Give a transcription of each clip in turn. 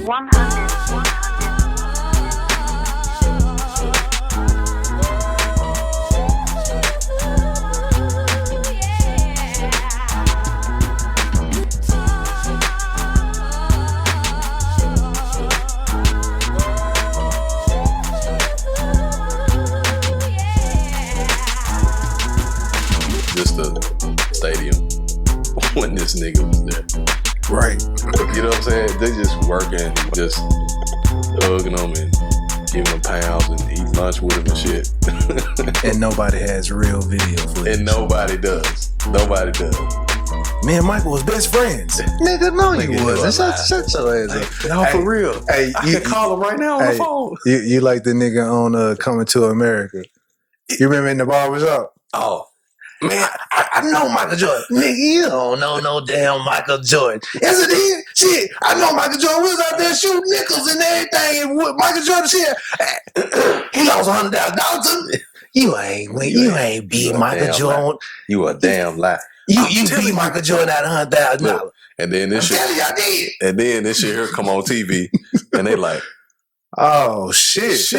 Just the stadium when this nigga was there. Right. You know what I'm saying? They just working, just hugging them and giving them pounds and eat lunch with them and shit. And nobody has real video footage. And nobody does. Nobody does. Me and Michael was best friends. Nigga, no, you wasn't. Shut your ass up. No, for real. Hey, I can call him right now on the phone. You like the nigga on Coming to America. You remember in the barbershop? Oh. Man, I know Michael Jordan. Nigga, you don't know no damn Michael Jordan. Yes, it is. Shit, I know Michael Jordan was out there shooting nickels and everything. And what Michael Jordan shit, he lost $100,000. You ain't beat Michael Jordan. You a damn lie. You beat Michael Jordan at $100,000. And then this shit. I did. And then this shit here come on TV, and they like, oh shit.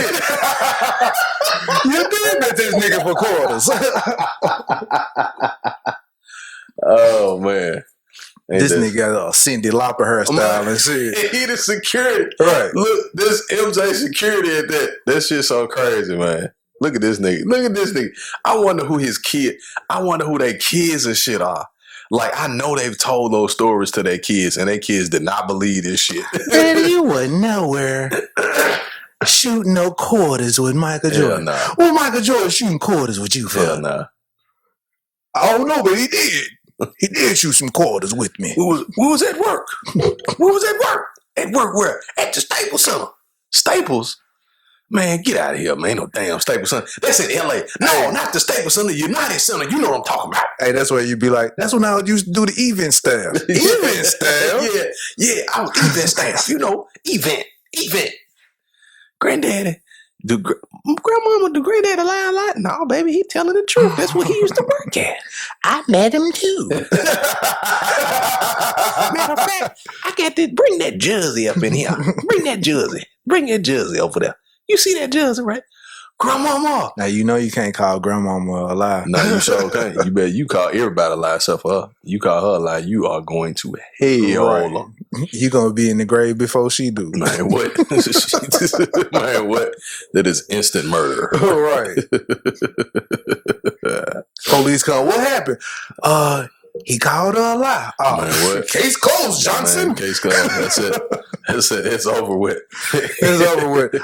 You did bet this nigga for quarters. Oh man. This nigga got a Cyndi Lauper hairstyle and shit. He the security. Right. Look, this MJ security at that. That shit so crazy, man. Look at this nigga. Look at this nigga. I wonder who his kid. I wonder who their kids and shit are. Like, I know they've told those stories to their kids, and their kids did not believe this shit. Daddy, you were nowhere shooting no quarters with Michael Jordan. Nah. Well, Michael Jordan shooting quarters with you for? Hell nah. I don't know, but he did. He did shoot some quarters with me. We was at work. We was at work. At work where? At the Staples Center. Staples? Man, get out of here, man. No damn Staples Center. That's in L.A. No, not the Staples Center. United Center. You know what I'm talking about. Hey, that's where you be like, that's when I used to do the event staff. Event staff? Yeah, I was event staff. You know, event. Granddaddy. Grandmama, do Granddaddy lie a lot? No, baby, he telling the truth. That's what he used to work at. I met him too. Matter of fact, I got to bring that jersey up in here. Bring that jersey over there. You see that jersey, right? Grandmama. Now, you know you can't call grandmama a lie. No, you sure can't. You better, you call everybody a lie except for her. You call her a lie, you are going to hell. Right. You going to be in the grave before she do. Man, what? Man, what? That is instant murder. Right. Police come, what happened? He called her a lie. Oh, man, what? Case closed, Johnson. Man, case closed. That's it. That's it. It's over with. It's over with.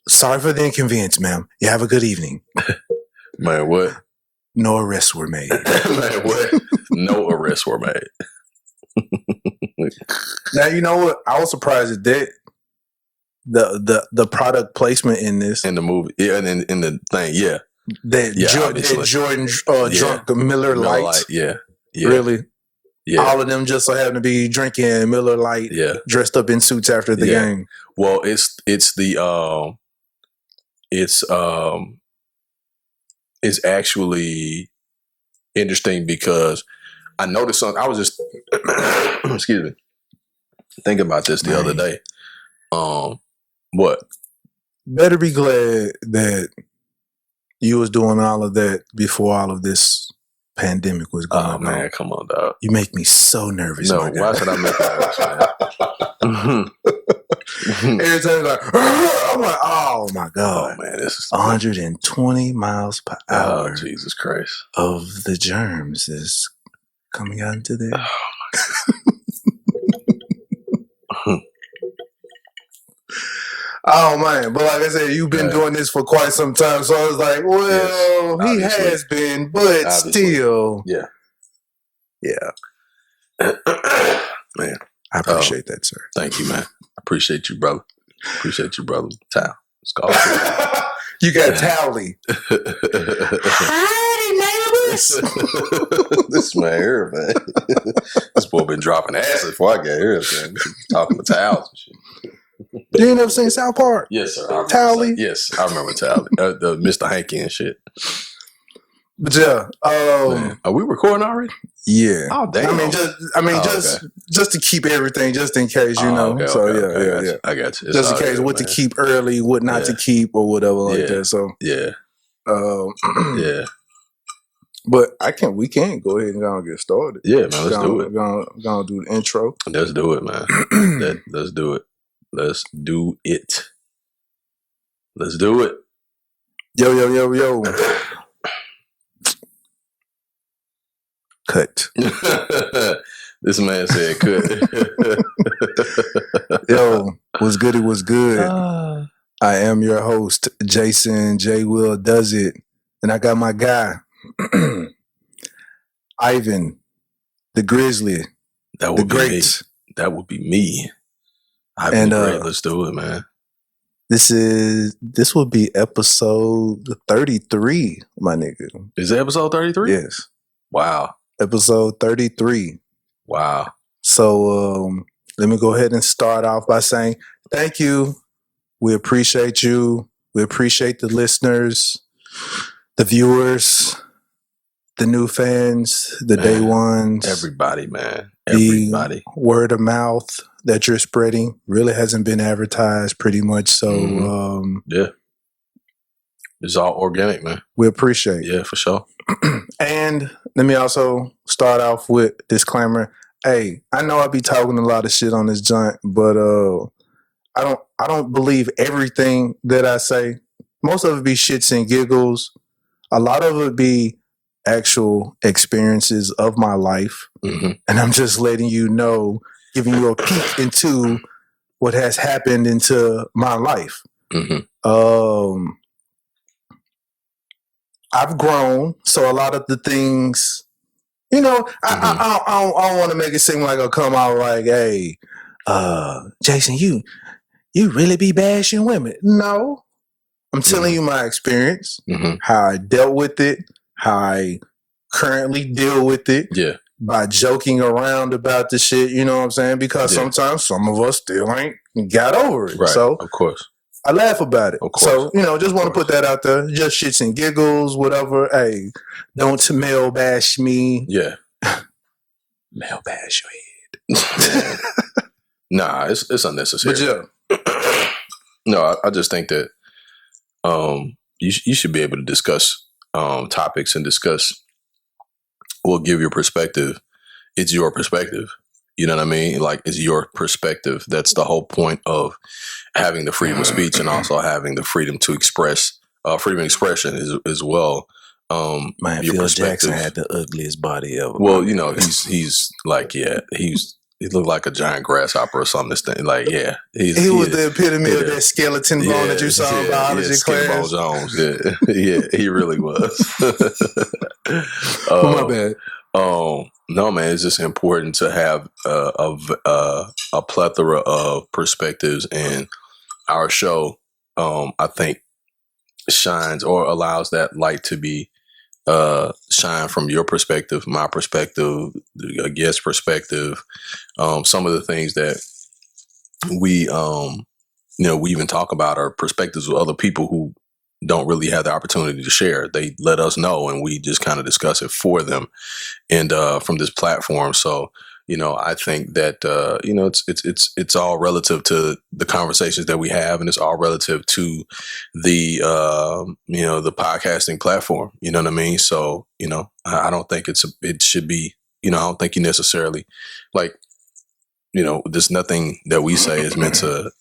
Sorry for the inconvenience, ma'am. You have a good evening. Man, what? No arrests were made. Man, what? No arrests were made. Now, you know what? I was surprised at that. The product placement in this. In the movie. Yeah, and in the thing, yeah. That Jordan drunk Miller Lite. Yeah. Really? Yeah. All of them just so happen to be drinking Miller Lite, dressed up in suits after the game. Well, it's actually interesting because I noticed something. I was just excuse me, thinking about this the other day. What? Better be glad that you was doing all of that before all of this pandemic was going on. Man, come on, dog. You make me so nervous. No, why should I make that nervous, man? Every time like, I'm like, oh my God. Oh, man, this is 120 miles per hour. Oh, Jesus Christ. Of the germs is coming out into there. Oh, my God. Oh man, but like I said, you've been doing this for quite some time, so I was like, well, he has been, but still, yeah. Man, I appreciate that, sir. Thank you, man. I appreciate you, brother. Towel. It's called. You got Towley. Hi, neighbors. This man here, man. This boy been dropping acid before I got here, man. Talking to towels and shit. You ain't never seen South Park? Yes, sir. Towley? Yes, I remember Towley. The Mr. Hanky and shit. But yeah, Man, are we recording already? yeah. Oh damn! Just to keep everything, just in case, you know. Okay. I got you. It's Just in all case, good, what man. to keep early, what not to keep, or whatever like that. So yeah. yeah. But we can't go ahead and go and get started. Yeah, man. Let's do it. Gonna do the intro. Let's do it, man. Let's do it. Let's do it. Let's do it. Yo. Cut. This man said cut. Yo, what's good? It was good. I am your host, Jason JWilldoes, and I got my guy, Ivan, the Grizzly, that would the be Great. Me. That would be me. Ivan the Great. Let's do it, man. This will be episode 33, my nigga. Is it episode 33? Yes. Wow. Episode 33. Wow. So let me go ahead and start off by saying thank you. We appreciate you. We appreciate the listeners, the viewers, the new fans, the day ones. Everybody, man. Everybody. The word of mouth that you're spreading really hasn't been advertised pretty much. So yeah. It's all organic, man. We appreciate it. Yeah, for sure. And let me also start off with disclaimer. Hey, I know I be talking a lot of shit on this joint, but I don't believe everything that I say. Most of it be shits and giggles. A lot of it be actual experiences of my life. Mm-hmm. And I'm just letting you know, giving you a peek into what has happened into my life. Mm-hmm. I've grown, so a lot of the things, you know, I don't want to make it seem like I'll come out like, hey, Jason, you really be bashing women. No, I'm telling you my experience, how I dealt with it, how I currently deal with it. Yeah. By joking around about the shit, you know what I'm saying? Because sometimes some of us still ain't got over it. Right, so of course. I laugh about it. Of course. So, you know, just want to put that out there. Just shits and giggles, whatever. Hey, don't male bash me. Yeah. Male bash your head. Nah, it's unnecessary. But yeah. No, I just think that you should be able to discuss topics and discuss or give your perspective. It's your perspective. You know what I mean? Like, it's your perspective. That's the whole point of having the freedom of speech and also having the freedom to express, freedom of expression as well. Man, your Phil Jackson had the ugliest body ever. Well, you know, he's like, he looked like a giant grasshopper or something. This thing, like, he was the epitome of that skeleton bone that you saw in biology class. Jones, yeah, he really was. My bad. No, man, it's just important to have a plethora of perspectives, and our show, I think, shines or allows that light to be shine from your perspective, my perspective, a guest perspective. Some of the things that we we even talk about are perspectives of other people who don't really have the opportunity to share. They let us know, and we just kind of discuss it for them, and from this platform. So, you know, I think that it's all relative to the conversations that we have, and it's all relative to the the podcasting platform. You know what I mean? So, you know, I don't think it should be. You know, I don't think you necessarily like. You know, there's nothing that we say is meant to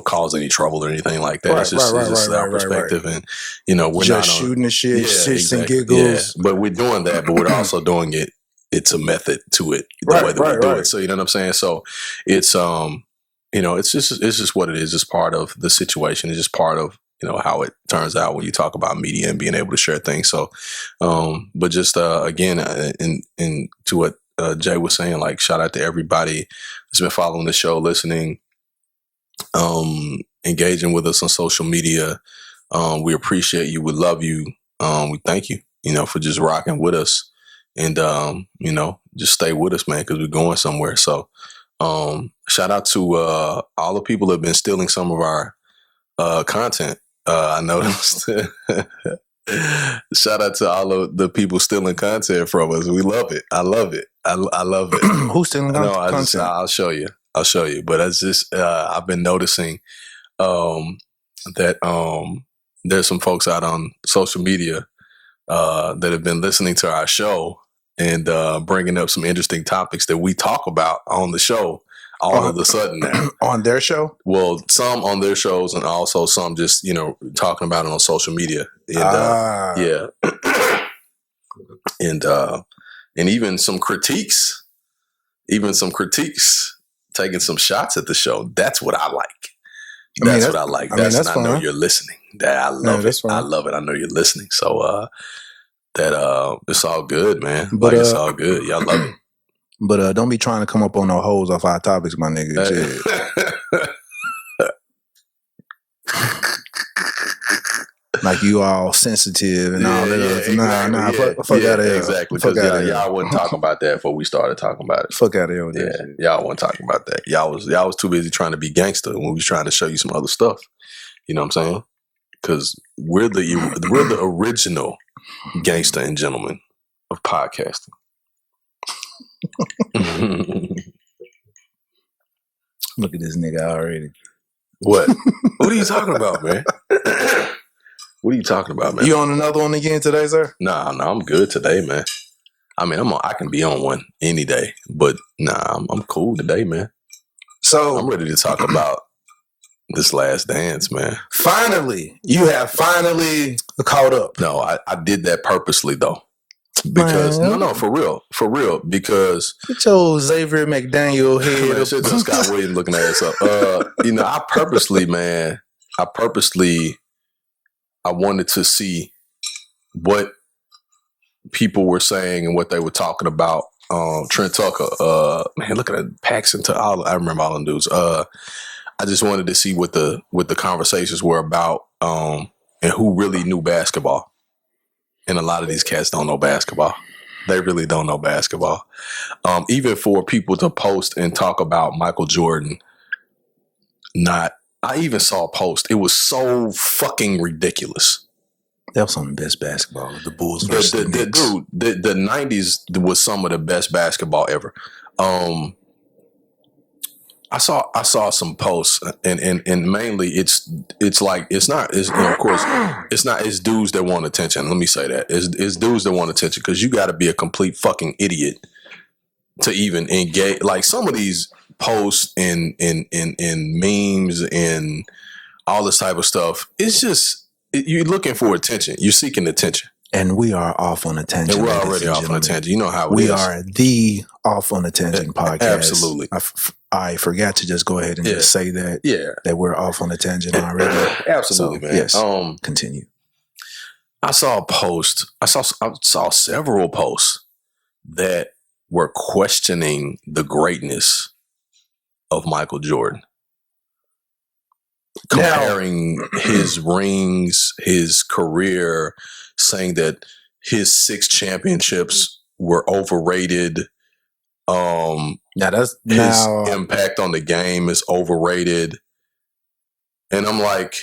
cause any trouble or anything like that. It's just our perspective. And, you know, we're just not shooting the shit, shits and giggles. Yeah. But we're doing that, but we're also doing it. It's a method to it, the way that we do it. So, you know what I'm saying? So it's, it's just what it is. It's part of the situation. It's just part of, you know, how it turns out when you talk about media and being able to share things. So, but just, again, in to what Jay was saying, like, shout out to everybody that's been following the show, listening, engaging with us on social media. We appreciate you. We love you. We thank you, for just rocking with us, and, just stay with us, man, because we're going somewhere. So, shout out to all the people that have been stealing some of our content. I noticed. Shout out to all of the people stealing content from us. We love it. I love it. I love it. Who's stealing content? I'll show you. But it's just I've been noticing that there's some folks out on social media that have been listening to our show and bringing up some interesting topics that we talk about on the show. All of a sudden now. On their show? Well, some on their shows and also some just, talking about it on social media. And, yeah. And even some critiques, taking some shots at the show. That's what I like. That's what I like. I know you're listening. I love it. I love it. I know you're listening. So it's all good, man. But it's all good. Y'all love it. But don't be trying to come up on no hoes off our topics, my nigga. Like you all sensitive and all that. Fuck out of here. Exactly. Because y'all wasn't talking about that before we started talking about it. Fuck out of here with that shit. Y'all wasn't talking about that. Y'all was too busy trying to be gangster when we was trying to show you some other stuff. You know what I'm saying? Because we're the original gangster and gentlemen of podcasting. Look at this nigga already. What? What are you talking about, man? What are you talking about, man? You on another one again today, sir? Nah, I'm good today, man. I mean, I can be on one any day, but I'm cool today, man. So I'm ready to talk about this Last Dance, man. Finally, you have finally caught up. No, I did that purposely though. Because no, for real. Because get your Xavier McDaniel head. Man, shit just Scott Williams looking at us up. I wanted to see what people were saying and what they were talking about. Trent Tucker, man, look at that Paxton to all. I remember all them dudes. I just wanted to see what the conversations were about, and who really knew basketball. And a lot of these cats don't know basketball. They really don't know basketball. Even for people to post and talk about Michael Jordan, I even saw a post. It was so fucking ridiculous. That was some of the best basketball. The Bulls versus the Knicks. The 90s was some of the best basketball ever. I saw some posts and mainly it's dudes that want attention. Let me say that. It's dudes that want attention because you got to be a complete fucking idiot to even engage. Like some of these posts and memes and all this type of stuff, it's just you're looking for attention. You're seeking attention. And we are off on a tangent. And we're already off on a tangent. You know how we are the Off on a Tangent podcast. Absolutely. I forgot to just go ahead and just say that. Yeah. That we're off on a tangent already. Absolutely, man. Yes. Continue. I saw a post. I saw several posts that were questioning the greatness of Michael Jordan. Comparing his rings, his career, saying that his 6 championships were overrated. His impact on the game is overrated. And I'm like,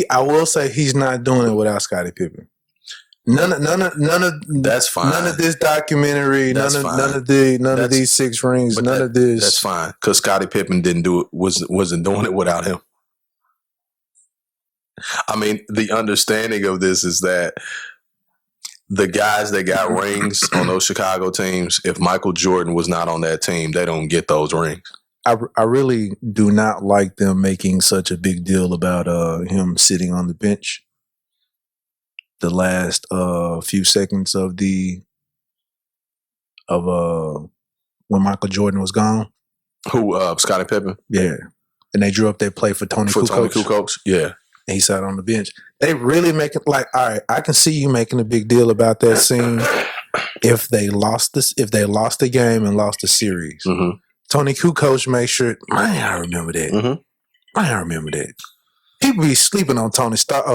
I will say he's not doing it without Scottie Pippen. None of that's fine. None of this documentary, none of these 6 rings, none of this. That's fine. Because Scottie Pippen didn't do it, wasn't doing it without him. I mean, the understanding of this is that the guys that got rings on those Chicago teams, if Michael Jordan was not on that team, they don't get those rings. I really do not like them making such a big deal about him sitting on the bench the last few seconds of when Michael Jordan was gone. Who, Scottie Pippen? Yeah. And they drew up their play for Tony Kukoc. Tony Kukoc, yeah. And he sat on the bench. They really make it like, all right, I can see you making a big deal about that scene if they lost the game and lost the series. Mm-hmm. Tony Kukoc made sure, I remember that. Mm-hmm. I remember that. People be sleeping on Tony Stark.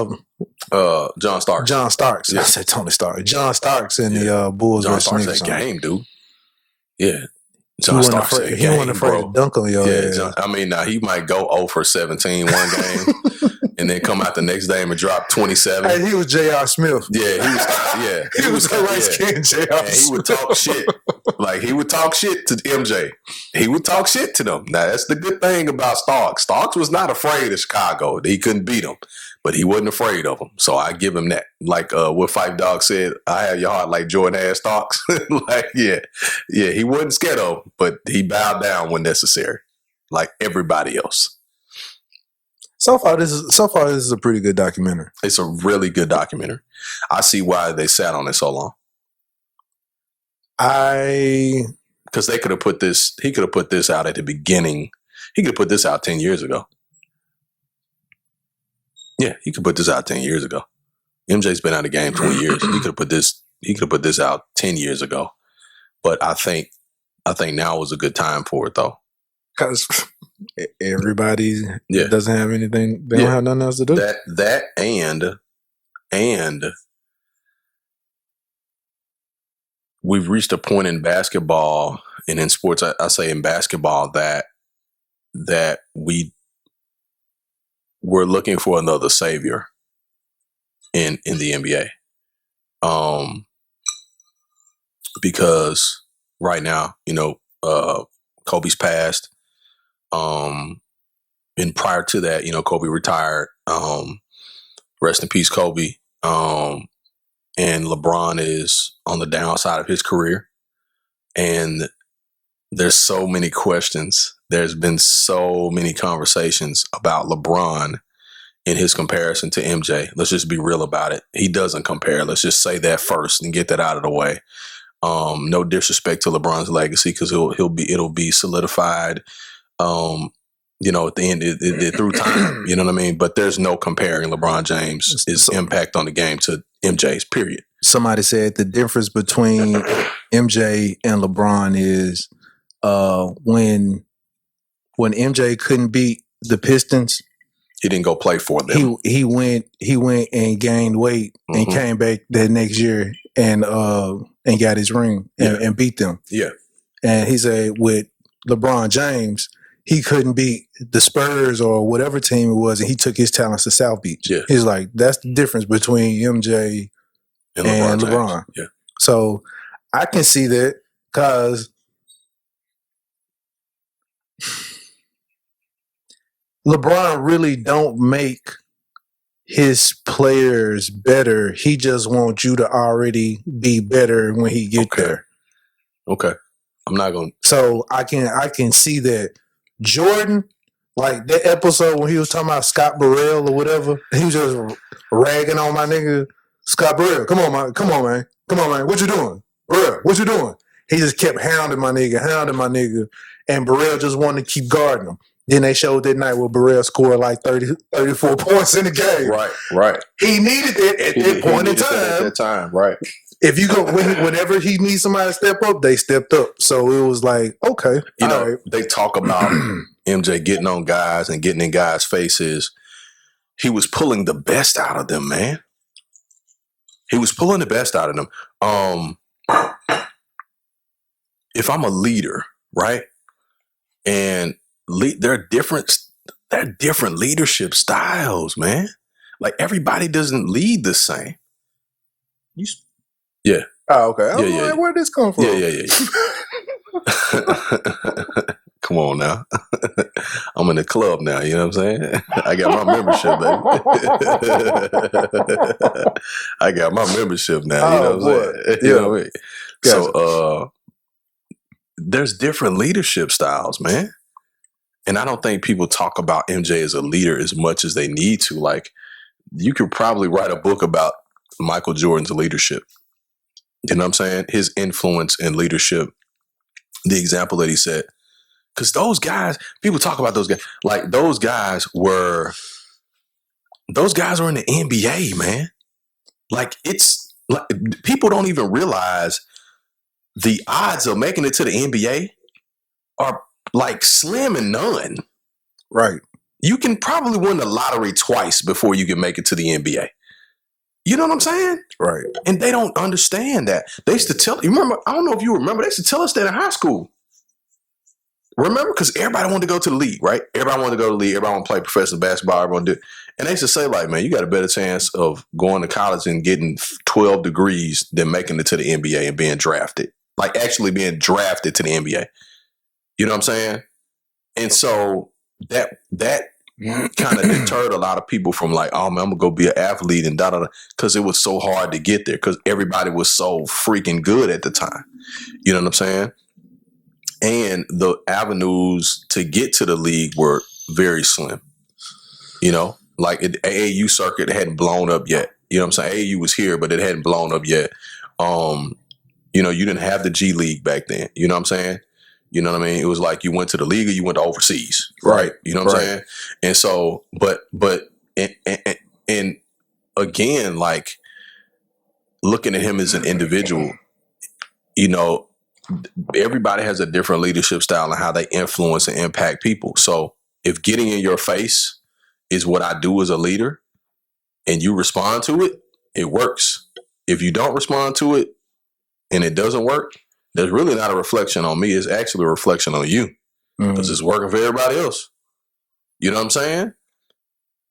John Starks. John Starks. Yeah. I said Tony Starks. John Starks in the Bulls John versus Starks Knicks that game, dude. Yeah. John Starks said, he wasn't afraid to dunk on your ass. Now he might go 0 for 17 one game and then come out the next game and drop 27. Hey, he was J.R. Smith. Yeah, he was a race king, J.R. Smith. He would talk shit. Like, he would talk shit to MJ. He would talk shit to them. Now, that's the good thing about Starks. Starks was not afraid of Chicago. He couldn't beat them, but he wasn't afraid of them. So I give him that. Like what Fife Dog said, I have your heart like Jordan had Starks. Like, yeah, he wasn't scared of him, but he bowed down when necessary, like everybody else. So far, this is a pretty good documentary. It's a really good documentary. I see why they sat on it so long. Because they could have put this. He could have put this out at the beginning. He could have put this out 10 years ago. Yeah, he could put this out 10 years ago. MJ's been out of the game 20 years. He could have put this. He could have put this out 10 years ago. But I think now was a good time for it, though. Because everybody doesn't have anything. They don't have nothing else to do. That and we've reached a point in basketball and in sports. I say in basketball that we're looking for another savior in the NBA. Because right now, Kobe's passed. And prior to that, Kobe retired. Rest in peace, Kobe. And LeBron is on the downside of his career. And there's so many questions. There's been so many conversations about LeBron in his comparison to MJ. Let's just be real about it. He doesn't compare. Let's just say that first and get that out of the way. No disrespect to LeBron's legacy, because it'll be solidified. At the end through time, you know what I mean? But there's no comparing LeBron James' impact on the game to MJ's, period. Somebody said the difference between MJ and LeBron is when MJ couldn't beat the Pistons, he didn't go play for them. He went and gained weight and came back that next year and got his ring and beat them. Yeah. And he said with LeBron James, he couldn't beat the Spurs or whatever team it was, and he took his talents to South Beach. Yeah. He's like, that's the difference between MJ and LeBron. Yeah. So I can see that because LeBron really don't make his players better. He just wants you to already be better when he get there. Okay. I'm not going to. So I can see that. Jordan, like that episode when he was talking about Scott Burrell or whatever, he was just ragging on my nigga Scott Burrell. Come on, man. What you doing? Burrell, what you doing? He just kept hounding my nigga, and Burrell just wanted to keep guarding him. Then they showed that night where Burrell scored like 34 points in the game. Right. He needed it at that point in time. At that time, right. If you go, whenever he needs somebody to step up, they stepped up. So it was like, okay. Right. They talk about MJ getting on guys and getting in guys' faces. He was pulling the best out of them, man. He was pulling the best out of them. If I'm a leader, right, and there are different leadership styles, man. Like, everybody doesn't lead the same. Yeah. Oh, okay. Like, where'd this come from? Yeah. Come on now. I'm in the club now, you know what I'm saying? I got my membership, baby. I got my membership now, you know what I'm saying? You know what I mean? Gotcha. So there's different leadership styles, man. And I don't think people talk about MJ as a leader as much as they need to. Like, you could probably write a book about Michael Jordan's leadership. You know what I'm saying? His influence and leadership, the example that he set. Because those guys, people talk about those guys. Like, those guys were in the NBA, man. Like, it's like, people don't even realize the odds of making it to the NBA are like slim and none. Right. You can probably win the lottery twice before you can make it to the NBA. You know what I'm saying? Right. And they don't understand that. They used to tell, you remember, I don't know if you remember, they used to tell us that in high school. Remember, because everybody wanted to go to the league, right? Everybody wanted to go to the league. Everybody wanted to play professional basketball. Everyone did. And they used to say, like, man, you got a better chance of going to college and getting 12 degrees than making it to the NBA and being drafted. Like, actually being drafted to the NBA. You know what I'm saying? And so that kind of deterred a lot of people from like, oh, man, I'm going to go be an athlete and da-da-da. Because it was so hard to get there because everybody was so freaking good at the time. You know what I'm saying? And the avenues to get to the league were very slim. You know, like the AAU circuit hadn't blown up yet. You know what I'm saying? AAU was here, but it hadn't blown up yet. You know, you didn't have the G League back then. You know what I'm saying? You know what I mean? It was like you went to the league or you went to overseas, right? You know what I'm saying? And so, but and again, like looking at him as an individual, you know, everybody has a different leadership style and how they influence and impact people. So if getting in your face is what I do as a leader and you respond to it, it works. If you don't respond to it and it doesn't work, there's really not a reflection on me. It's actually a reflection on you because it's working for everybody else. You know what I'm saying?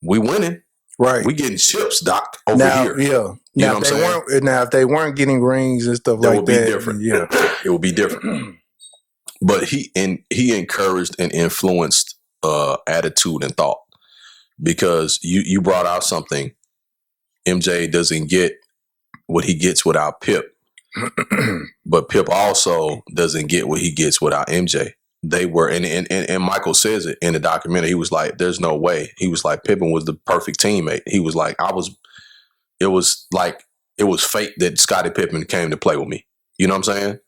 We winning. Right. We getting chips, Doc, over here. Yeah. You know what I'm saying? Now, if they weren't getting rings and stuff like would be that, different. Yeah. It would be different. But he encouraged and influenced attitude and thought because you brought out something. MJ doesn't get what he gets without Pip, but Pip also doesn't get what he gets without MJ. They were, and Michael says it in the documentary. He was like, "There's no way." He was like, "Pippen was the perfect teammate." He was like, It was fate that Scottie Pippen came to play with me. You know what I'm saying?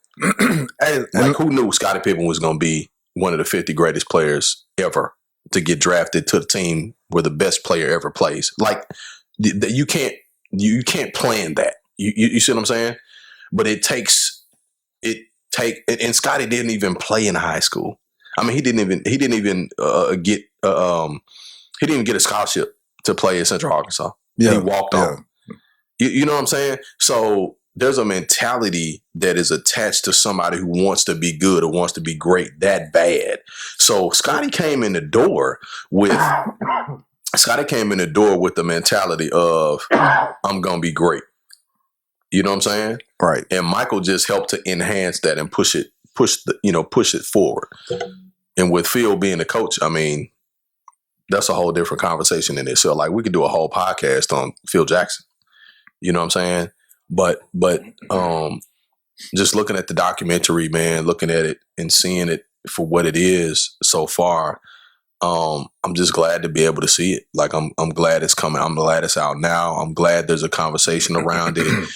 Like, who knew Scottie Pippen was going to be one of the 50 greatest players ever to get drafted to the team where the best player ever plays? Like, you can't plan that. You see what I'm saying? But and Scottie didn't even play in high school. I mean, he didn't even get a scholarship to play at Central Arkansas. Yeah, he walked on. You know what I'm saying? So there's a mentality that is attached to somebody who wants to be good or wants to be great that bad. So Scottie came in the door with the mentality of I'm gonna be great. You know what I'm saying? Right. And Michael just helped to enhance that and push it forward. And with Phil being the coach, I mean, that's a whole different conversation in itself. Like we could do a whole podcast on Phil Jackson. You know what I'm saying? But just looking at the documentary, man, looking at it and seeing it for what it is so far, I'm just glad to be able to see it. Like I'm glad it's coming. I'm glad it's out now. I'm glad there's a conversation around it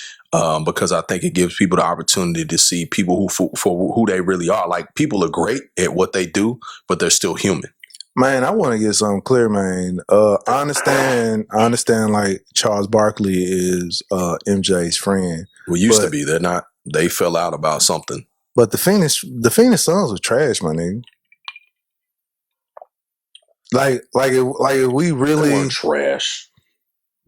because I think it gives people the opportunity to see people who for who they really are. Like people are great at what they do, but they're still human. Man, I want to get something clear, man. I understand. Like Charles Barkley is MJ's friend. Well, used to be. They're not. They fell out about something. But the Phoenix Suns were trash, my nigga. Like if we really they weren't trash.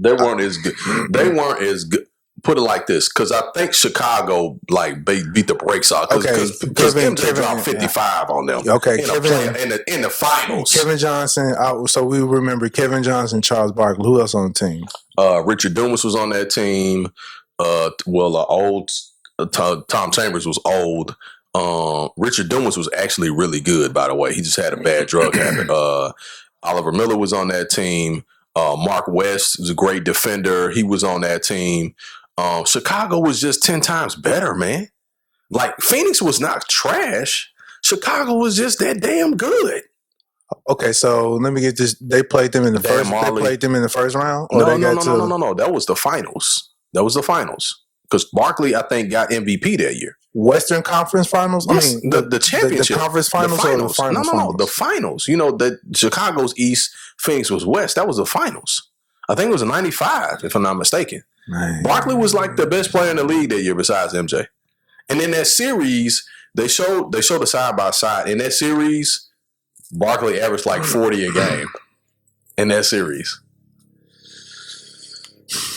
They weren't as good. They weren't as good. Put it like this, because I think Chicago like beat the brakes off. Because MJ dropped 55 on them. Okay, in the finals. Kevin Johnson. So we remember Kevin Johnson, Charles Barkley. Who else on the team? Richard Dumas was on that team. Old Tom Chambers was old. Richard Dumas was actually really good, by the way. He just had a bad drug habit. Oliver Miller was on that team. Mark West was a great defender. He was on that team. Chicago was just 10 times better, man. Like Phoenix was not trash. Chicago was just that damn good. Okay, so let me get this. They played them in the first. They played them in the first round. No. That was the finals. Because Barkley, I think, got MVP that year. Western Conference Finals. Yes, I mean, the championship, the conference finals, or the finals. No, the finals. You know, the Chicago's East, Phoenix was West. That was the finals. I think it was a 95, if I'm not mistaken. Man. Barkley was like the best player in the league that year besides MJ. And in that series, they showed the side by side. In that series, Barkley averaged like 40 a game. In that series,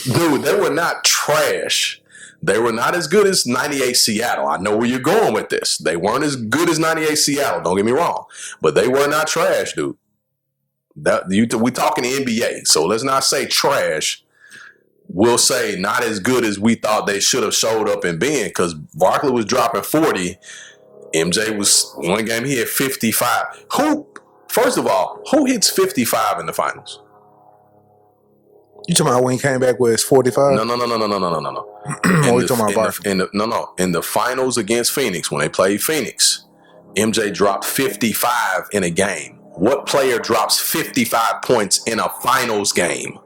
dude, they were not trash. They were not as good as 98 Seattle. I know where you're going with this. They weren't as good as 98 Seattle. Don't get me wrong. But they were not trash, dude. We talking NBA, so let's not say trash. We'll say not as good as we thought they should have showed up and been, because Barkley was dropping 40. MJ was one game he had 55. First of all, who hits 55 in the finals? You talking about when he came back with his 45? No. What you talking about? In the finals against Phoenix, when they played Phoenix, MJ dropped 55 in a game. What player drops 55 points in a finals game?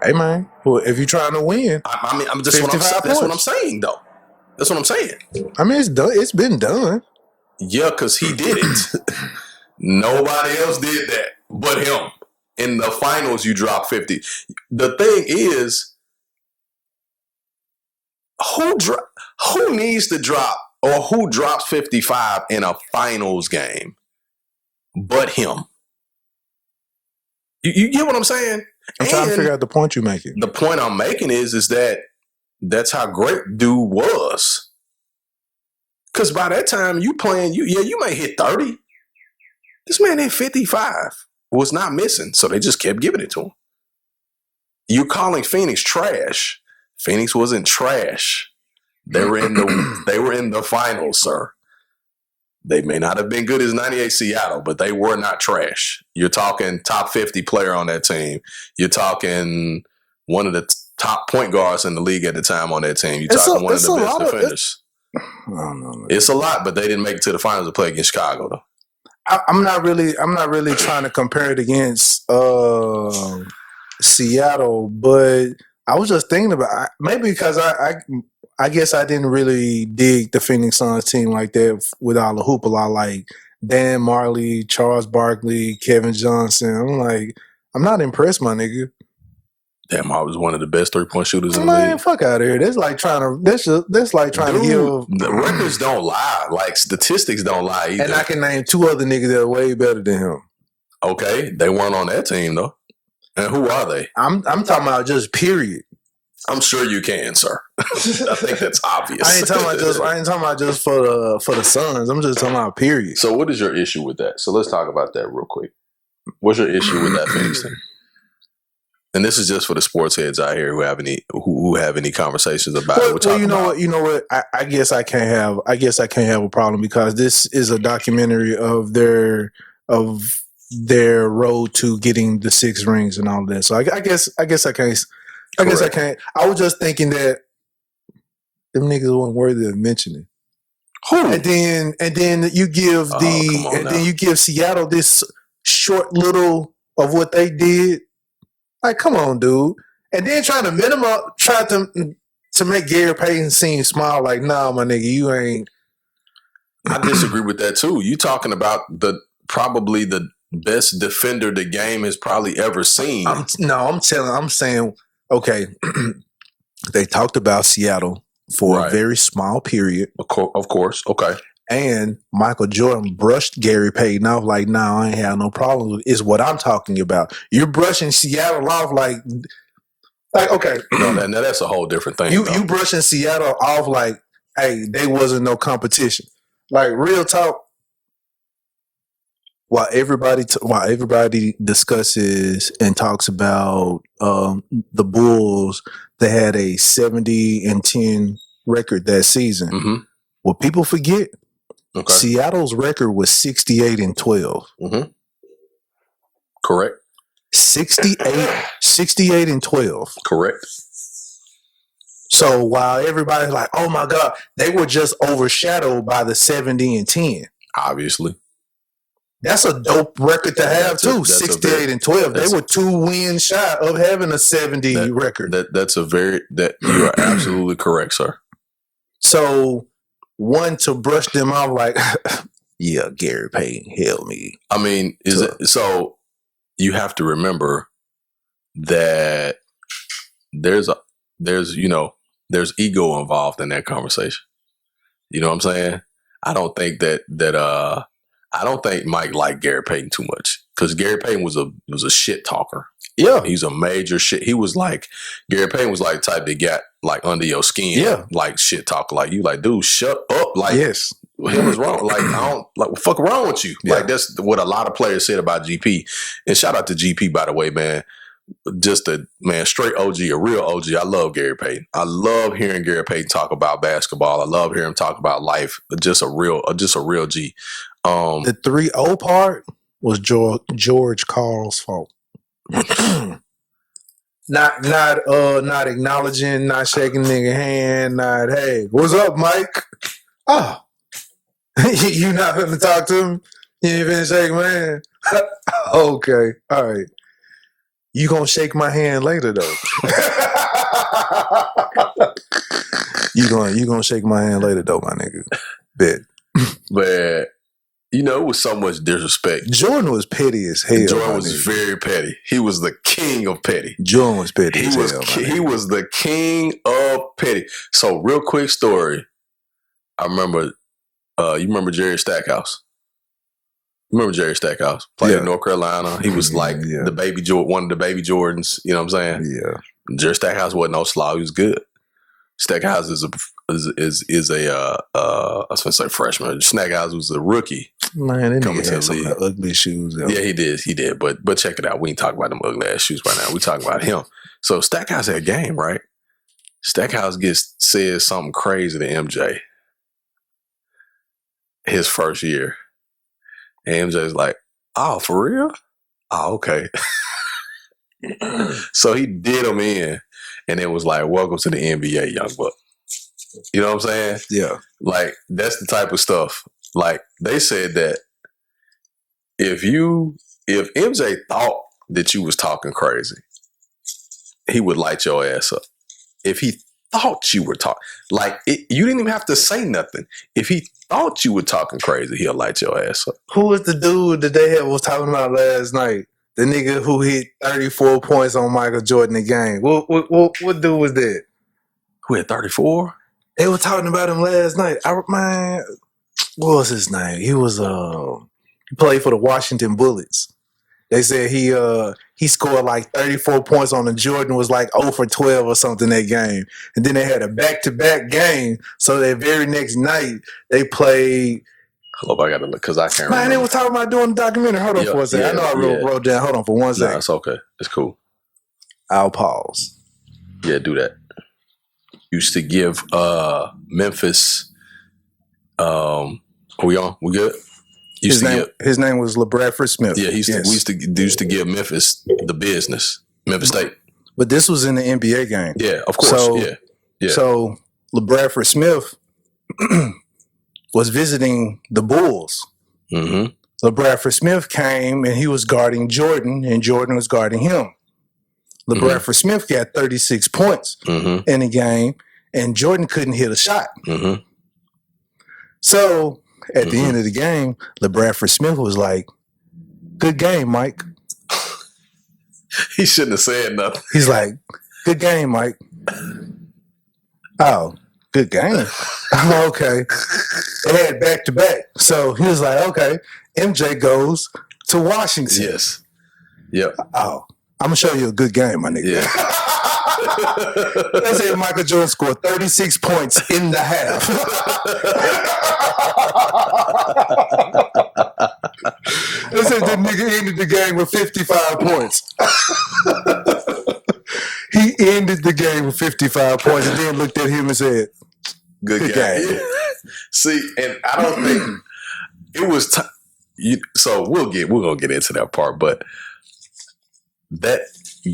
Hey man, well, if you're trying to win, that's what I'm saying, though. That's what I'm saying. I mean, it's done. It's been done. Yeah, because he did it. Nobody else did that but him. In the finals, you drop 50. The thing is, who needs to drop, or who drops 55 in a finals game but him? You get what I'm saying? I'm trying to figure out the point you're making. The point I'm making is that that's how great dude was. Because by that time, you may hit 30. This man hit 55. Was not missing, so they just kept giving it to him. You're calling Phoenix trash. Phoenix wasn't trash. They were in the finals, sir. They may not have been good as 98 Seattle, but they were not trash. You're talking top 50 player on that team. You're talking one of the top point guards in the league at the time on that team. You're talking one of the best defenders. It's a lot, but they didn't make it to the finals to play against Chicago, though. I'm not really trying to compare it against Seattle, but I was just thinking about maybe because I guess I didn't really dig the Phoenix Suns team like that with all the hoopla, like Dan Marley, Charles Barkley, Kevin Johnson. I'm not impressed, my nigga. Damn, I was one of the best 3-point shooters in the league. Man, fuck out of here. That's like trying to to give. The records don't lie. Like, statistics don't lie either. And I can name 2 other niggas that are way better than him. Okay, they weren't on that team though. And who are they? I'm talking about just period. I'm sure you can, sir. I think that's obvious. I ain't talking about just for the Suns. I'm just talking about period. So what is your issue with that? So let's talk about that real quick. What's your issue with that Phoenix team? And this is just for the sports heads out here who have any conversations about it. Well, you know what? I guess I can't have a problem because this is a documentary of their road to getting the 6 rings and all of that. So I guess I can't. I guess I can't. I was just thinking that them niggas weren't worthy of mentioning. Who? And then you give you give Seattle this short little of what they did. Like, come on, dude. And then try to make Gary Payton seem small. Like, nah, my nigga, you ain't. I disagree with that too. You talking about probably the best defender the game has probably ever seen. I'm saying, okay, they talked about Seattle for a very small period. Of course. Okay. And Michael Jordan brushed Gary Payton off like, nah, I ain't have no problem with it. Is what I'm talking about. You're brushing Seattle off like okay. No, now that's a whole different thing. You brushing Seattle off like, hey, they wasn't no competition. Like, real talk. While everybody discusses and talks about the Bulls, they had a 70-10 record that season. Mm-hmm. What people forget, Seattle's record was 68-12. Mm-hmm. Correct. 68-12. Correct. So while everybody's like, oh my God, they were just overshadowed by the 70-10. Obviously. That's a dope record to have too. 68-12. They were 2 wins shy of having a 70 record. You are absolutely correct, sir. So one to brush them off like, yeah, Gary Payton held me. I mean, so you have to remember that there's ego involved in that conversation. You know what I'm saying? I don't think I don't think Mike liked Gary Payton too much because Gary Payton was a shit talker. Yeah, he's a major shit. He was like, Gary Payton was like type that got like under your skin. Yeah. Like shit talk like you like, dude, shut up. Like, yes. What was wrong? Like, I don't like what the fuck wrong with you? Yeah. Like that's what a lot of players said about GP. And shout out to GP, by the way, man. Just a man, straight OG, a real OG. I love Gary Payton. I love hearing Gary Payton talk about basketball. I love hearing him talk about life. Just a real G. The 3-0 part was George Carl's fault. not acknowledging, not shaking nigga hand, not hey, what's up, Mike? Oh, you not gonna talk to him? You ain't finna shake my hand? Okay, all right. You gonna shake my hand later though? you gonna shake my hand later though, my nigga? Bet. But you know, it was so much disrespect. Jordan was petty as hell. Jordan was very petty. He was the king of petty. Jordan was petty as hell. He was the king of petty. So, real quick story. I remember, you remember Jerry Stackhouse? Remember Jerry Stackhouse? Played in North Carolina. He was like the baby one of the baby Jordans. You know what I'm saying? Yeah. Jerry Stackhouse wasn't no slob. He was good. Stackhouse is a I was gonna say freshman. Stackhouse was a rookie. Man, that nigga had some ugly shoes. Though. Yeah, he did. But check it out. We ain't talking about them ugly ass shoes right now. We talking about him. So Stackhouse had a game, right? Stackhouse says something crazy to MJ his first year. And MJ's like, oh, for real? Oh, okay. So he did him in, and it was like, welcome to the NBA, young buck. You know what I'm saying? Yeah. Like, that's the type of stuff. Like, they said that if MJ thought that you was talking crazy, he would light your ass up. If he thought you were talking, you didn't even have to say nothing. If he thought you were talking crazy, he'll light your ass up. Who was the dude that they was talking about last night? The nigga who hit 34 points on Michael Jordan in the game. What dude was that? Who had 34? They were talking about him last night. What was his name? He was he played for the Washington Bullets. They said he scored like 34 points on the Jordan, was like 0 for 12 or something that game. And then they had a back-to-back game. So that very next night, they played. Hold up, I got to look because I can't remember. Man, they were talking about doing a documentary. Hold on for a second. I know I wrote down. Hold on for 1 second. Nah, it's okay. It's cool. I'll pause. Yeah, do that. Used to give Memphis. Are we on? We good? His name was LeBradford Smith. Yeah, we used to give Memphis the business. Memphis State. But this was in the NBA game. Yeah, of course. Yeah. So LeBradford Smith was visiting the Bulls. Mm-hmm. LeBradford Smith came and he was guarding Jordan, and Jordan was guarding him. LeBradford Smith got 36 points in the game, and Jordan couldn't hit a shot. Mm-hmm. So at the end of the game, LeBradford Smith was like, "Good game, Mike." He shouldn't have said nothing. He's like, "Good game, Mike." Oh, good game. Okay. They had back to back. So he was like, okay, MJ goes to Washington. Yes. Yep. Oh, I'm going to show you a good game, my nigga. Yeah. They said Michael Jordan scored 36 points in the half. They said that nigga ended the game with 55 points. He ended the game with 55 points and then looked at him and said, good game. See, and I don't think it was so we're gonna get into that part, but that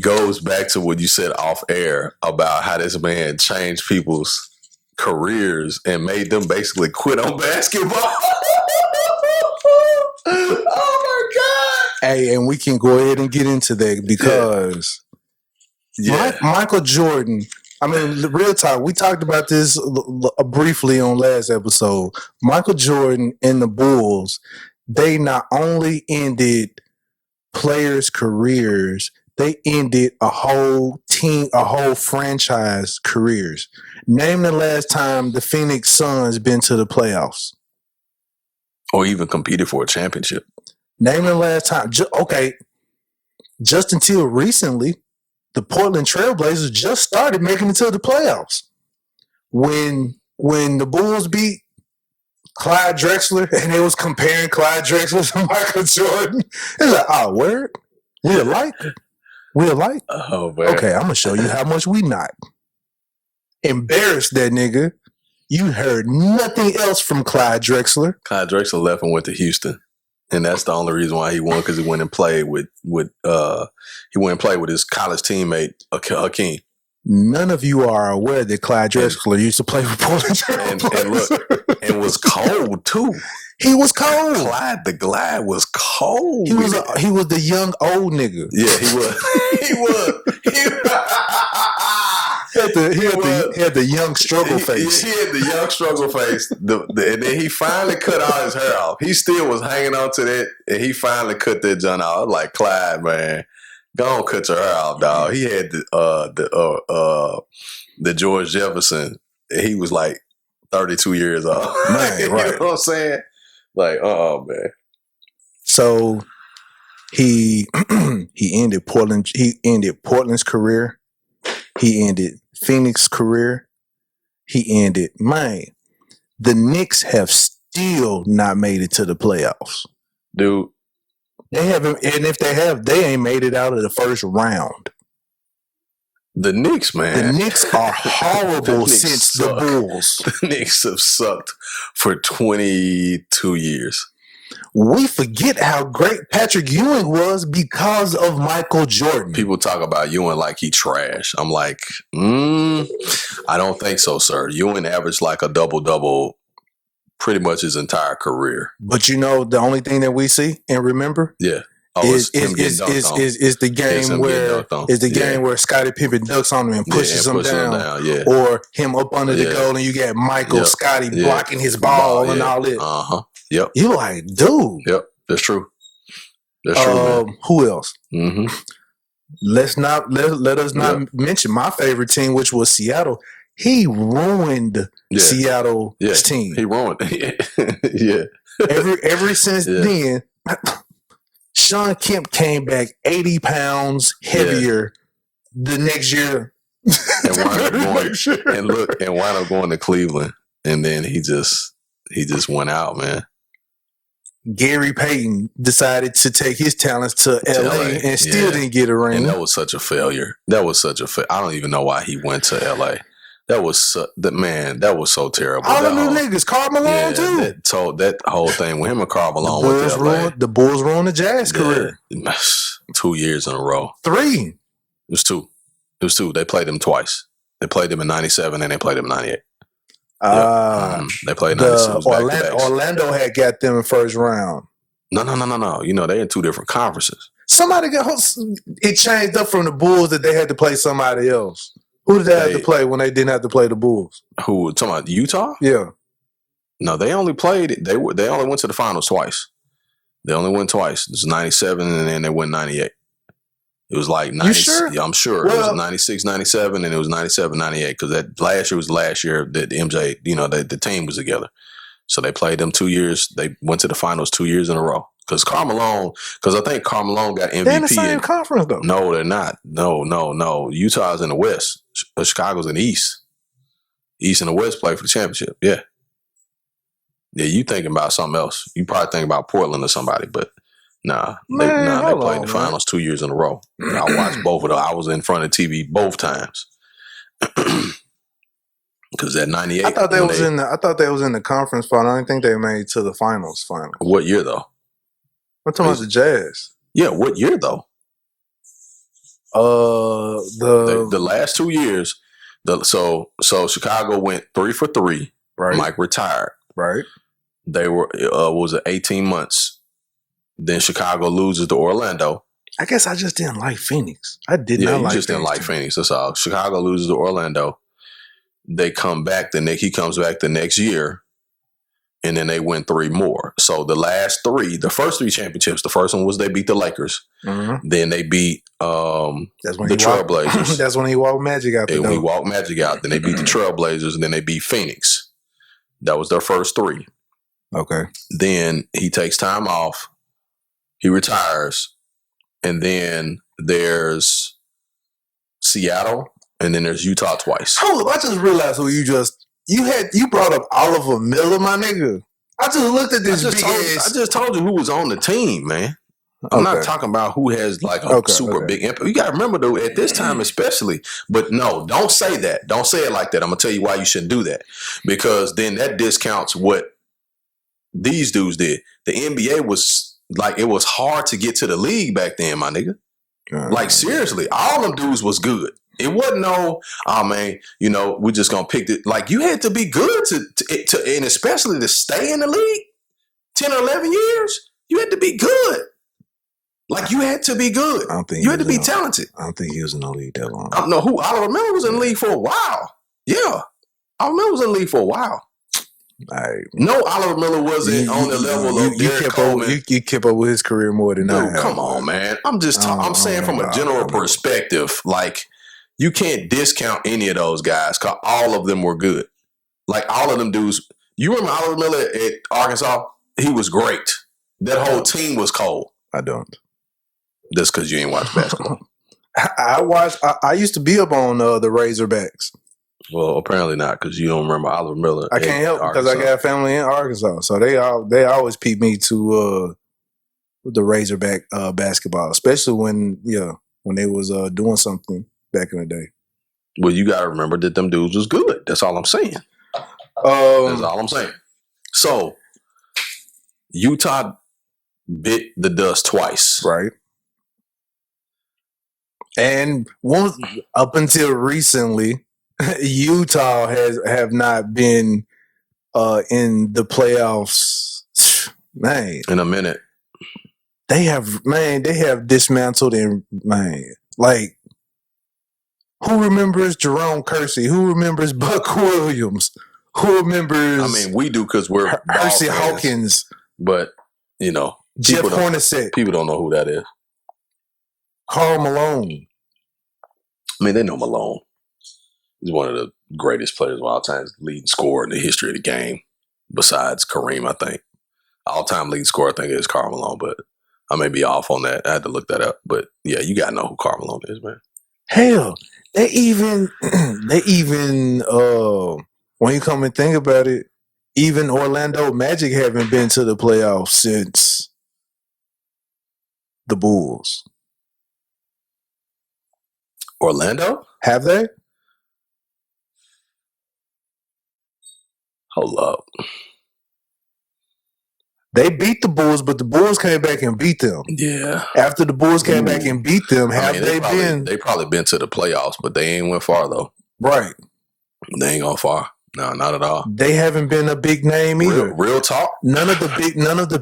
goes back to what you said off air about how this man changed people's careers and made them basically quit on basketball. Oh my God. Hey, and we can go ahead and get into that because Michael Jordan, I mean, real talk, we talked about this briefly on last episode. Michael Jordan and the Bulls, they not only ended players' careers, they ended a whole team, a whole franchise careers. Name the last time the Phoenix Suns been to the playoffs. Or even competed for a championship. Name the last time. Okay. just until recently, the Portland Trailblazers just started making it to the playoffs. When the Bulls beat Clyde Drexler and they was comparing Clyde Drexler to Michael Jordan, it's like, oh, word? We alike? We alike? Oh, man. Okay, I'm going to show you how much we not. Embarrassed that nigga. You heard nothing else from Clyde Drexler. Clyde Drexler left and went to Houston. And that's the only reason why he won, because he went and played with his college teammate Hakeem. None of you are aware that Clyde Drexler used to play for Portland Trailblazers. And was cold too. He was cold. Clyde the Glide was cold. He was the young old nigga. Yeah, he was. He had the young struggle face. He had the young struggle face. And then he finally cut all his hair off. He still was hanging on to that, and he finally cut that joint off. I was like, Clyde, man, go on, cut your hair off, dog. He had the George Jefferson. He was like 32 years old. Man, you right. know what I'm saying? Like, man. So he ended Portland. He ended Portland's career. He ended Phoenix's career. He ended mine. The Knicks have still not made it to the playoffs. Dude. They haven't, and if they have, they ain't made it out of the first round. The Knicks, man. The Knicks are horrible since the Bulls. The Knicks have sucked for 22 years. We forget how great Patrick Ewing was because of Michael Jordan. People talk about Ewing like he trash. I'm like, I don't think so, sir. Ewing averaged like a double-double pretty much his entire career. But you know, the only thing that we see and remember, is the game where Scottie Pippen ducks on him and pushes him down, or him up under the goal, and you got Michael Scottie blocking his ball and all that. Yep. You like, dude. Yep, that's true. That's true. Man. Who else? Mm-hmm. Let us not mention my favorite team, which was Seattle. He ruined Seattle's team. He ruined it. Ever since then, Sean Kemp came back 80 pounds heavier the next year. And wound up going to Cleveland. And then he just went out, man. Gary Payton decided to take his talents to LA and still didn't get a ring. And that was such a failure. I don't even know why he went to LA. That was so terrible. All the new niggas, Karl Malone too. That whole thing with him and Karl Malone the Bulls ruined the Jazz career. 2 years in a row. 3. It was 2. They played him twice. They played him in 97 and they played him in 98. They played 96. Orlando had got them in first round. No. You know, they're in 2 different conferences. It changed up from the Bulls that they had to play somebody else. Who did they have to play when they didn't have to play the Bulls? Who, talking about Utah? Yeah. No, they only played. They only went to the finals twice. They only went twice. It was 97 and then they went 98. It was like 90. You sure? Yeah, I'm sure. Well, it was 96, 97, and it was 97, 98. Because that last year was the last year that MJ, the team was together. So they played them 2 years. They went to the finals 2 years in a row. Because I think Karl Malone got MVP. They're in the same conference, though. No, they're not. No. Utah's in the West. Chicago's in the East. East and the West play for the championship. Yeah. Yeah, you thinking about something else. You probably think about Portland or somebody, but they played the finals 2 years in a row. I watched both of them. I was in front of TV both times. Because that 98. I thought they was in the conference final. I didn't think they made it to the finals final. What year though? I'm talking about the Jazz. Yeah, what year though? The last 2 years. So Chicago went 3 for 3. Right. Mike retired. Right. They were 18 months. Then Chicago loses to Orlando. I guess I just didn't like Phoenix. I did not like Phoenix. You just didn't like Phoenix. That's all. Chicago loses to Orlando. They come back. He comes back the next year. And then they win 3 more. So the last 3, the first 3 championships, the first one was they beat the Lakers. Mm-hmm. Then they beat the Trailblazers. That's when he walked Magic out. Then he walked Magic out. Then they beat the Trailblazers. And then they beat Phoenix. That was their first 3. Okay. Then he takes time off. He retires. And then there's Seattle, and then there's Utah twice. Hold up, I just realized who you brought up Oliver Miller, my nigga. I just looked at this I just told you who was on the team, man. I'm not talking about who has like a super big impact. You got to remember though, at this time especially. But no, don't say that. Don't say it like that. I'm gonna tell you why you shouldn't do that, because then that discounts what these dudes did. The NBA was like, it was hard to get to the league back then, my nigga. Like seriously, all them dudes was good. It wasn't no, oh man, you know, we just gonna pick it. Like you had to be good to and especially to stay in the league 10 or 11 years. You had to be good. Like you had to be good. You had to be talented. I don't think he was in the league that long. I don't know who. Oliver Miller was in the league for a while. Yeah, Oliver Miller was in the league for a while. No, Oliver Miller wasn't on the level of Derek Coleman. You kept up with his career more than I have. Come on, man. I'm just I'm saying from a general perspective, like you can't discount any of those guys because all of them were good. Like all of them dudes. You remember Oliver Miller at Arkansas? He was great. That whole team was cold. I don't. That's because you ain't watch basketball. I used to be up on the Razorbacks. Well, apparently not, because you don't remember Oliver Miller. I can't help because I got family in Arkansas, so they always peep me to the Razorback basketball, especially when they was doing something back in the day. Well, you got to remember that them dudes was good. That's all I'm saying. That's all I'm saying. So Utah bit the dust twice, right? And up until recently, Utah have not been in the playoffs. Man, in a minute, they have dismantled and like who remembers Jerome Kersey? Who remembers Buck Williams? Who remembers? I mean, we do because we're Hersey Hawkins, but you know, Jeff Hornacek. People don't know who that is. Karl Malone. I mean, they know Malone. He's one of the greatest players of all time, leading scorer in the history of the game, besides Kareem, I think. All-time leading scorer, I think, is Karl Malone, but I may be off on that. I had to look that up. But yeah, you got to know who Karl Malone is, man. Hell, they even when you come and think about it, even Orlando Magic haven't been to the playoffs since the Bulls. Orlando? Have they? Hold up. They beat the Bulls, but the Bulls came back and beat them. Yeah. After the Bulls came back and beat them, they probably been to the playoffs, but they ain't went far though. Right. They ain't gone far. No, not at all. They haven't been a big name either. Real talk. None of the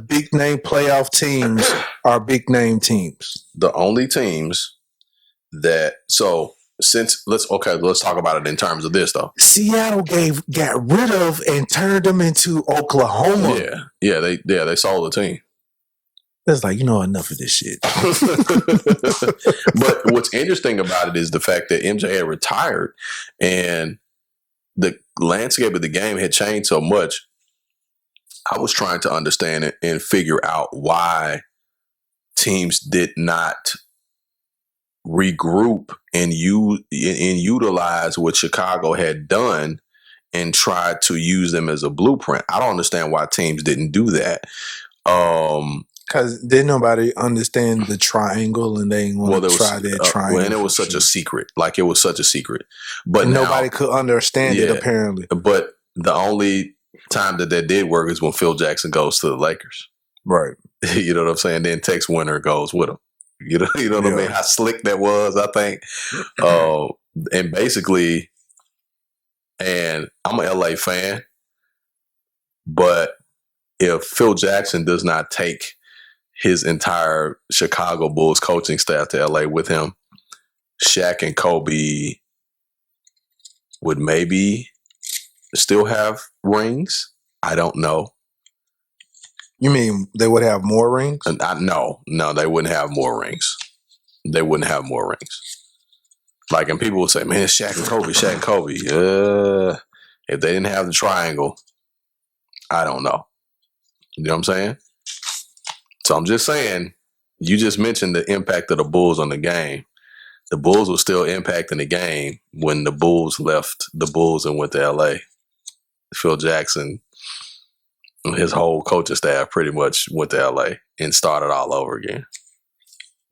big name playoff teams are big name teams. The only teams that let's talk about it in terms of this though. Seattle got rid of and turned them into Oklahoma. Yeah, they sold the team. It's like, enough of this shit. But what's interesting about it is the fact that MJ had retired and the landscape of the game had changed so much. I was trying to understand it and figure out why teams did not regroup and utilize what Chicago had done and try to use them as a blueprint. I don't understand why teams didn't do that. Because didn't nobody understand the triangle and they didn't want to try that triangle. And it was such a secret. Like it was such a secret. But nobody could understand it apparently. But the only time that did work is when Phil Jackson goes to the Lakers. Right. You know what I'm saying? Then Tex Winter goes with him. You know what I mean? How slick that was, I think. And basically, and I'm an LA fan, but if Phil Jackson does not take his entire Chicago Bulls coaching staff to LA with him, Shaq and Kobe would maybe still have rings. I don't know. You mean they would have more rings? No, they wouldn't have more rings. They wouldn't have more rings. Like, and people would say, man, Shaq and Kobe, Shaq and Kobe. If they didn't have the triangle, I don't know. You know what I'm saying? So I'm just saying, you just mentioned the impact of the Bulls on the game. The Bulls were still impacting the game when the Bulls left the Bulls and went to LA. Phil Jackson and his whole coaching staff pretty much went to LA and started all over again.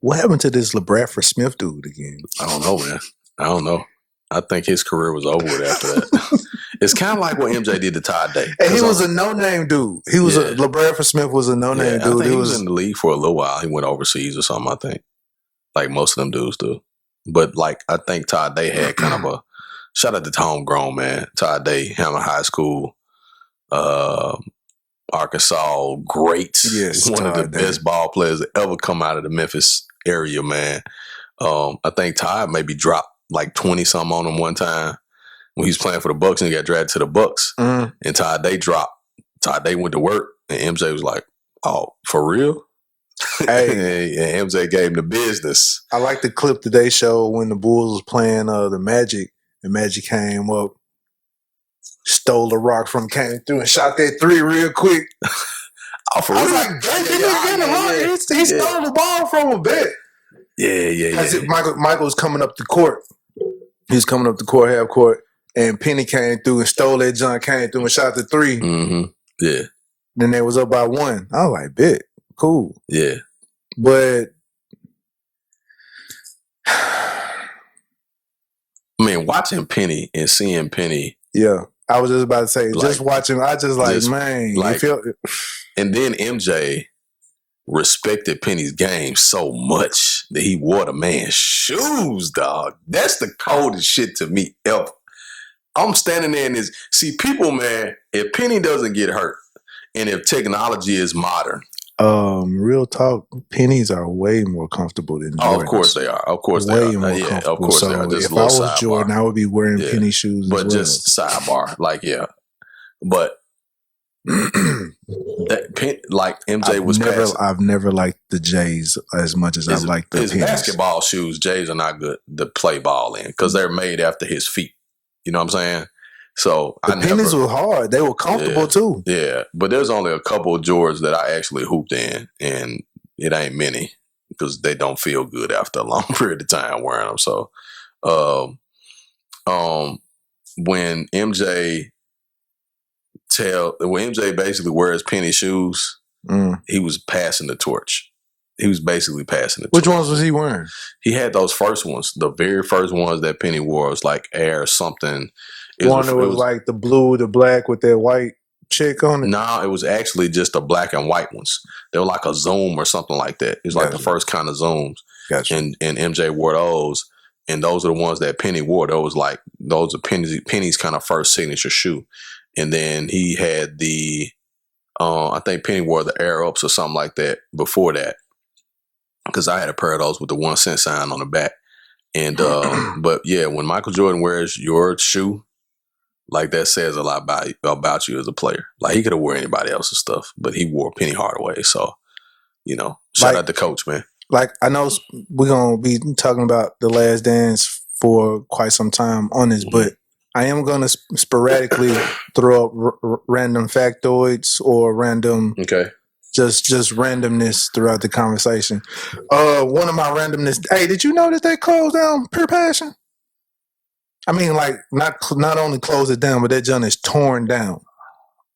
What happened to this LeBradford Smith dude again? I don't know, man. I don't know. I think his career was over with after that. It's kind of like what MJ did to Todd Day. And he was a no-name dude. He was LeBradford Smith was a no-name dude. I think he was in the league for a little while. He went overseas or something, I think. Like most of them dudes do. But like I think Todd Day had kind of a shout out to homegrown, man. Todd Day, Hammer High School, Arkansas, great. Yes, one Todd of the Day. best ball players that ever come out of the Memphis area, man. I think Todd maybe dropped like 20 something on him one time when he was playing for the Bucks and he got drafted to the Bucks. And Todd Day dropped. Todd Day went to work and MJ was like, "Oh, for real?" Hey, and MJ gave him the business. I like the clip that they showed when the Bulls was playing the Magic, and Magic came up, stole the rock from, came through and shot that three real quick. Oh, for I real? was like, "Dang, he stole the ball from a bet." Michael was coming up the court. He was coming up the court, half court, and Penny came through and stole that junk, came through and shot the three. Mm-hmm. Yeah. Then they was up by one. I was like, bet. Cool. Yeah. But I mean, watching Penny and seeing Penny. Yeah. I was just about to say, just watching, I just like, man. Like, and then MJ respected Penny's game so much that he wore the man's shoes, dog. That's the coldest shit to me ever. I'm standing there in this. See, people, man, if Penny doesn't get hurt and if technology is modern. Real talk, pennies are way more comfortable than Jordans. Oh, of course they are. Of course they are. Way more comfortable. Of course so they are. Just if I was Jordan, I would be wearing penny shoes but as well. just sidebar. Like, yeah. But that like MJ I've never liked the J's as much as I like the his pennies. basketball shoes. J's are not good to play ball in because they're made after his feet. You know what I'm saying? So the pennies were hard. They were comfortable too. Yeah, but there's only a couple of Jordans that I actually hooped in, and it ain't many because they don't feel good after a long period of time wearing them. So, when MJ basically wears penny shoes, he was passing the torch. He was basically passing the torch. Which ones was he wearing? He had those first ones. The very first ones that Penny wore was like Air something. It was like the blue, the black with that white chick on it? No, it was actually just the black and white ones. They were like a Zoom or something like that. It was like the first kind of Zooms. Gotcha. And MJ wore those. And those are the ones that Penny wore. Those are Penny's kind of first signature shoe. And then he had the, I think Penny wore the Air Ups or something like that before that. Because I had a pair of those with the 1 cent sign on the back. And, but yeah, when Michael Jordan wears your shoe, like that says a lot about you as a player. Like he could have worn anybody else's stuff, but he wore Penny Hardaway. So, you know, shout out to Coach, man. Like I know we're going to be talking about The Last Dance for quite some time on this, but I am going to sporadically throw up random factoids or random, just randomness throughout the conversation. One of my randomness. Hey, did you notice they closed down Pure Passion? I mean, like not only close it down, but that junk is torn down.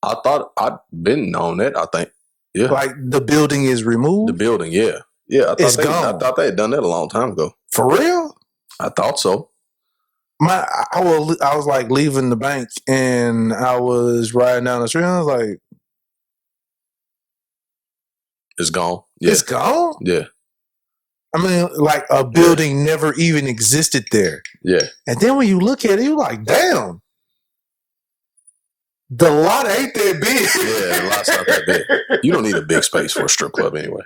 I thought I'd been on it. I think, yeah. Like the building is removed. The building, yeah. It's gone. I thought they had done that a long time ago. For real? I thought so. I was like leaving the bank and I was riding down the street. And I was like, "It's gone." Yeah. It's gone. Yeah. I mean, like a building never even existed there. Yeah. And then when you look at it, you're like, damn, the lot ain't that big. Yeah, the lot's not that big. You don't need a big space for a strip club anyway.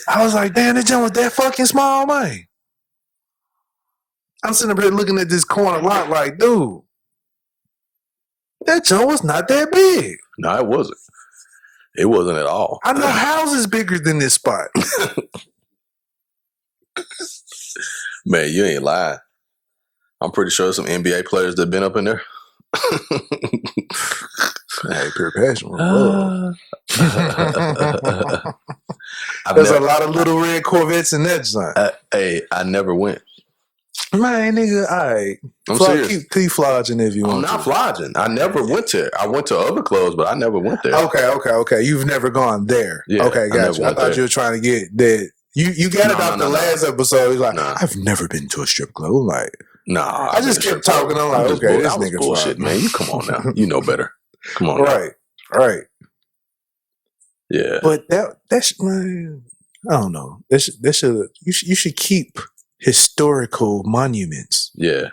I was like, damn, that junk was that fucking small, man. I'm sitting up here looking at this corner lot like, dude, that junk was not that big. No, it wasn't. It wasn't at all. I know houses bigger than this spot. Man, you ain't lying. I'm pretty sure some NBA players that been up in there. Hey, pure passion. Love. There's a lot of little red Corvettes in that joint. Hey, I never went. Man, nigga, all right. I'm serious. Keep flogging if you I'm want to. not flogging. I never went there. I went to other clubs, but I never went there. Okay. You've never gone there. Yeah, okay, gotcha. I thought you were trying to get that. You got it off the last episode. He's like, I've never been to a strip club. I'm like, nah. I just kept talking. I'm like, okay, this nigga bullshit, man. You come on now. You know better. Come on. Right. Yeah. But that's man, I don't know. You should keep historical monuments. Yeah.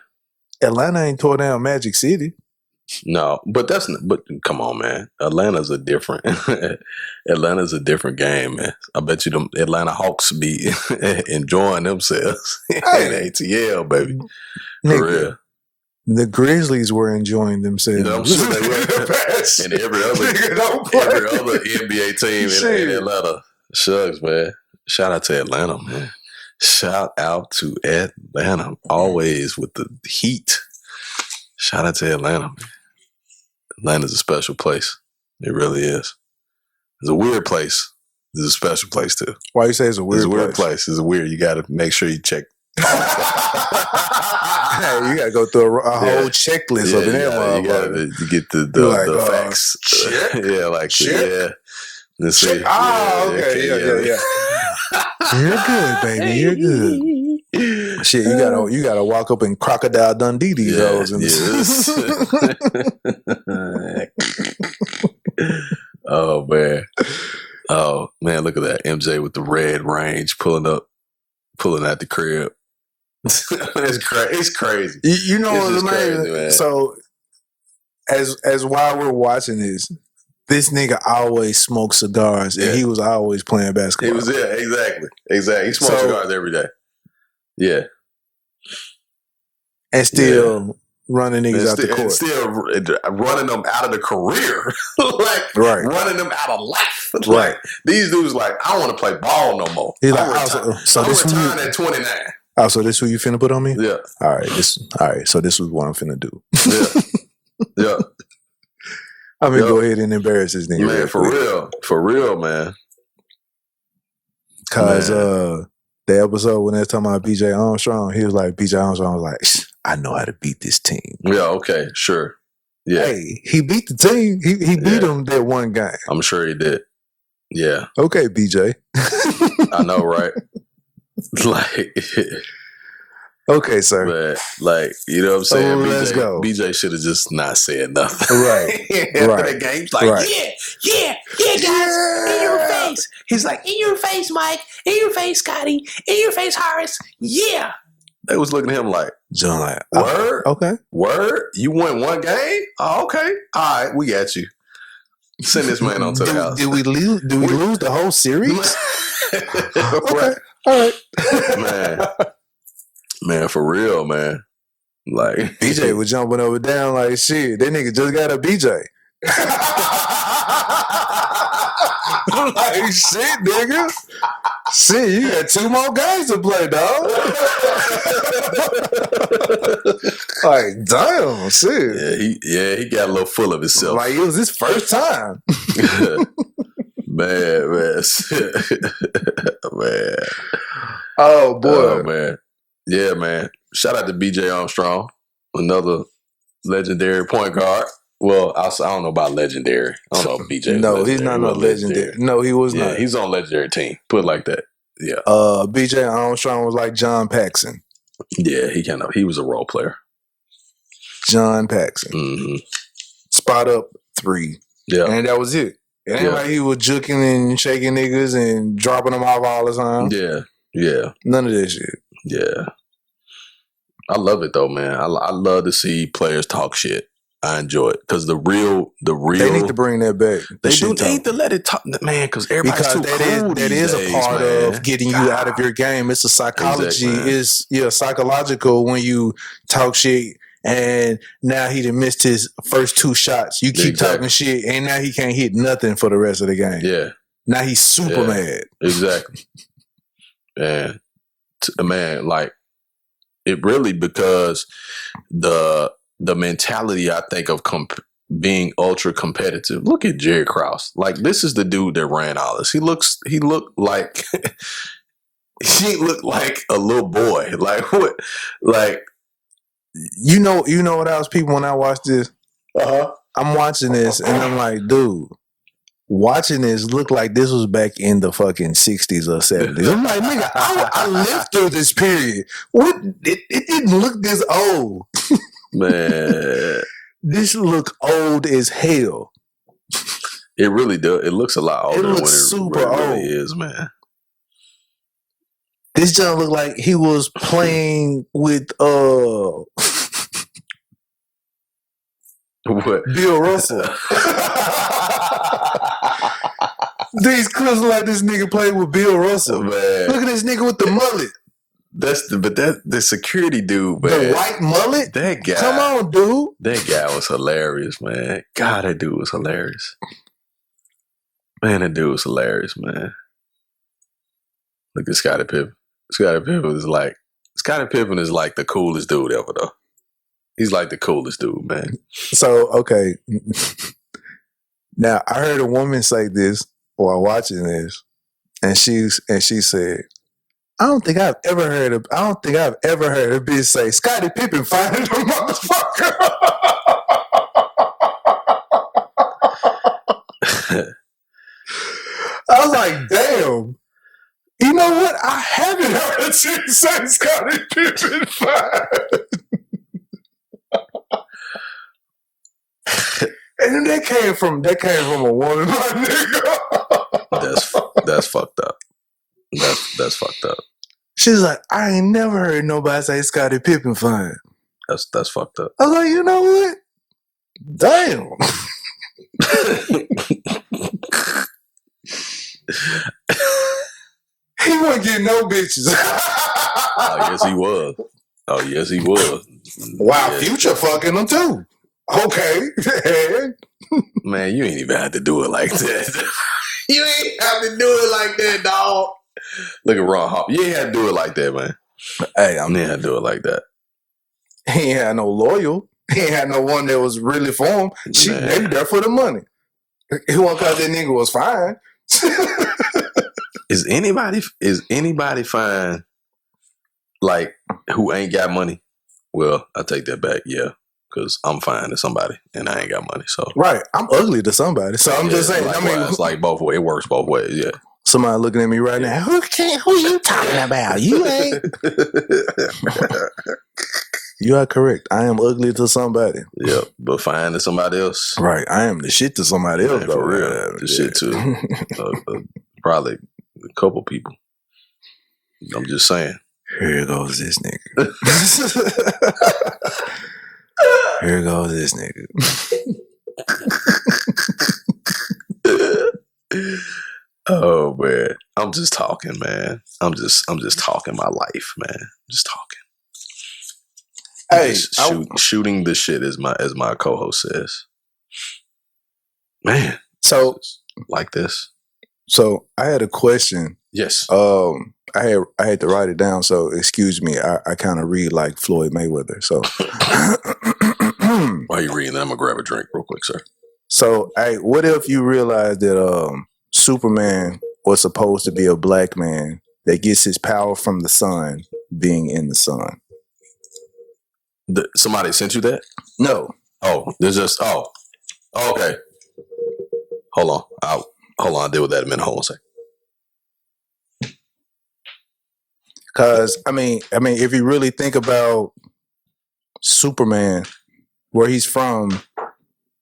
Atlanta ain't tore down Magic City. No, but come on, man. Atlanta's a different game, man. I bet you them Atlanta Hawks be enjoying themselves in ATL, baby. For real. The Grizzlies were enjoying themselves. I'm sure they were. And every other NBA team in Atlanta. Shucks, man. Shout out to Atlanta, man. Shout out to Atlanta. Always with the heat. Shout out to Atlanta, man. Atlanta's a special place. It really is. It's a weird place. It's a special place, too. Why you say it's a weird place? It's a weird place. It's weird. You got to make sure you check. Hey, you got to go through a whole checklist of it. You got to get the facts. Check. Let's see. Okay. Yeah. You're good, baby. You're good. Shit, you gotta walk up and Crocodile Dundee these hoes. Oh man, look at that. MJ with the red range pulling out the crib. It's crazy. You know what's amazing, man. So as while we're watching this nigga always smokes cigars, and he was always playing basketball. He was exactly. He smoked cigars every day. Yeah, and still running niggas out the court, and still running them out of the career, running them out of life. Like these dudes, like I don't want to play ball no more. He's like, I'm retiring at 29. Oh, so this who you finna put on me? Yeah. All right. So this is what I'm finna do. Yeah. I'm gonna go ahead and embarrass this nigga. Man, for real, man. Cause the episode when they're talking about BJ Armstrong, he was like, BJ Armstrong was like, I know how to beat this team. Yeah, okay, sure. Yeah. Hey, he beat the team. He beat them that one game. I'm sure he did. Yeah. Okay, BJ. I know, right? Like okay, sir. But like, you know what I'm saying? Let's go. BJ should have just not said nothing. Right. After the game, he's like, yeah, guys, in your face. He's like, in your face, Mike. In your face, Scotty. In your face, Horace. Yeah. They was looking at him like, John, like, word? Okay. Word? You won one game? Oh, okay. All right, we got you. Send this man on to the house. Did we lose the whole series? Okay. All right. Man, for real, man. Like BJ was jumping over down like shit. That nigga just got a BJ. Like shit, nigga. Shit, you got 2 more games to play, dog. Like, damn, shit. Yeah, he got a little full of himself. Like it was his first time. Man. Oh boy. Oh, man. Yeah, man. Shout out to BJ Armstrong, another legendary point guard. Well, I don't know about legendary. I don't know if BJ. No, he's not legendary. No, he was not. He's on legendary team. Put it like that. Yeah. BJ Armstrong was like John Paxson. Yeah, he was a role player. John Paxson. Mm-hmm. Spot up 3. Yeah. And that was it. It ain't like he was juking and shaking niggas and dropping them off all the time. Yeah. None of that shit. Yeah. I love it though, man. I love to see players talk shit. I enjoy it because the real. They need to bring that back. They need to let it talk, man. Because everybody's too cool that is a part of getting you out of your game. It's a psychology. It's psychological when you talk shit. And now he done missed his first 2 shots. You keep talking shit, and now he can't hit nothing for the rest of the game. Yeah. Now he's super mad. Exactly. Man, like it really because the the mentality, I think, of being ultra competitive. Look at Jerry Krause. Like, this is the dude that ran all this. He looked like he looked like a little boy. Like, what? Like, you know what else, people, when I watch this? I'm watching this and I'm like, dude, watching this look like this was back in the fucking 60s or 70s. I'm like, nigga, I lived through this period. What? It didn't look this old. man, This look old as hell. it really does. It looks a lot older than what super it really old. is, man. This John looked like he was playing with What? Bill Russell. These clips look like this nigga played with Bill Russell. Man. Look at this nigga with the mullet. The security dude, man. The white mullet? That guy. Come on, dude. That guy was hilarious, man. God, that dude was hilarious. Man, that dude was hilarious, man. Look at Scottie Pippen. Scottie Pippen is like the coolest dude ever, though. He's like the coolest dude, man. So, okay. Now, I heard a woman say this while watching this, and she said, I don't think I've ever heard a bitch say, Scottie Pippen finding a motherfucker. I was like, damn. You know what? I haven't heard a chick say Scottie Pippen fine. And that came from a woman, my nigga. That's fucked up. That's fucked up. She's like, I ain't never heard nobody say Scottie Pippen fine. That's fucked up. I was like, you know what? Damn. He wasn't getting no bitches. Oh, yes, he was. Wow, yeah. Future fucking them too. Okay. Man, you ain't even have to do it like that. You ain't have to do it like that, dog. Look at Ron Hop. You ain't have to do it like that, man. Hey, You ain't have to do it like that. He ain't had no loyal. He ain't had no one that was really for him. They were there for the money. It wasn't because that nigga was fine. Is anybody fine, like, who ain't got money? Well, I take that back, yeah. Because I'm fine to somebody and I ain't got money. So right. I'm ugly to somebody. So I'm just saying. Likewise, I mean, it's like both ways. It works both ways, yeah. Somebody looking at me right now. Who you talking about? You ain't. You are correct. I am ugly to somebody. Yep, but fine to somebody else. Right. I am the shit to somebody else, though. For real. The shit to probably a couple people. I'm just saying. Here goes this nigga. Here goes this nigga. Oh man, I'm just talking, man. I'm just talking my life, man. Just talking. Hey, shooting the shit, as my co-host says. Man, so like this. So I had a question. Yes. I had to write it down. So excuse me. I kind of read like Floyd Mayweather. So while you reading that, I'm gonna grab a drink real quick, sir. So, hey, what if you realize that Superman was supposed to be a black man that gets his power from the sun, being in the sun? Somebody sent you that? No. Oh, there's just okay. Hold on. I'll deal with that in a minute. Hold on a second. Because I mean, if you really think about Superman, where he's from,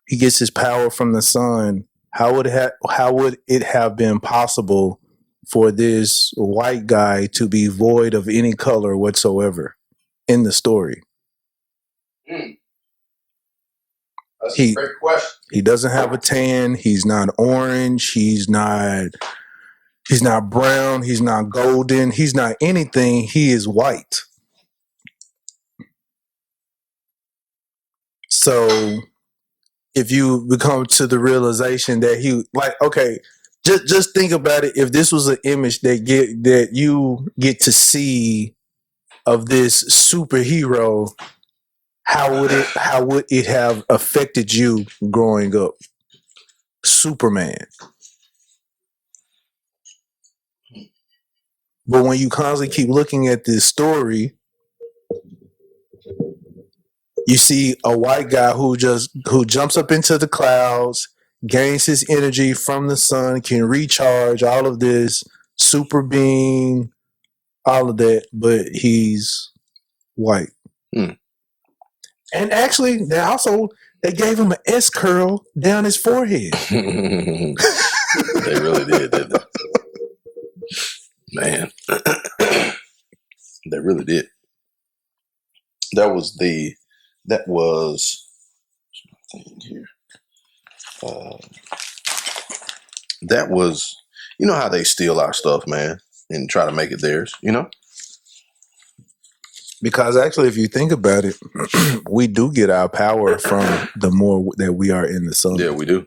he gets his power from the sun. How would it have been possible for this white guy to be void of any color whatsoever in the story? That's a great question. He doesn't have a tan. He's not orange. He's not brown. He's not golden. He's not anything. He is white. So if you become to the realization that just think about it. If this was an image that you get to see of this superhero, how would it have affected you growing up? Superman. But when you constantly keep looking at this story, you see a white guy who jumps up into the clouds, gains his energy from the sun, can recharge, all of this, super being, all of that, but he's white. Hmm. And actually, they gave him an S curl down his forehead. They really did, didn't they? Man. They really did. That was here. That was, you know how they steal our stuff, man, and try to make it theirs, you know? Because actually, if you think about it, we do get our power from the more that we are in the sun. Yeah, we do.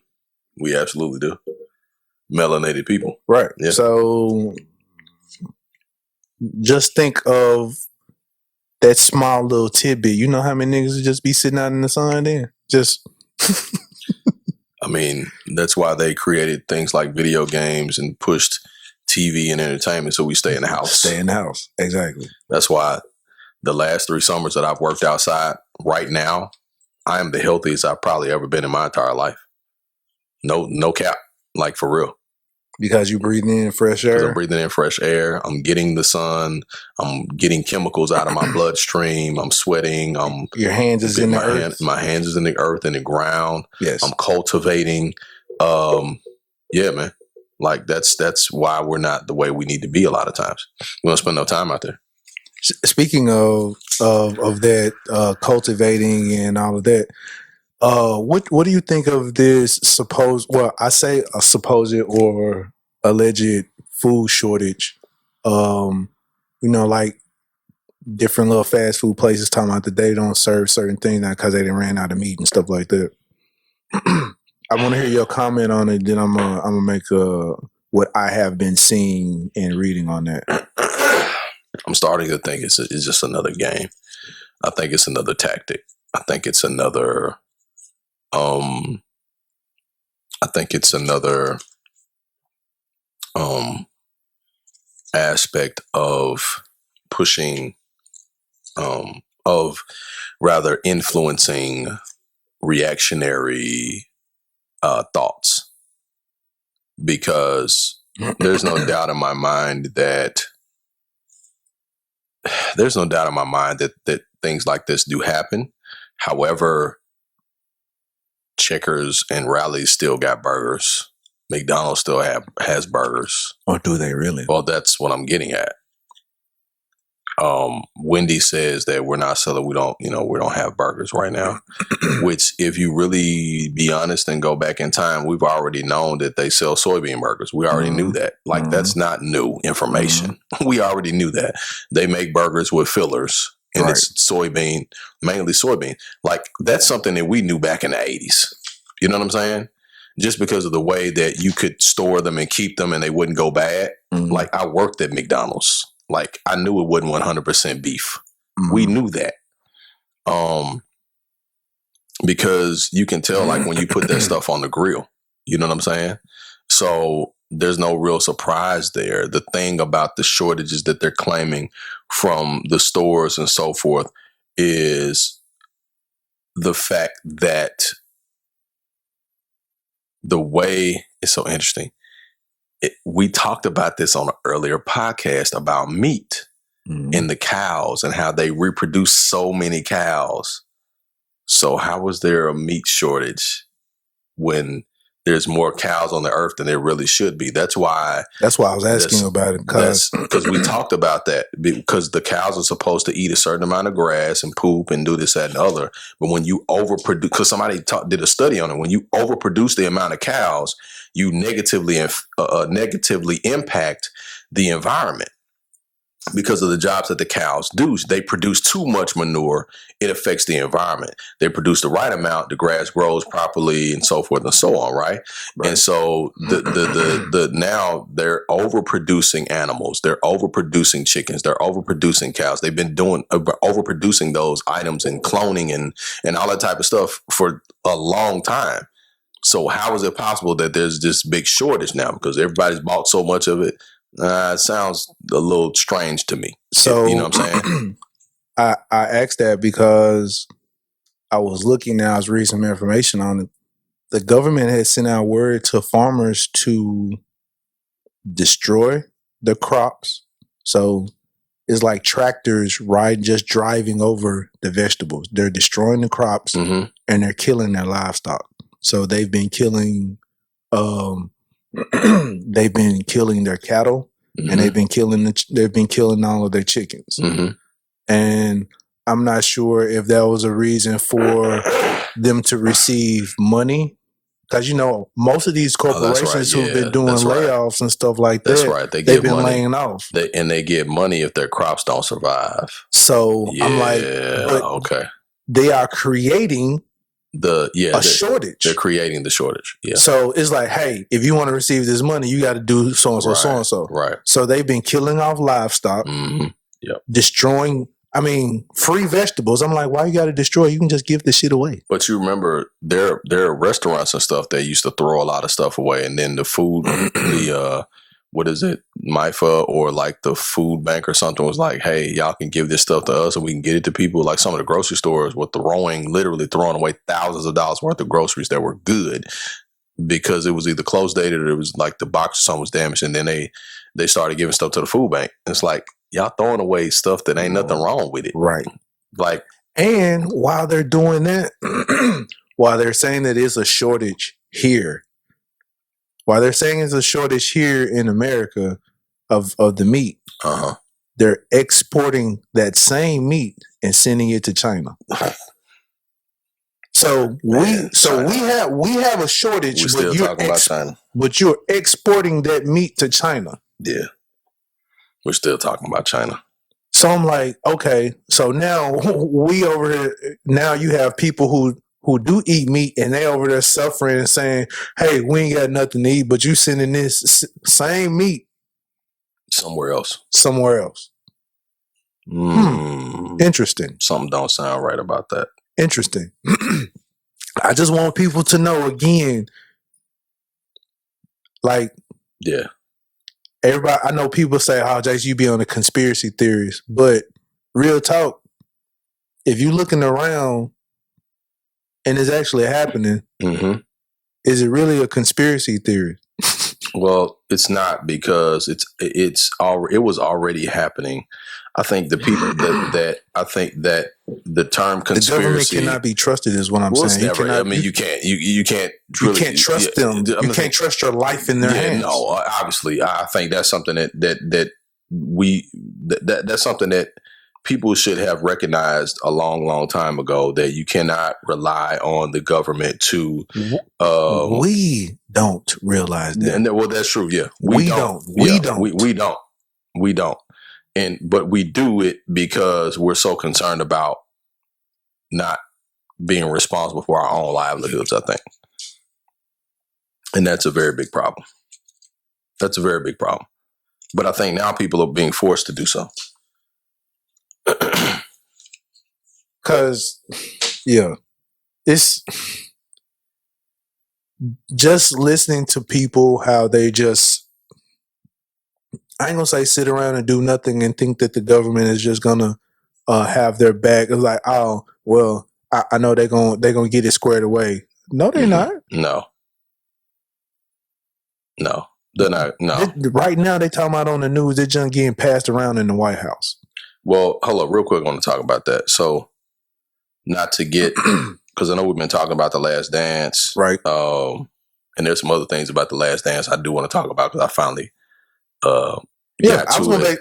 We absolutely do. Melanated people. Right. Yeah. So just think of that small little tidbit. You know how many niggas would just be sitting out in the sun then? Just I mean, that's why they created things like video games and pushed TV and entertainment so we stay in the house. Stay in the house. Exactly. That's why the last 3 summers that I've worked outside, right now, I am the healthiest I've probably ever been in my entire life. No cap. Like, for real. Because you're breathing in fresh Because air. I'm breathing in fresh air. I'm getting the sun. I'm getting chemicals out of my bloodstream. I'm sweating. Your hands is in the earth. My hands is in the earth and the ground. Yes. I'm cultivating. Yeah, man. Like, that's why we're not the way we need to be a lot of times. We don't spend no time out there. Speaking of that, cultivating and all of that, what do you think of this supposed or alleged food shortage? Like different little fast food places talking about that they don't serve certain things now because they didn't ran out of meat and stuff like that. I want to hear your comment on it. Then I'm gonna make what I have been seeing and reading on that. I'm starting to think it's just another game. I think it's another tactic. I think it's another. Aspect of pushing, of rather influencing reactionary thoughts, because there's no doubt in my mind that things like this do happen. However, Checkers and Rally's still got burgers. McDonald's still has burgers. Or do they really? Well, that's what I'm getting at. Wendy says that we're not selling. We don't have burgers right now. Which, if you really be honest and go back in time, we've already known that they sell soybean burgers. We already knew that. Like, that's not new information. We already knew that. They make burgers with fillers, and it's soybean, mainly soybean. Like, that's something that we knew back in the 80s. You know what I'm saying? Just because of the way that you could store them and keep them and they wouldn't go bad. Like, I worked at McDonald's. Like, I knew it wasn't 100% beef. We knew that. Because you can tell, like, when you put that stuff on the grill, you know what I'm saying? So there's no real surprise there. The thing about the shortages that they're claiming from the stores and so forth is the fact that the way, it's so interesting. We talked about this on an earlier podcast about meat and the cows and how they reproduce so many cows. So how was there a meat shortage when there's more cows on the earth than there really should be? That's why I was asking about it. Because we talked about that, because the cows are supposed to eat a certain amount of grass and poop and do this, that, and the other. But when you overproduce, because somebody did a study on it, when you overproduce the amount of cows, you negatively impact the environment. because of the jobs that the cows do. They produce too much manure. It affects the environment. They produce the right amount. The grass grows properly and so forth and so on. Right. And so the now they're overproducing animals. They're overproducing chickens. They're overproducing cows. They've been doing overproducing those items and cloning and all that type of stuff for a long time. So how is it possible that there's this big shortage now? Because everybody's bought so much of it. It sounds a little strange to me. So you know what I'm saying? I asked that because I was reading some information on it. The government had sent out word to farmers to destroy the crops. So it's like tractors just driving over the vegetables. They're destroying the crops and they're killing their livestock. So they've been killing their cattle and they've been killing all of their chickens. And I'm not sure if that was a reason for them to receive money. Because, most of these corporations who've been doing layoffs and stuff like that, that's right. They've been laying off. They get money if their crops don't survive. So I'm like, okay. They are creating a shortage. They're creating the shortage. Yeah. So it's like, hey, if you want to receive this money, you got to do so and so, so and so. Right. So they've been killing off livestock, destroying. Free vegetables. I'm like, why you got to destroy? You can just give this shit away. But you remember, there are restaurants and stuff that used to throw a lot of stuff away, and then the food, what is it, MIFA or like the food bank or something was like, hey, y'all can give this stuff to us and we can get it to people. Like some of the grocery stores were literally throwing away thousands of dollars worth of groceries that were good because it was either closed dated or it was like the box or something was damaged, and then they started giving stuff to the food bank. And it's like, y'all throwing away stuff that ain't nothing wrong with it. Right. Like, and while they're doing that, while they're saying that it's a shortage here, while they're saying it's a shortage here in America of the meat, they're exporting that same meat and sending it to China. So we have a shortage. We're still talking about China. But you're exporting that meat to China. Yeah. We're still talking about China. So I'm like, okay, so now we over here, now you have people who do eat meat and they over there suffering and saying, hey, we ain't got nothing to eat, but you sending this same meat somewhere else. Interesting. Something don't sound right about that. Interesting. I just want people to know again, like, yeah. Everybody, I know people say, oh, Jace, you be on the conspiracy theories. But real talk, if you looking around and it's actually happening, is it really a conspiracy theory? Well, it's not, because it was already happening. I think the people that the term conspiracy, the government cannot be trusted, is what I'm saying. You can't trust them. You can't trust your life in their hands. No, obviously, I think that's something that's something that people should have recognized a long, long time ago, that you cannot rely on the government to. We don't realize that. Well, that's true. Yeah, we don't. We don't. But we do it because we're so concerned about not being responsible for our own livelihoods, I think. And that's a very big problem. That's a very big problem. But I think now people are being forced to do so. Because, it's just listening to people, how they just, I ain't gonna say sit around and do nothing and think that the government is just gonna have their back. It's like, oh, well, I know they're gonna get it squared away. No, they're not. No, they're not. No. Right now, they talking about on the news, they're just getting passed around in the White House. Well, hold up, real quick, I want to talk about that. So, not to get, because I know we've been talking about The Last Dance, right? And there's some other things about The Last Dance I do want to talk about, because I finally. I was going to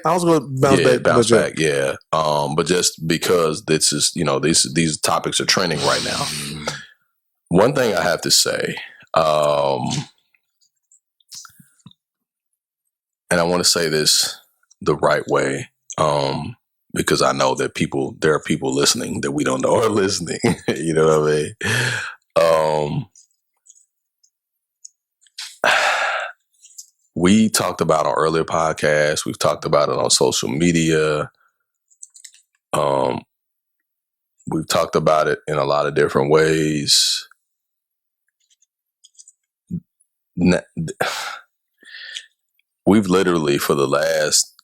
bounce back. Yeah. But just because this is, these topics are trending right now. One thing I have to say, and I want to say this the right way. Because I know that there are people listening that we don't know are listening. You know what I mean? We talked about on earlier podcasts. We've talked about it on social media. We've talked about it in a lot of different ways. We've literally, for the last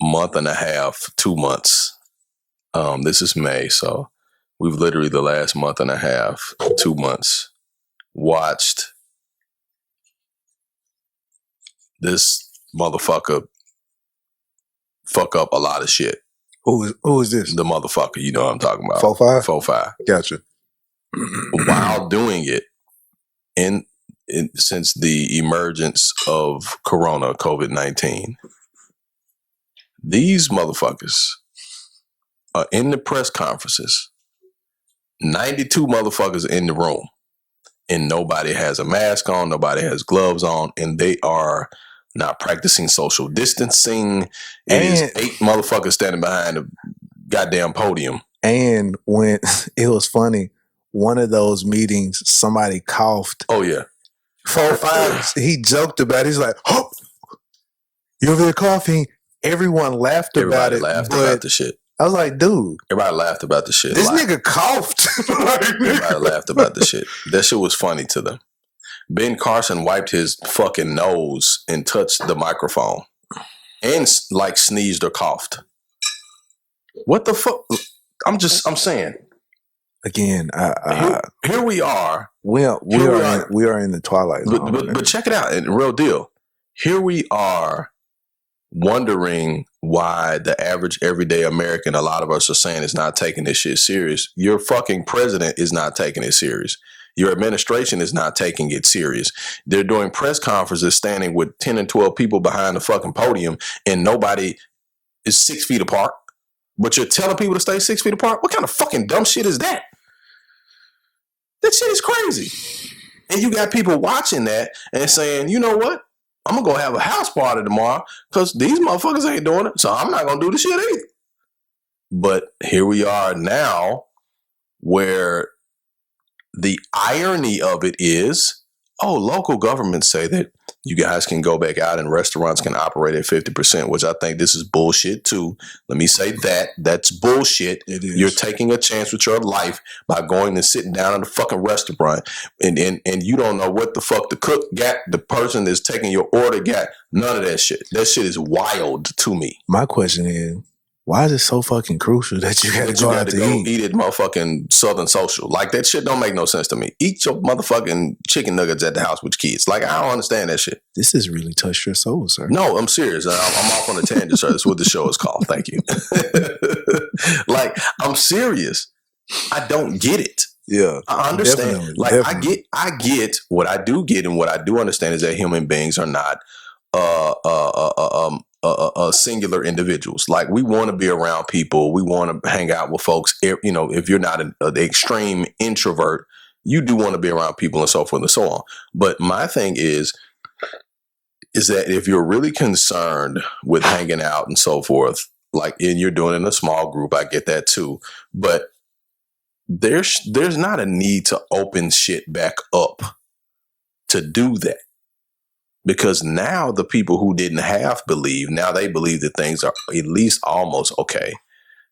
month and a half, 2 months, this is May, so we've literally the last month and a half, 2 months, watched this motherfucker fuck up a lot of shit. Who is this? The motherfucker, you know what I'm talking about. 4-5? 4-5. Gotcha. While doing it, since the emergence of COVID-19, these motherfuckers are in the press conferences. 92 motherfuckers in the room, and nobody has a mask on, nobody has gloves on, and they are not practicing social distancing. It is 8 motherfuckers standing behind the goddamn podium. And when it was funny, one of those meetings, somebody coughed. Oh yeah. 4-5, he joked about it. He's like, oh, you're over there coughing. Everyone laughed about it. Everybody laughed about the shit. I was like, dude. Everybody laughed about the shit. This nigga coughed. Everybody laughed about the shit. That shit was funny to them. Ben Carson wiped his fucking nose and touched the microphone and like sneezed or coughed. What the fuck? I'm saying. Again, here we are. We are in the twilight zone. But check it out, and real deal. Here we are wondering why the average everyday American, a lot of us are saying, is not taking this shit serious. Your fucking president is not taking it serious. Your administration is not taking it serious. They're doing press conferences standing with 10 and 12 people behind the fucking podium, and nobody is 6 feet apart. But you're telling people to stay 6 feet apart? What kind of fucking dumb shit is that? That shit is crazy. And you got people watching that and saying, you know what? I'm going to go have a house party tomorrow because these motherfuckers ain't doing it, so I'm not going to do the shit either. But here we are now where the irony of it is, local governments say that you guys can go back out and restaurants can operate at 50%, which I think this is bullshit too. Let me say that. That's bullshit. It is. You're taking a chance with your life by going and sitting down in a fucking restaurant and you don't know what the fuck the cook got, the person that's taking your order got, none of that shit. That shit is wild to me. My question is, why is it so fucking crucial that you gotta go out to eat at motherfucking Southern Social? Like, that shit don't make no sense to me. Eat your motherfucking chicken nuggets at the house with your kids. Like, I don't understand that shit. This has really touched your soul, sir. No, I'm serious. I'm off on a tangent, sir. That's what the show is called. Thank you. Like, I'm serious. I don't get it. Yeah, I understand. I get what I do get, and what I do understand is that human beings are not singular individuals. Like, we want to be around people. We want to hang out with folks. You know, if you're not an extreme introvert, you do want to be around people and so forth and so on. But my thing is that if you're really concerned with hanging out and so forth, like, and you're doing it in a small group, I get that too. But there's not a need to open shit back up to do that. Because now the people who didn't believe that things are at least almost okay.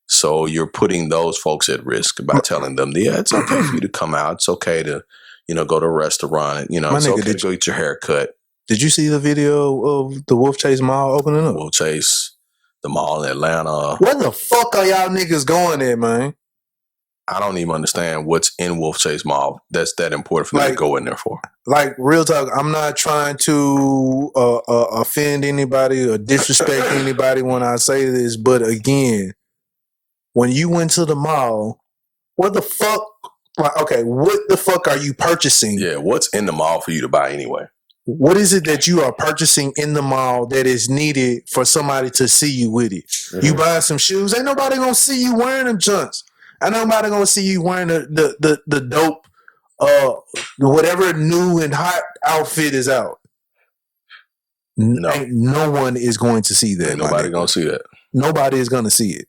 So you're putting those folks at risk by telling them, yeah, it's okay for you to come out. It's okay to, go to a restaurant. It's okay to go get your hair cut. Did you see the video of the Wolf Chase Mall opening up? Wolf Chase, the mall in Atlanta. Where the fuck are y'all niggas going at, man? I don't even understand what's in Wolf Chase Mall that's that important for me to go in there for. Like, real talk, I'm not trying to offend anybody or disrespect anybody when I say this, but again, when you went to the mall, what the fuck? Okay, what the fuck are you purchasing? Yeah, what's in the mall for you to buy anyway? What is it that you are purchasing in the mall that is needed for somebody to see you with it? Mm-hmm. You buying some shoes? Ain't nobody gonna see you wearing them junks. Ain't nobody gonna see you wearing the dope, whatever new and hot outfit is out. No one is going to see that. Ain't nobody gonna see that. Nobody is gonna see it.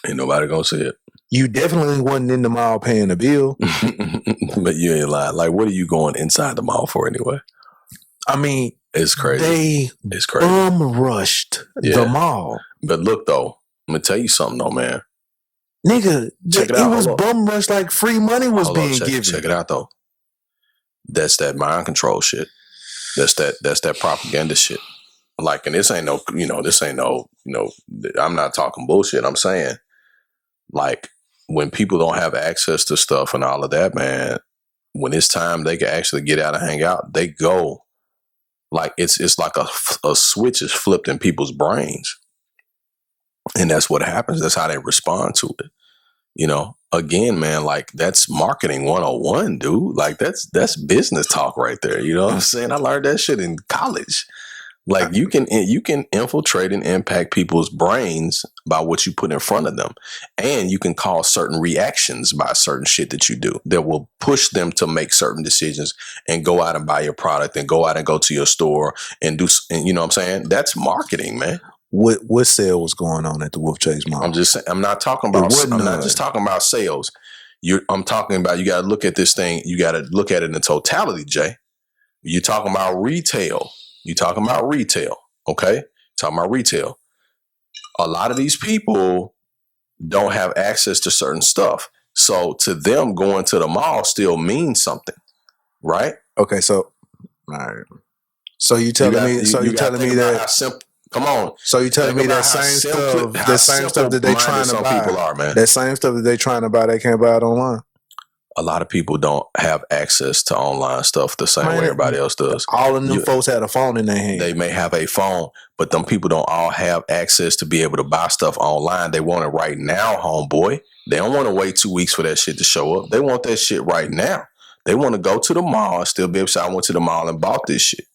Ain't nobody gonna see it. You definitely wasn't in the mall paying a bill. But you ain't lying. Like, what are you going inside the mall for anyway? I mean, it's crazy. It's crazy. Rushed the mall. But look though, I'm gonna tell you something though, man. Nigga, it was bum rush like free money was being given. Check it out though. That's that mind control shit. That's that propaganda shit. Like, and this ain't no, I'm not talking bullshit. I'm saying, like, when people don't have access to stuff and all of that, man, when it's time they can actually get out and hang out, they go. Like, it's like a switch is flipped in people's brains. And that's what happens. That's how they respond to it. You know, again, man, like, that's marketing 101, dude. Like, that's business talk right there. You know what I'm saying? I learned that shit in college. Like, you can infiltrate and impact people's brains by what you put in front of them. And you can cause certain reactions by certain shit that you do that will push them to make certain decisions and go out and buy your product and go out and go to your store and do, and you know what I'm saying? That's marketing, man. What sale was going on at the Wolf Chase Mall? I'm just saying, I'm not just talking about sales. I'm talking about, you got to look at this thing. You got to look at it in totality, Jay. You're talking about retail. Okay? Talking about retail. A lot of these people don't have access to certain stuff. So to them, going to the mall still means something, right? Okay, so, all right. So you telling me that come on. So you telling me that same stuff that they trying to buy, people are, man. That same stuff that they trying to buy, they can't buy it online. A lot of people don't have access to online stuff the same way everybody else does. All of them folks had a phone in their hand. They may have a phone, but them people don't all have access to be able to buy stuff online. They want it right now, homeboy. They don't want to wait 2 weeks for that shit to show up. They want that shit right now. They want to go to the mall and still be able to say, I went to the mall and bought this shit.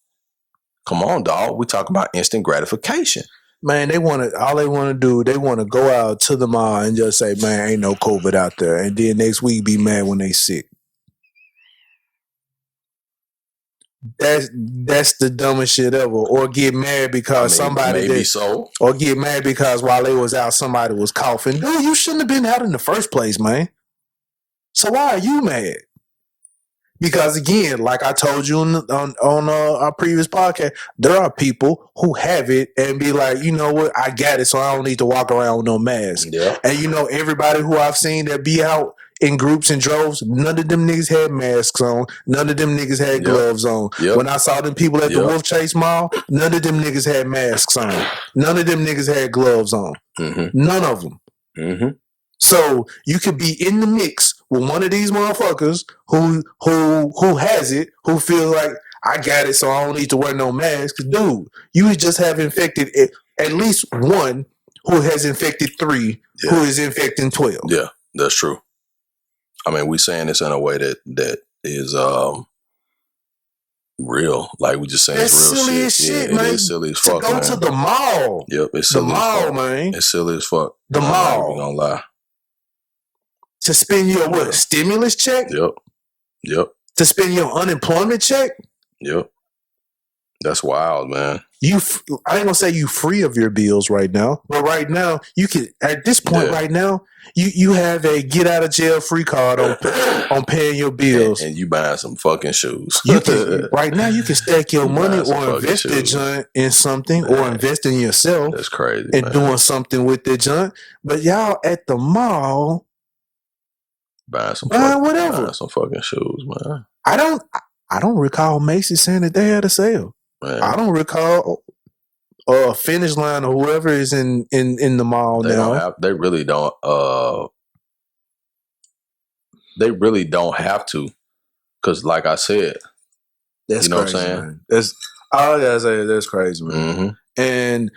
Come on, dog. We talk about instant gratification. Man, all they want to do, they want to go out to the mall and just say, man, ain't no COVID out there. And then next week be mad when they sick. That's the dumbest shit ever. Or get mad because or get mad because while they was out, somebody was coughing. Dude, you shouldn't have been out in the first place, man. So why are you mad? Because again, like I told you on our previous podcast, there are people who have it and be like, you know what, I got it, so I don't need to walk around with no mask. Yeah. And you know, everybody who I've seen that be out in groups and droves, none of them niggas had masks on. None of them niggas had gloves on. Yep. When I saw them people at the Wolf Chase Mall, none of them niggas had masks on. None of them niggas had gloves on. Mm-hmm. None of them. Mm-hmm. So you could be in the mix with one of these motherfuckers who has it, who feel like I got it, so I don't need to wear no mask. Dude, you just have infected at least one who has infected 3, who is infecting 12. Yeah, that's true. I mean, we saying this in a way that is real. Like, we just saying it's real silly shit. As shit, Yeah, man. it is silly as fuck, man. To go to the mall. Yep, it's silly the mall, as fuck. Man. It's silly as fuck. The mall. I'm not even gonna lie. To spend your stimulus check? Yep. To spend your unemployment check? Yep. That's wild, man. I ain't gonna say you free of your bills right now, but right now you can. At this point, right now, you have a get out of jail free card on paying your bills, and you buying some fucking shoes. Right now, you can stack your money or invest that junk in something, or invest in yourself. That's crazy. And doing something with that junk. But y'all at the mall buying some fucking shoes, man. I don't recall Macy's saying that they had a sale. Man. I don't recall Finish Line or whoever is in the mall now. They really don't. They really don't have to, because like I said, that's crazy, what I'm saying. Man. That's all I gotta say. That's crazy, man. Mm-hmm. And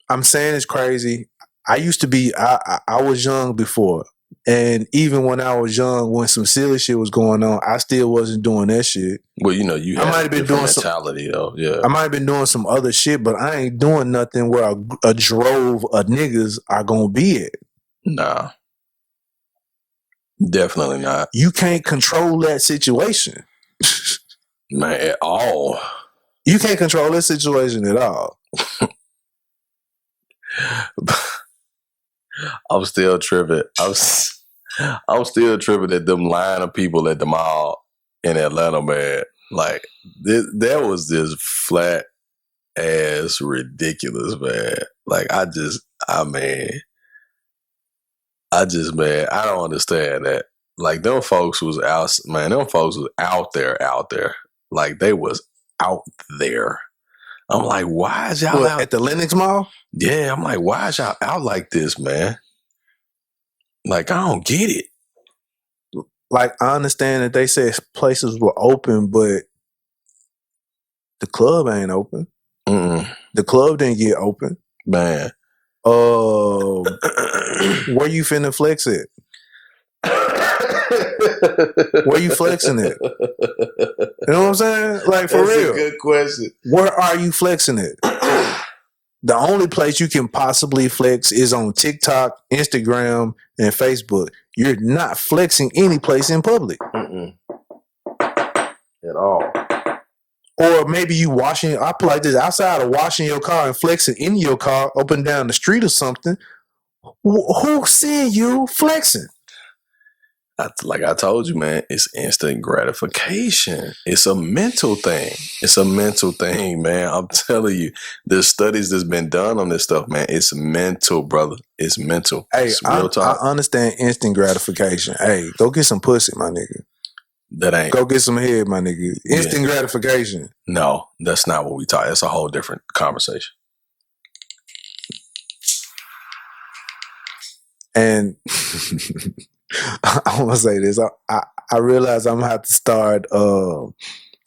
I'm saying it's crazy. I used to be. I was young before. And even when I was young, when some silly shit was going on, I still wasn't doing that shit. Well, you know, I might have been doing mentality though. Yeah, I might have been doing some other shit, but I ain't doing nothing where a drove of niggas are gonna be at. Nah, definitely not. You can't control that situation. Man, at all. You can't control this situation at all. I'm still tripping. I'm still tripping at them line of people at the mall in Atlanta, man. Like, that was just flat ass ridiculous, man. Like, man, I don't understand that. Like, them folks was out, man, them folks was out there. Like, they was out there. I'm like, why is y'all out? At the Lenox Mall? Yeah, I'm like, why is y'all out like this, man? Like, I don't get it. Like, I understand that they said places were open, but the club ain't open. The club didn't get open. Man. Where you finna flex it? Where you flexing it? You know what I'm saying? Like, for That's real. a good question. Where are you flexing it? The only place you can possibly flex is on TikTok, Instagram, and Facebook. You're not flexing any place in public. At all. Or maybe you washing, I put like this, outside of washing your car and flexing in your car up and down the street or something. Who seeing you flexing? Like I told you, man, it's instant gratification. It's a mental thing. It's a mental thing, man. I'm telling you, there's studies that's been done on this stuff, man. It's mental, brother. It's mental. Hey, it's real talk. I understand instant gratification. Hey, go get some pussy, my nigga. That ain't. Go get some head, my nigga. Instant gratification. No, that's not what we talk. That's a whole different conversation. And I want to say this. I realize I'm gonna have to start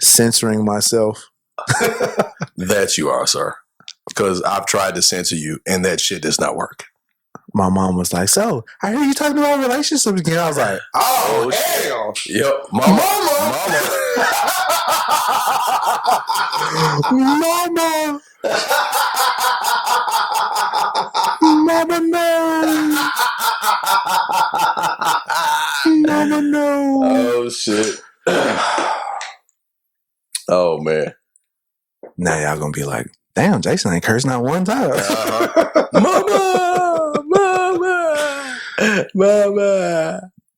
censoring myself. That you are, sir. Because I've tried to censor you, and that shit does not work. My mom was like, "So I hear you talking about relationships again." I was like, "Oh, hell, yep, mama." Mama, no. Mama, no. Oh, shit. Oh, man. Now y'all gonna be like, damn, Jason ain't cursed not one time. Mama,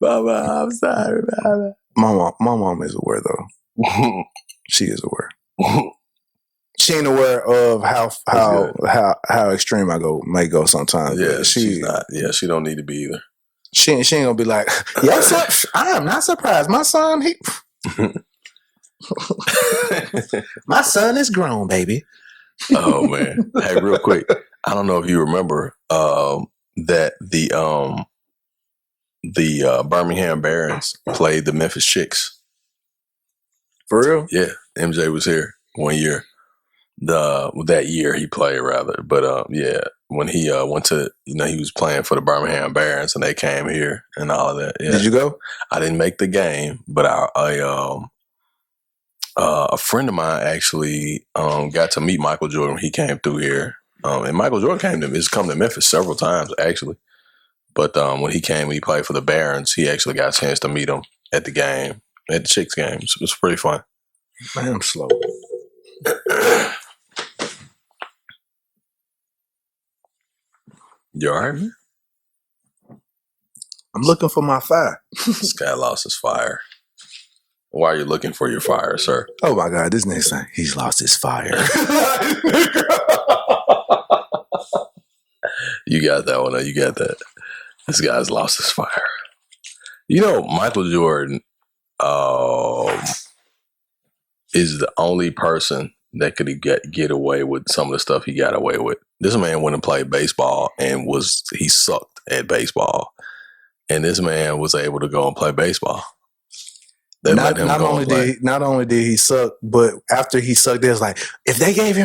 I'm sorry, mama. My mom is aware, though. She is aware. She ain't aware of how extreme may go sometimes. Yeah, she's not. Yeah, she don't need to be either. She ain't gonna be like, yes, I am not surprised. My son, my son is grown, baby. Oh man! Hey, real quick, I don't know if you remember that the Birmingham Barons played the Memphis Chicks. For real? Yeah, MJ was here one year. That year he played rather, but yeah, when he went to, he was playing for the Birmingham Barons and they came here and all of that. Yeah. Did you go? I didn't make the game, but a friend of mine actually got to meet Michael Jordan when he came through here. And Michael Jordan has come to Memphis several times actually. But when he came, he played for the Barons. He actually got a chance to meet him at the game, at the Chicks game. So it was pretty fun. Man, I'm slow. You all right, man? I'm looking for my fire. This guy lost his fire. Why are you looking for your fire, sir? Oh my God, this next thing, he's lost his fire. You got that one. You got that. This guy's lost his fire. Michael Jordan is the only person that could get away with some of the stuff he got away with. This man went and played baseball and he sucked at baseball. And this man was able to go and play baseball. Not only did he suck, but after he sucked, they was like, if they gave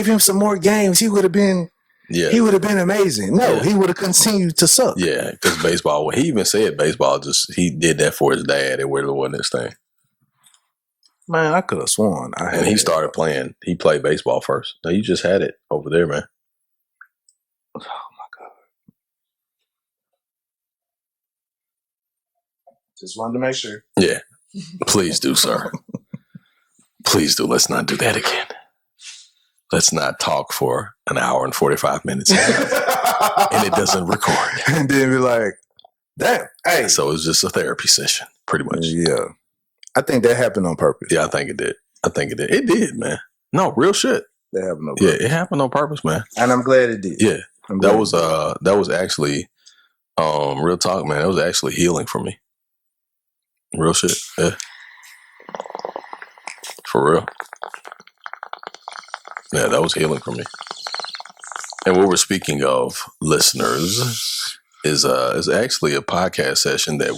him some more games, he would have been amazing. No, he would have continued to suck. Yeah, because baseball, he even said baseball, he did that for his dad. It really wasn't his thing. Man, I could have sworn. He started playing. He played baseball first. No, you just had it over there, man. Oh my God. Just wanted to make sure. Yeah. Please do, sir. Please do. Let's not do that again. Let's not talk for an hour and 45 minutes and it doesn't record. And then be like, damn, hey. So it's just a therapy session, pretty much. Yeah. I think that happened on purpose. Yeah, I think it did. It did, man. No, real shit. That happened on purpose. Yeah, it happened on purpose, man. And I'm glad it did. Yeah. That was actually real talk, man. It was actually healing for me. Real shit. Yeah. For real. Yeah, that was healing for me. And what we're speaking of, listeners, is actually a podcast session that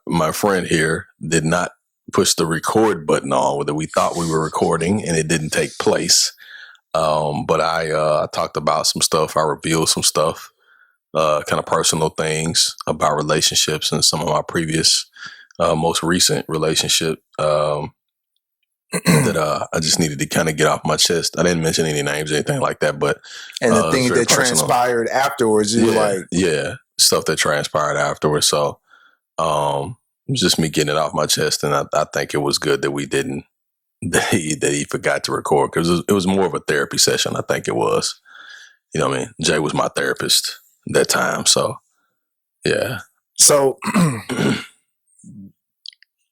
my friend here did not push the record button on, that we thought we were recording and it didn't take place. But I talked about some stuff. I revealed some stuff, kind of personal things about relationships and some of my previous, most recent relationship that I just needed to kind of get off my chest. I didn't mention any names or anything like that, but and the things that transpired afterwards, stuff that transpired afterwards. So it was just me getting it off my chest, and I think it was good that we didn't. That he forgot to record, because it was more of a therapy session. I think it was. You know what I mean? Jay was my therapist that time, so yeah. So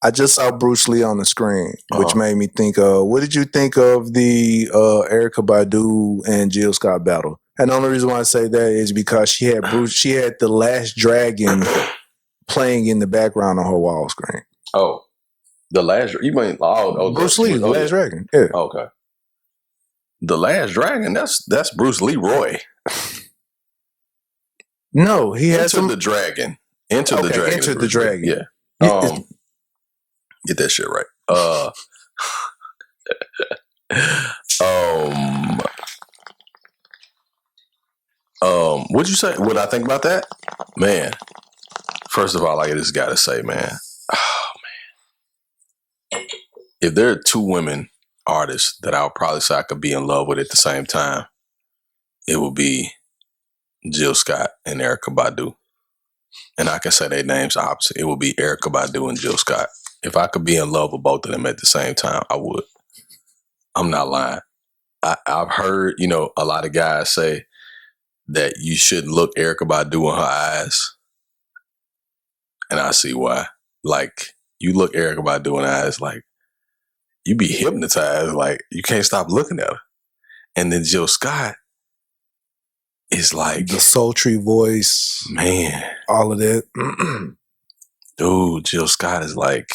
I just saw Bruce Lee on the screen, which made me think of, what did you think of the Erykah Badu and Jill Scott battle? And the only reason why I say that is because she had The Last Dragon playing in the background on her wall screen. Oh. The Last, you mean Bruce Lee, The Last Dragon. Yeah. Okay. The Last Dragon, that's Bruce Leroy. No, he has the Dragon. Enter the Dragon. Enter the Dragon. Yeah. Get that shit right. What'd you say? What I think about that? Man. First of all, I just gotta say, man. If there are two women artists that I would probably say I could be in love with at the same time, it would be Jill Scott and Erykah Badu. And I can say their names opposite. It would be Erykah Badu and Jill Scott. If I could be in love with both of them at the same time, I would. I'm not lying. I've heard, a lot of guys say that you shouldn't look Erykah Badu in her eyes. And I see why. Like, you look Erykah Badu in the eyes, like, you be hypnotized, like, you can't stop looking at her. And then Jill Scott is like... the sultry voice. Man. All of that. Dude, Jill Scott is like,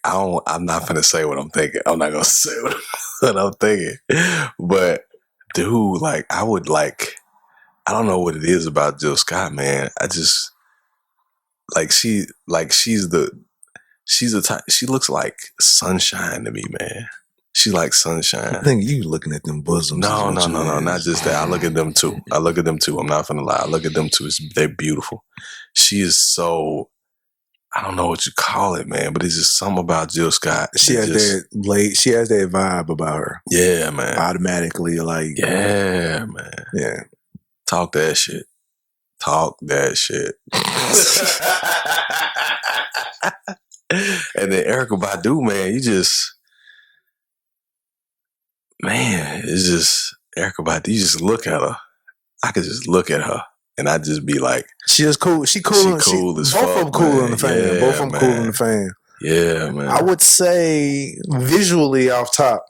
I'm not going to say what I'm thinking. I'm not going to say what I'm thinking. But, dude, like, I would like... I don't know what it is about Jill Scott, man. I just... she looks like sunshine to me, man. She like sunshine. I think you looking at them bosoms. No, not just that. I look at them too. I'm not gonna lie. I look at them too. They're beautiful. She is so, I don't know what you call it, man, but it's just something about Jill Scott. She has that vibe about her. Yeah, man. Automatically, like. Yeah, man. Yeah. Talk that shit. And then Erykah Badu, man, it's just Erykah Badu. You just look at her. I could just look at her, and I'd just be like, she is cool. She cool. As fuck. Both of them cool on the fan. Yeah, both of them cool on the fan. Yeah, man. I would say visually off top,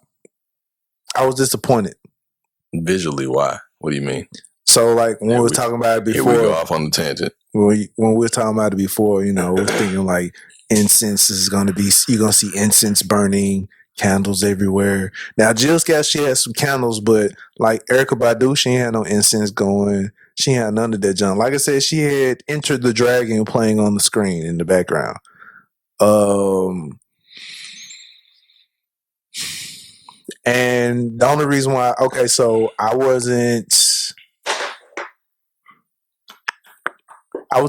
I was disappointed. Visually, why? What do you mean? So, like, when we were talking about it before, here we go off on the tangent. When we were talking about it before, we're thinking like incense is going to be, you're going to see incense burning, candles everywhere. Now, Jill Scott, she had some candles, but like Erykah Badu, she ain't had no incense going. She ain't had none of that junk. Like I said, she had Enter the Dragon playing on the screen in the background. And the only reason why, so I was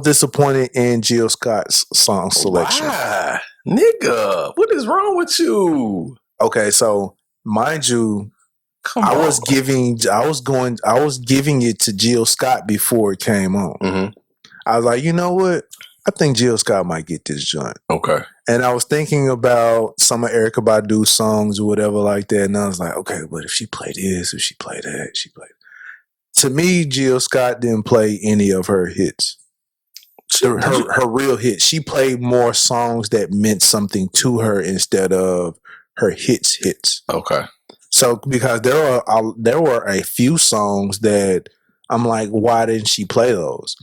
disappointed in Jill Scott's song selection. Why? Nigga, what is wrong with you? Okay, so mind you, I was giving it to Jill Scott before it came on. Mm-hmm. I was like, you know what? I think Jill Scott might get this joint. Okay. And I was thinking about some of Erykah Badu's songs or whatever like that, and I was like, okay, but if she played this, if she played that, she played. To me, Jill Scott didn't play any of her hits. Her real hits. She played more songs that meant something to her instead of her hits. Okay. So because there were a few songs that I'm like, why didn't she play those?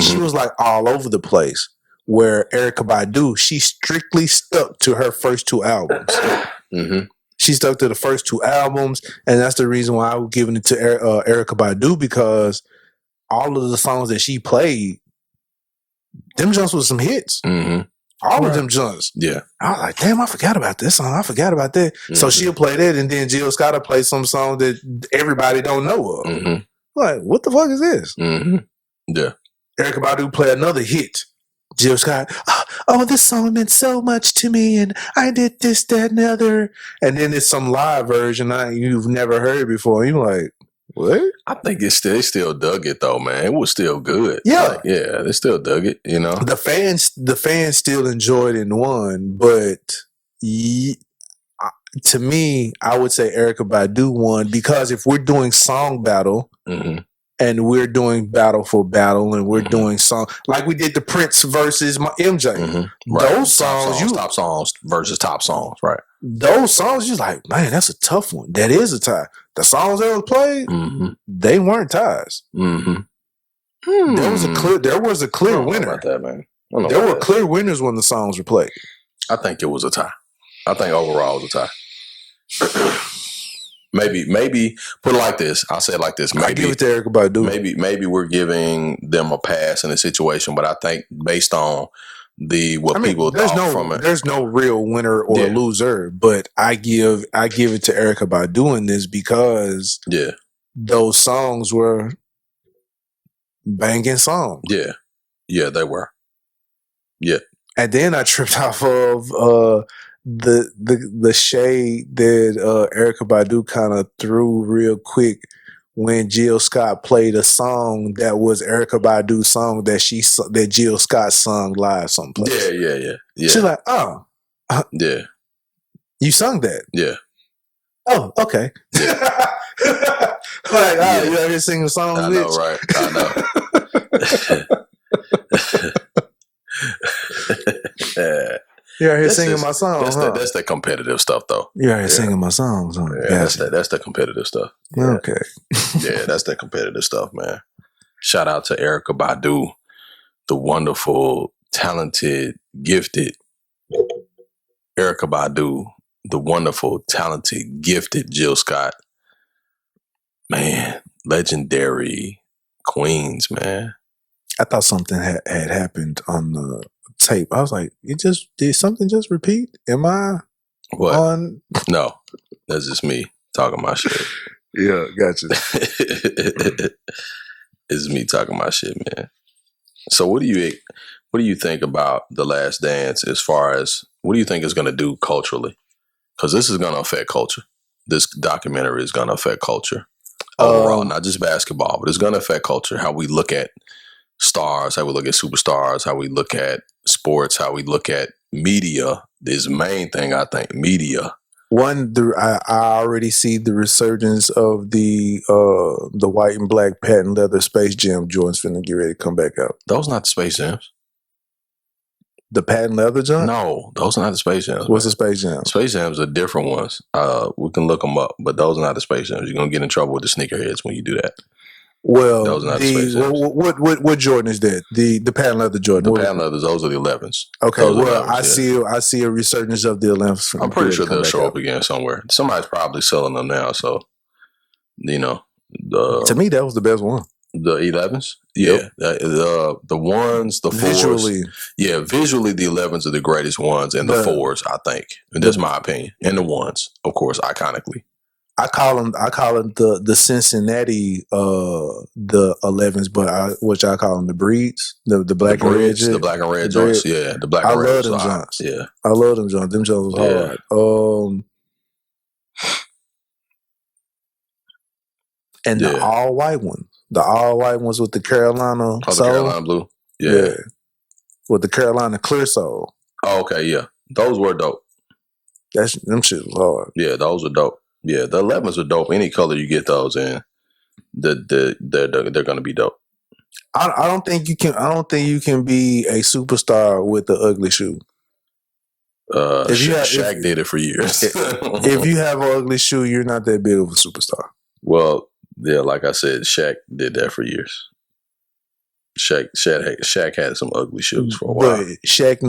She was like all over the place. Where Erykah Badu, she strictly stuck to her first 2 albums. She stuck to the first 2 albums, and that's the reason why I was giving it to Erykah Badu, because all of the songs that she played, them joints was some hits. All of them joints. Yeah. I was like, damn, I forgot about this song. I forgot about that. So she'll play that, and then Jill Scott will play some song that everybody don't know of. Like, what the fuck is this? Yeah. Erykah Badu play another hit. Jill Scott, oh, this song meant so much to me, and I did this, that, and the other. And then it's some live version you've never heard before. You're like, what? I think they still dug it though, man. It was still good. Yeah. Like, yeah, they still dug it, you know. The fans still enjoyed it and won, but to me, I would say Erykah Badu won, because if we're doing song battle, and we're doing battle for battle, and we're doing song like we did the Prince versus MJ. Right. Those songs, top songs versus top songs, right? Those songs, you're like, man, that's a tough one. That is a tie. The songs that was played, they weren't ties. There was a clear winner. About that, man. There were clear winners when the songs were played. I think it was a tie. I think overall it was a tie. Maybe put it like this. I'll say it like this. Maybe I give it to Erykah Badu. Maybe we're giving them a pass in the situation, but I think based on people thought from it, there's no real winner or loser. But I give it to Erykah Badu in this, because those songs were banging songs. Yeah, they were. Yeah, and then I tripped off of the shade that Erykah Badu kind of threw real quick when Jill Scott played a song that was Erykah Badu's song that Jill Scott sung live someplace. Yeah. She's like, oh, yeah, you sung that? Yeah. Oh, okay. Yeah. Like, you out here singing songs, I bitch. know, right? I know. You're out here singing my songs. That's the competitive stuff, though. You're out here singing my songs. Huh? Yeah, that's the competitive stuff. Yeah. Okay. Yeah, that's the competitive stuff, man. Shout out to Erykah Badu, the wonderful, talented, gifted Erykah Badu, the wonderful, talented, gifted Jill Scott. Man, legendary queens, man. I thought something had happened on the tape. I was like, did something just repeat? Am I on? No, that's just me talking my shit. Yeah, gotcha. It's me talking my shit, man. So what do you think about The Last Dance, as far as what do you think it's going to do culturally? Because this is going to affect culture. This documentary is going to affect culture overall, not just basketball, but it's going to affect culture, how we look at stars, how we look at superstars, how we look at sports, how we look at media. This main thing, I think, media. I already see the resurgence of the white and black patent leather Space Jam joints finna get ready to come back out. Those not the Space Jams. The patent leather joint? No, those are not the Space Jams. What's the Space Jam? Space Jams are different ones. We can look them up, but those are not the Space Jams. You're gonna get in trouble with the sneakerheads when you do that. Well, those are not the Space Jams. What Jordan is that? The patent leather Jordan. The patent leathers, those are the 11s. Okay, I see a resurgence of the 11s. I'm pretty sure they'll show up again somewhere. Somebody's probably selling them now, so you know. To me, that was the best one. The 11s? Yeah. Yep. The ones, the 4s. Visually. Yeah, visually the 11s are the greatest ones, and the 4s, I think. And that's my opinion. And the 1s, of course, iconically. I call them the Cincinnati the 11s, but which I call them the breeds, the black and red. The black and red joints, yeah. The black and red. I love them joints. Yeah. I love them joints. Them joints was hard. And the all white ones. The all white ones with the Carolina. The Carolina blue. Yeah. with the Carolina Clear Sole. Oh, okay, yeah. Those were dope. Them shit was hard. Yeah, those are dope. Yeah, the 11s are dope. Any color you get those in, they're going to be dope. I don't think you can. I don't think you can be a superstar with the ugly shoe. Shaq did it for years. If you have an ugly shoe, you're not that big of a superstar. Well, yeah, like I said, Shaq did that for years. Shaq had some ugly shoes for a while. But Shaq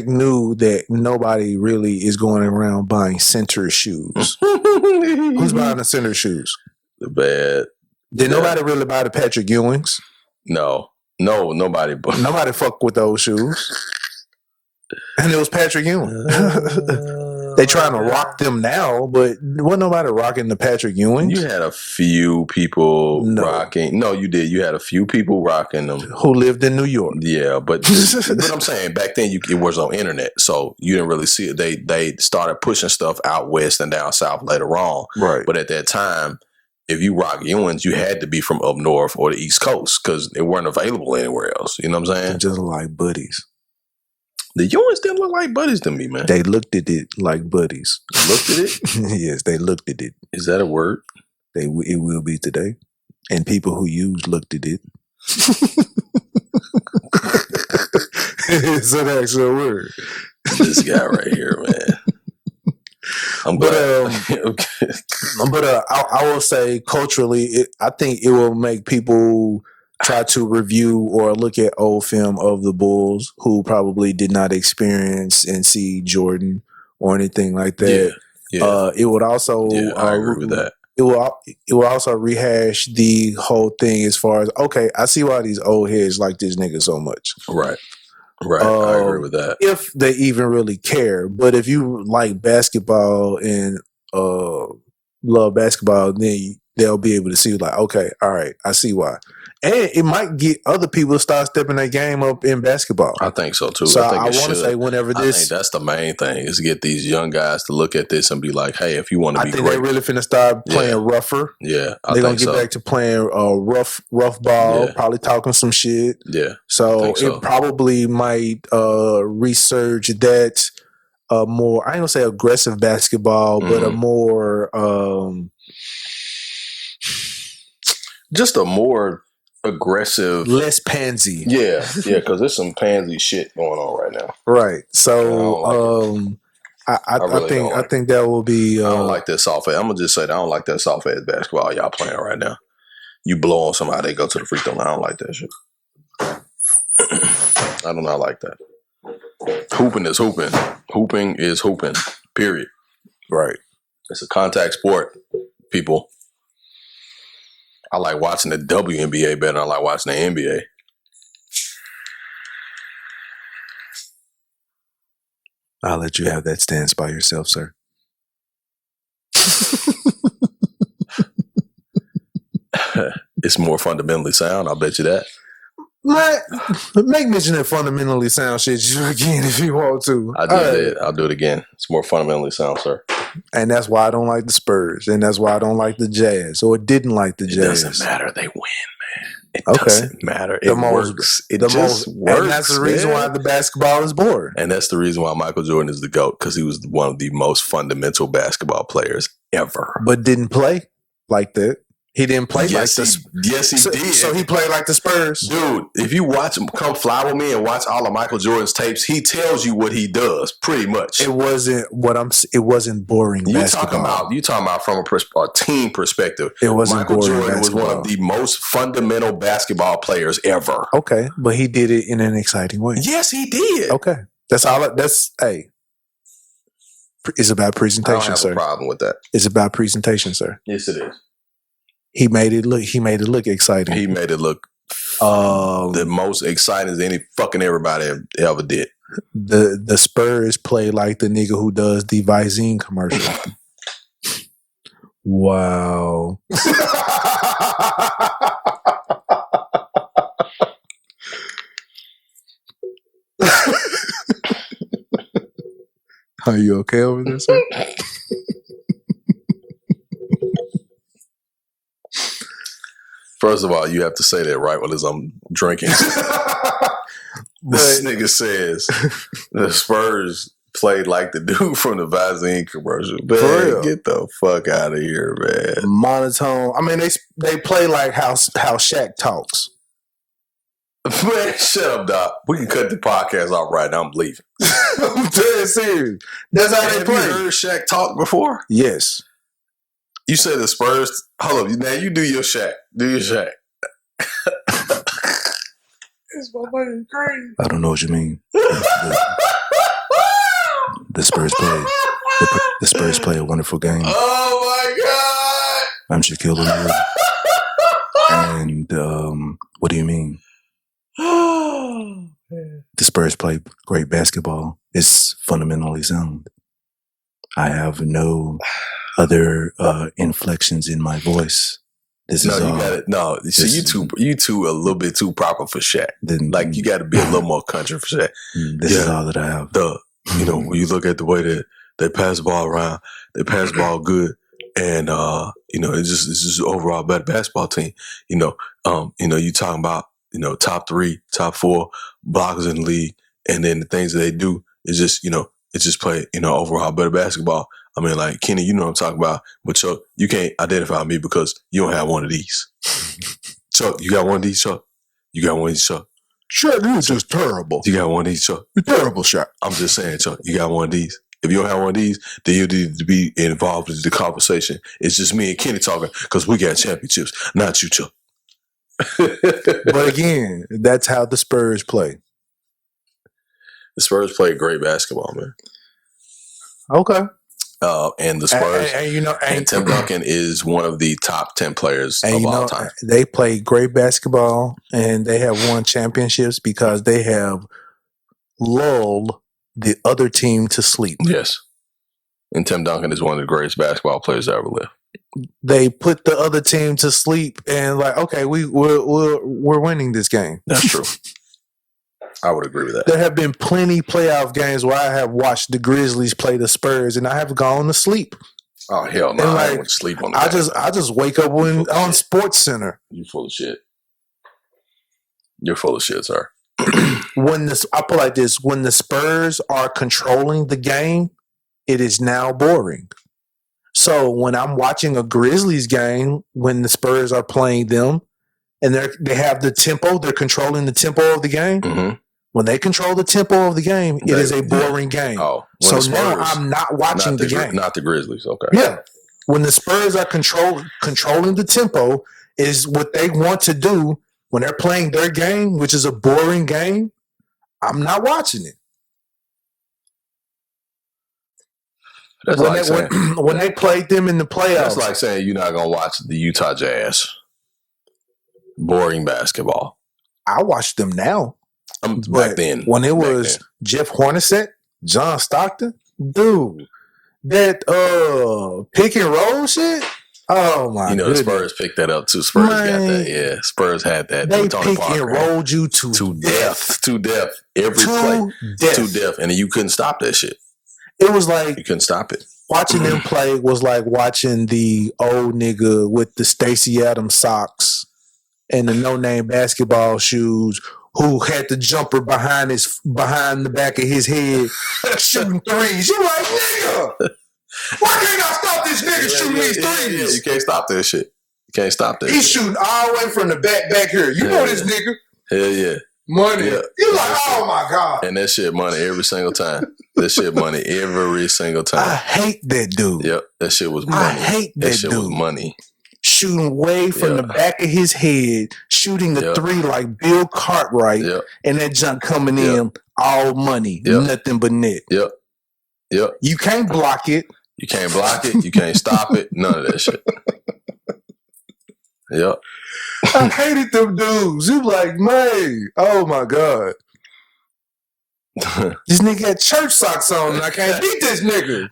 knew that nobody really is going around buying center shoes. Who's buying the center shoes? The bad. Did nobody really buy the Patrick Ewings? No, nobody. Nobody fuck with those shoes. And it was Patrick Ewing. They trying to rock them now, but wasn't nobody rocking the Patrick Ewings. You had a few people rocking. No, you did. You had a few people rocking them who lived in New York. Yeah, but I'm saying back then it was on internet, so you didn't really see it. They started pushing stuff out west and down south later on. Right. But at that time, if you rock Ewings, you had to be from up north or the East Coast because they weren't available anywhere else. You know what I'm saying? They just like buddies. The Ewings didn't look like buddies to me, man. They looked at it like buddies. Looked at it? Yes, they looked at it. Is that a word? It will be today. And people who use looked at it. It's an actual word. This guy right here, man. I'm glad. But I will say culturally, I think it will make people try to review or look at old film of the Bulls who probably did not experience and see Jordan or anything like that. Yeah. It would also I agree with that. It will also rehash the whole thing as far as, okay, I see why these old heads like this nigga so much. Right. I agree with that. If they even really care. But if you like basketball and love basketball, then they'll be able to see like, okay, all right, I see why. And it might get other people to start stepping their game up in basketball. I think so too. So I want to say whenever this, I think that's the main thing is get these young guys to look at this and be like, hey, if you want to be great, I think they really finna start playing rougher. Yeah, they're gonna get back to playing rough ball, probably talking some shit. Yeah. So it probably might resurge that more. I ain't gonna say aggressive basketball, but a more just a more aggressive, less pansy. Yeah, because there's some pansy shit going on right now. Right. So I think that will be. I don't like that soft ass. I'm gonna just say that I don't like that soft ass basketball y'all playing right now. You blow on somebody, they go to the free throw line. I don't like that shit. I do not like that. Hooping is hooping. Hooping is hooping. Period. Right. It's a contact sport, people. I like watching the WNBA better than I like watching the NBA. I'll let you have that stance by yourself, sir. It's more fundamentally sound, I'll bet you that. Make mention of fundamentally sound shit again if you want to. I'll do it again. It's more fundamentally sound, sir. And that's why I don't like the Spurs. And that's why I don't like the Jazz. Or didn't like the Jazz. It doesn't matter. They win, man. It doesn't matter. It works. It just works. And that's the reason why the basketball is boring. And that's the reason why Michael Jordan is the GOAT, because he was one of the most fundamental basketball players ever. But didn't play like that. He didn't play like this. Yes, he did. So he played like the Spurs. Dude, if you watch him, come fly with me and watch all of Michael Jordan's tapes, he tells you what he does, pretty much. It wasn't boring basketball. You talking about from a team perspective. It wasn't Michael boring Jordan basketball. was one of the most fundamental basketball players ever. Okay, but he did it in an exciting way. Yes, he did. Okay. That's all. It's about presentation, I don't have sir. a problem with that. It's about presentation, sir. Yes, it is. He made it look exciting. He made it look the most exciting as any fucking everybody ever did. The Spurs play like the nigga who does the Visine commercial. Wow. Are you okay over there, sir? First of all, you have to say that right while I'm drinking. This nigga says the Spurs played like the dude from the Vaseline commercial. Man, get the fuck out of here, man. Monotone. I mean, they play like how Shaq talks. Man, shut up, Doc. We can cut the podcast off right now. I'm leaving. I'm dead serious. That's how they play. Have you heard Shaq talk before? Yes. You said the Spurs. Hold up. Now you do your Shaq. Do your Shaq. It's my money crazy. I don't know what you mean. The Spurs play. The Spurs play a wonderful game. Oh my God! I'm Shaquille O'Neal. And what do you mean? The Spurs play great basketball. It's fundamentally sound. I have no other inflections in my voice. This is you got it. No, so you two a little bit too proper for Shaq. Like you got to be a little more country for Shaq. This is all that I have. You know, when you look at the way that they pass the ball around, they pass the ball good, and you know, it's just overall better basketball team. You know, you talking about top 3, top 4 blockers in the league, and then the things that they do is just it's just play overall better basketball. I mean, like Kenny, you know what I'm talking about, but Chuck, you can't identify me because you don't have one of these. Chuck, you got one of these, Chuck? You got one of these, Chuck? Chuck, you're just terrible. You got one of these, Chuck? You're terrible, Chuck. I'm just saying, Chuck, you got one of these. If you don't have one of these, then you need to be involved in the conversation. It's just me and Kenny talking because we got championships, not you, Chuck. But again, that's how the Spurs play. The Spurs play great basketball, man. Okay. And the Spurs, and Tim Duncan is one of the top 10 players of all time. They play great basketball, and they have won championships because they have lulled the other team to sleep. Yes. And Tim Duncan is one of the greatest basketball players to ever live. They put the other team to sleep and like, okay, we're winning this game. That's true. I would agree with that. There have been plenty playoff games where I have watched the Grizzlies play the Spurs and I have gone to sleep. Oh hell no! I went to sleep on that. I just wake up on Sports Center. You full of shit. You're full of shit, sir. I put it like this: when the Spurs are controlling the game, it is now boring. So when I'm watching a Grizzlies game, when the Spurs are playing them, and they have the tempo, they're controlling the tempo of the game. Mm-hmm. When they control the tempo of the game, it is a boring game. Oh, so now I'm not watching the game. Not the Grizzlies, okay. Yeah. When the Spurs are controlling the tempo, is what they want to do when they're playing their game, which is a boring game. I'm not watching it. When they played them in the playoffs. That's like saying you're not going to watch the Utah Jazz. Boring basketball. I watch them now. Back then. When it was Jeff Hornacek, John Stockton, dude, that pick and roll shit. Oh my! The Spurs picked that up too. Spurs got that. Yeah, Spurs had that. They pick and rolled you to death. To death. Every play. To death. And you couldn't stop that shit. It was like you couldn't stop it. Watching them play was like watching the old nigga with the Stacey Adams socks and the no-name basketball shoes who had the jumper behind the back of his head shooting threes. You like, nigga, why can't I stop this nigga shooting these threes? Yeah, you can't stop that shit. You can't stop that. He's shooting all the way from the back here. You know this nigga. Hell yeah. Money. Yeah. You're like, oh my God. And that shit money every single time. That shit money every single time. I hate that dude. Yep. That shit was money. I hate that shit dude. Was money. Shooting way from the back of his head, shooting a three like Bill Cartwright, and that junk coming in all money, nothing but net. Yep. You can't block it. You can't block it. You can't stop it. None of that shit. Yep. I hated them dudes. You like, man, oh my God. This nigga had church socks on and I can't beat this nigga.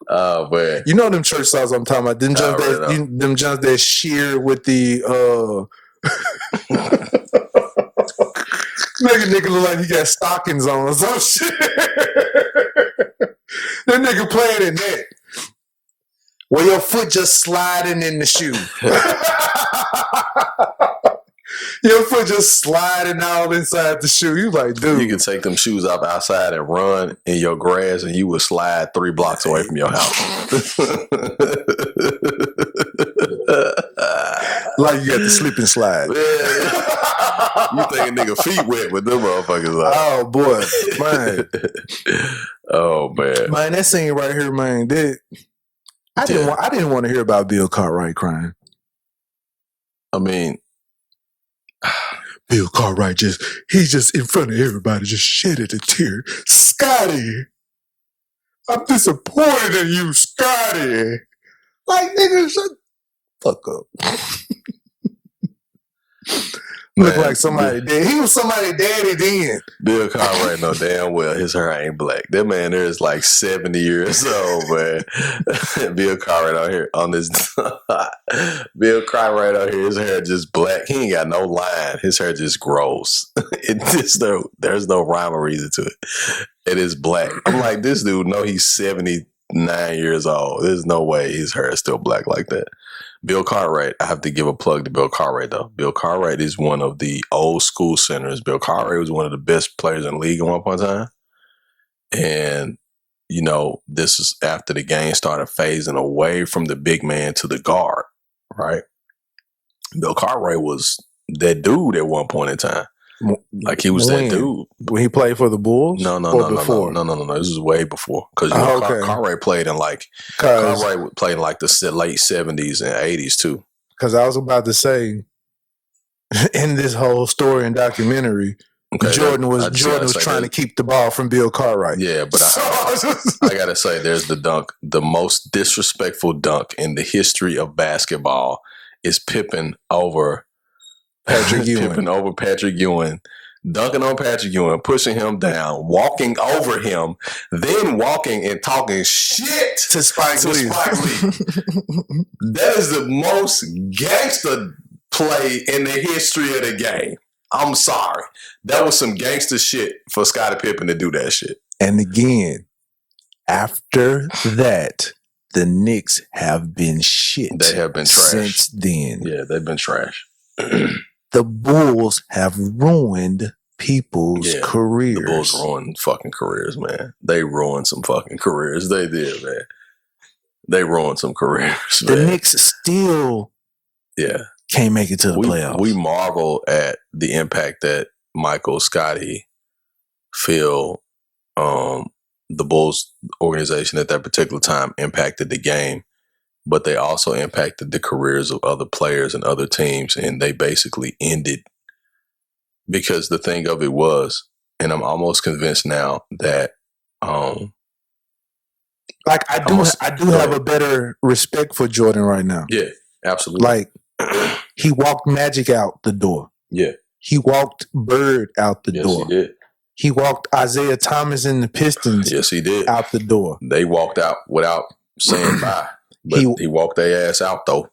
Oh man. You know them church socks I'm talking about. Them jumps that sheer with the nigga look like he got stockings on or some shit. That nigga playing in that. Where your foot just sliding in the shoe. Your foot just sliding all inside the shoe. You like, dude. You can take them shoes up outside and run in your grass, and you would slide 3 blocks away from your house. Like you got the slip and slide. You think a nigga feet wet, but them motherfuckers are. Oh boy, man. Oh man. Man, that scene right here, man. I didn't want to hear about Bill Cartwright crying. I mean, Bill Cartwright he's just in front of everybody, just shedded a tear. Scotty, I'm disappointed in you, Scotty. Like, nigga, shut the fuck up. Look like somebody dead. He was somebody daddy then. Bill Cartwright know damn well his hair ain't black. That man there is like 70 years old, man. Bill Cartwright out here on this. Bill Cartwright out here, his hair just black. He ain't got no line. His hair just grows. There's no rhyme or reason to it. It is black. I'm like, this dude know he's 79 years old. There's no way his hair is still black like that. Bill Cartwright, I have to give a plug to Bill Cartwright, though. Bill Cartwright is one of the old school centers. Bill Cartwright was one of the best players in the league at one point in time. And, you know, this is after the game started phasing away from the big man to the guard, right? Bill Cartwright was that dude at one point in time. Like, he was that dude. When he played for the Bulls? No. This is way before. Because Cartwright played in like Cartwright played in like the late 70s and 80s too. Because I was about to say, in this whole story and documentary, Jordan was trying to keep the ball from Bill Cartwright. Yeah, but I gotta say, there's the dunk. The most disrespectful dunk in the history of basketball is Pippen over Patrick Ewing, dunking on Patrick Ewing, pushing him down, walking over him, then walking and talking shit to Spike Lee. That is the most gangster play in the history of the game. I'm sorry. That was some gangster shit for Scottie Pippen to do that shit. And again, after that, the Knicks have been shit. They have been trash since then. Yeah, they've been trash. The Bulls have ruined people's careers. The Bulls ruined fucking careers, man. They ruined some fucking careers. They did, man. They ruined some careers, man. The Knicks still can't make it to the playoffs. We marvel at the impact that Michael, Scotty, Phil, the Bulls organization at that particular time impacted the game. But they also impacted the careers of other players and other teams, and they basically ended because the thing of it was, and I'm almost convinced now that, I do have a better respect for Jordan right now. Yeah, absolutely. Like, he walked Magic out the door. Yeah, he walked Bird out the door. Yes, he did. He walked Isaiah Thomas and the Pistons. Yes, he did. Out the door. They walked out without saying bye. But he walked their ass out, though.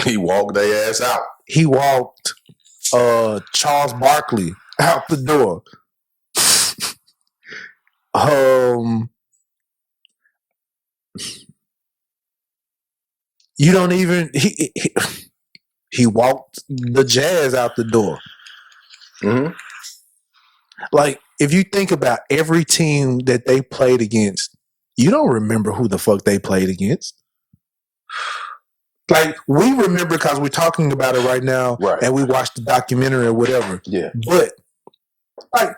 He walked their ass out. He walked Charles Barkley out the door. You don't even... He walked the Jazz out the door. Mm-hmm. Like, if you think about every team that they played against, you don't remember who the fuck they played against. Like, we remember because we're talking about it right now, and we watched the documentary or whatever. Yeah. But, like,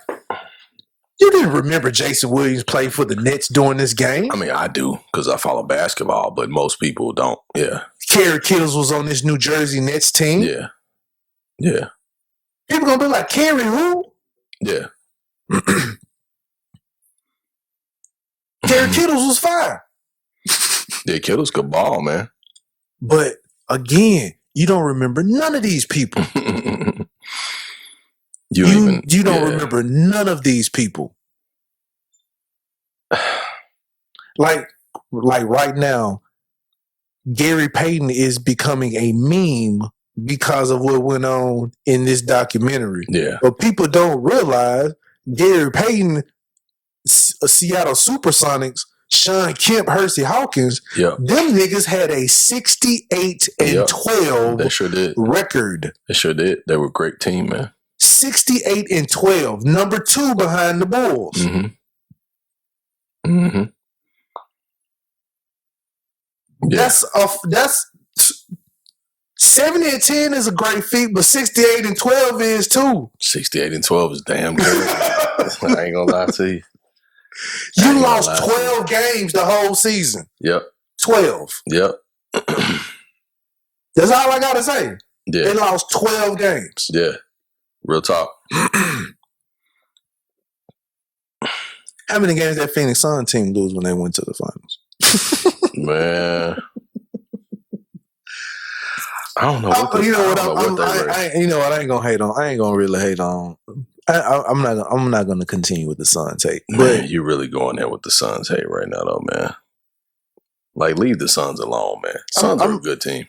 you didn't remember Jason Williams played for the Nets during this game? I mean, I do, because I follow basketball, but most people don't. Yeah. Kerry Kittles was on this New Jersey Nets team. Yeah. Yeah. People gonna be like, Kerry who? Yeah. Kerry Kittles was fire. Yeah, Kittles could ball, man. But again, you don't remember none of these people. You don't remember none of these people. Like right now, Gary Payton is becoming a meme because of what went on in this documentary. Yeah. But people don't realize Gary Payton, Seattle Supersonics, Sean Kemp, Hersey Hawkins, Yeah. them niggas had a 68-12 They sure did. record. They sure did. They were a great team, man. 68-12, number 2 behind the Bulls. Mm-hmm. Mm-hmm. Yeah. That's 70-10 is a great feat, but 68-12 is too. 68-12 is damn good. I ain't gonna lie to you. You lost 12 games the whole season. Yep. 12. Yep. That's all I gotta say. Yeah. They lost 12 games. Yeah. Real talk. How many games that Phoenix Sun team lose when they went to the finals? Man. I don't know. I ain't gonna hate on. I ain't gonna really hate on. I'm not gonna continue with the Suns hate. But you're really going there with the Suns hate right now, though, man. Like, leave the Suns alone, man. Suns are a good team.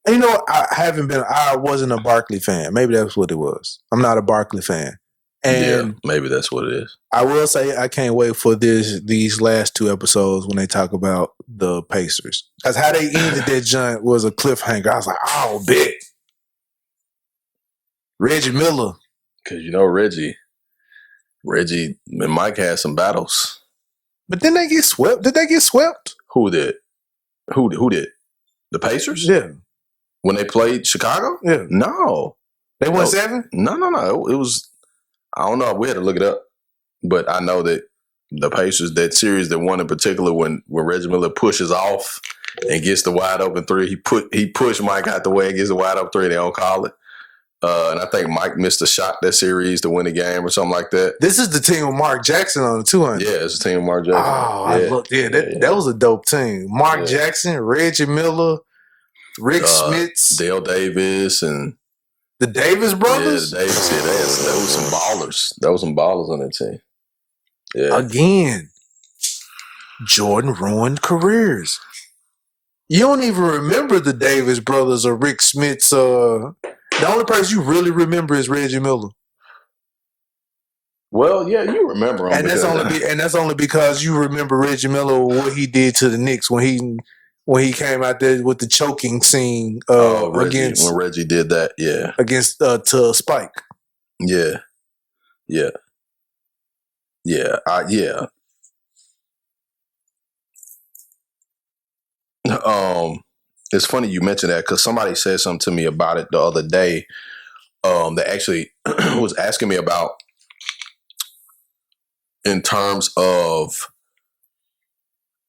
You know, I wasn't a Barkley fan. Maybe that's what it was. I'm not a Barkley fan. And yeah, maybe that's what it is. I will say I can't wait for these last 2 episodes when they talk about the Pacers. Because how they ended that joint was a cliffhanger. I was like, oh, big. Reggie Miller. Because, you know, Reggie and Mike had some battles. But didn't they get swept? Did they get swept? Who did? Who did? The Pacers? Yeah. When they played Chicago? Yeah. No. They won 7? No. It was, I don't know. We had to look it up. But I know that the Pacers, that series, that one in particular, when Reggie Miller pushes off and gets the wide open 3, he pushed Mike out the way and gets the wide open 3, they don't call it. And I think Mike missed a shot that series to win the game or something like that. This is the team with Mark Jackson on the 200. Yeah, it's the team with Mark Jackson. Oh, that was a dope team. Mark Jackson, Reggie Miller, Rick Smits, Dale Davis, and the Davis brothers. Yeah, the Davis. Yeah, that was some ballers. That was some ballers on that team. Yeah. Again, Jordan ruined careers. You don't even remember the Davis brothers or Rick Smits. The only person you really remember is Reggie Miller. Well, yeah, you remember him. And that's only because you remember Reggie Miller, what he did to the Knicks when he came out there with the choking scene against when Reggie did that, yeah, against to Spike. Yeah. It's funny you mentioned that because somebody said something to me about it the other day. That actually was asking me about in terms of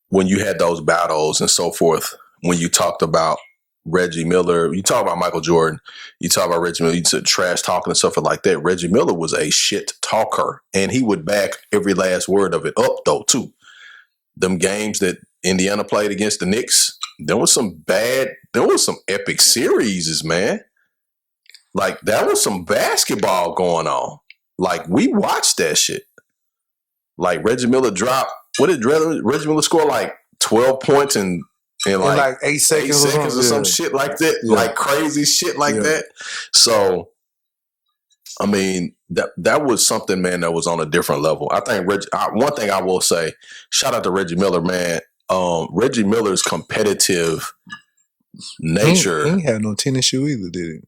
when you had those battles and so forth. When you talked about Reggie Miller, you talk about Michael Jordan, you talk about Reggie Miller, you said trash talking and stuff like that. Reggie Miller was a shit talker, and he would back every last word of it up, though, too. Them games that Indiana played against the Knicks, there was some epic series, man. Like, that was some basketball going on. Like, we watched that shit. Like, Reggie Miller dropped, what did Reggie Miller score? Like 12 points in like 8 seconds, or some shit like that. Yeah. Like crazy shit like that. So, I mean, that was something, man, that was on a different level. I think one thing I will say, shout out to Reggie Miller, man. Reggie Miller's competitive nature. He ain't had no tennis shoe either, did he?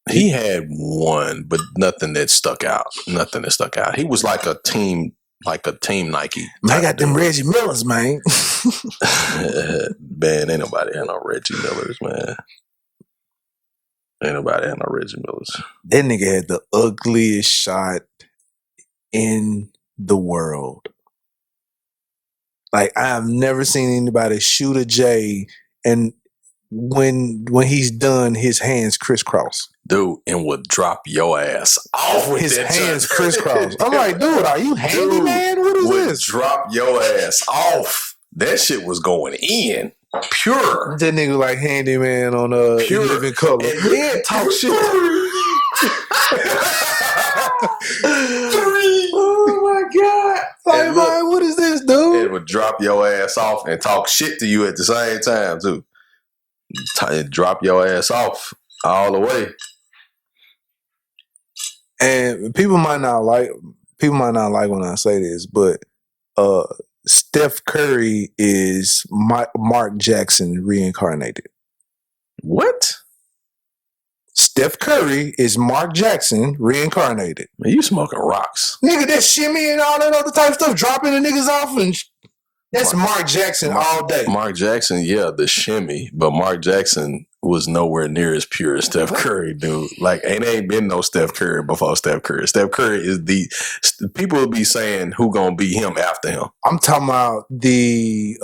He had one, but nothing that stuck out. He was like a team Nike. I got them Reggie Millers, man. Man, ain't nobody had no Reggie Millers, man. Ain't nobody had no Reggie Millers. That nigga had the ugliest shot in the world. Like, I've never seen anybody shoot a J and when he's done, his hands crisscross. Dude, and would drop your ass off with his hands crisscross. I'm like, dude, are you handy, man? What is this? Drop your ass off. That shit was going in. Pure. That nigga like handyman on Pure. Living Color. And then talk shit. Oh my God. Like, man, what is this, dude? It would drop your ass off and talk shit to you at the same time, too. Drop your ass off all the way. And people might not like when I say this, but Steph Curry is Mark Jackson reincarnated. What? Steph Curry is Mark Jackson reincarnated. Man, you smoking rocks. Nigga, that shimmy and all that other type of stuff, dropping the niggas off, and that's Mark Jackson all day. Mark Jackson, yeah, the shimmy, but Mark Jackson was nowhere near as pure as Steph Curry, dude. Like, ain't been no Steph Curry before Steph Curry. Steph Curry is people will be saying who gonna be him after him. I'm talking about the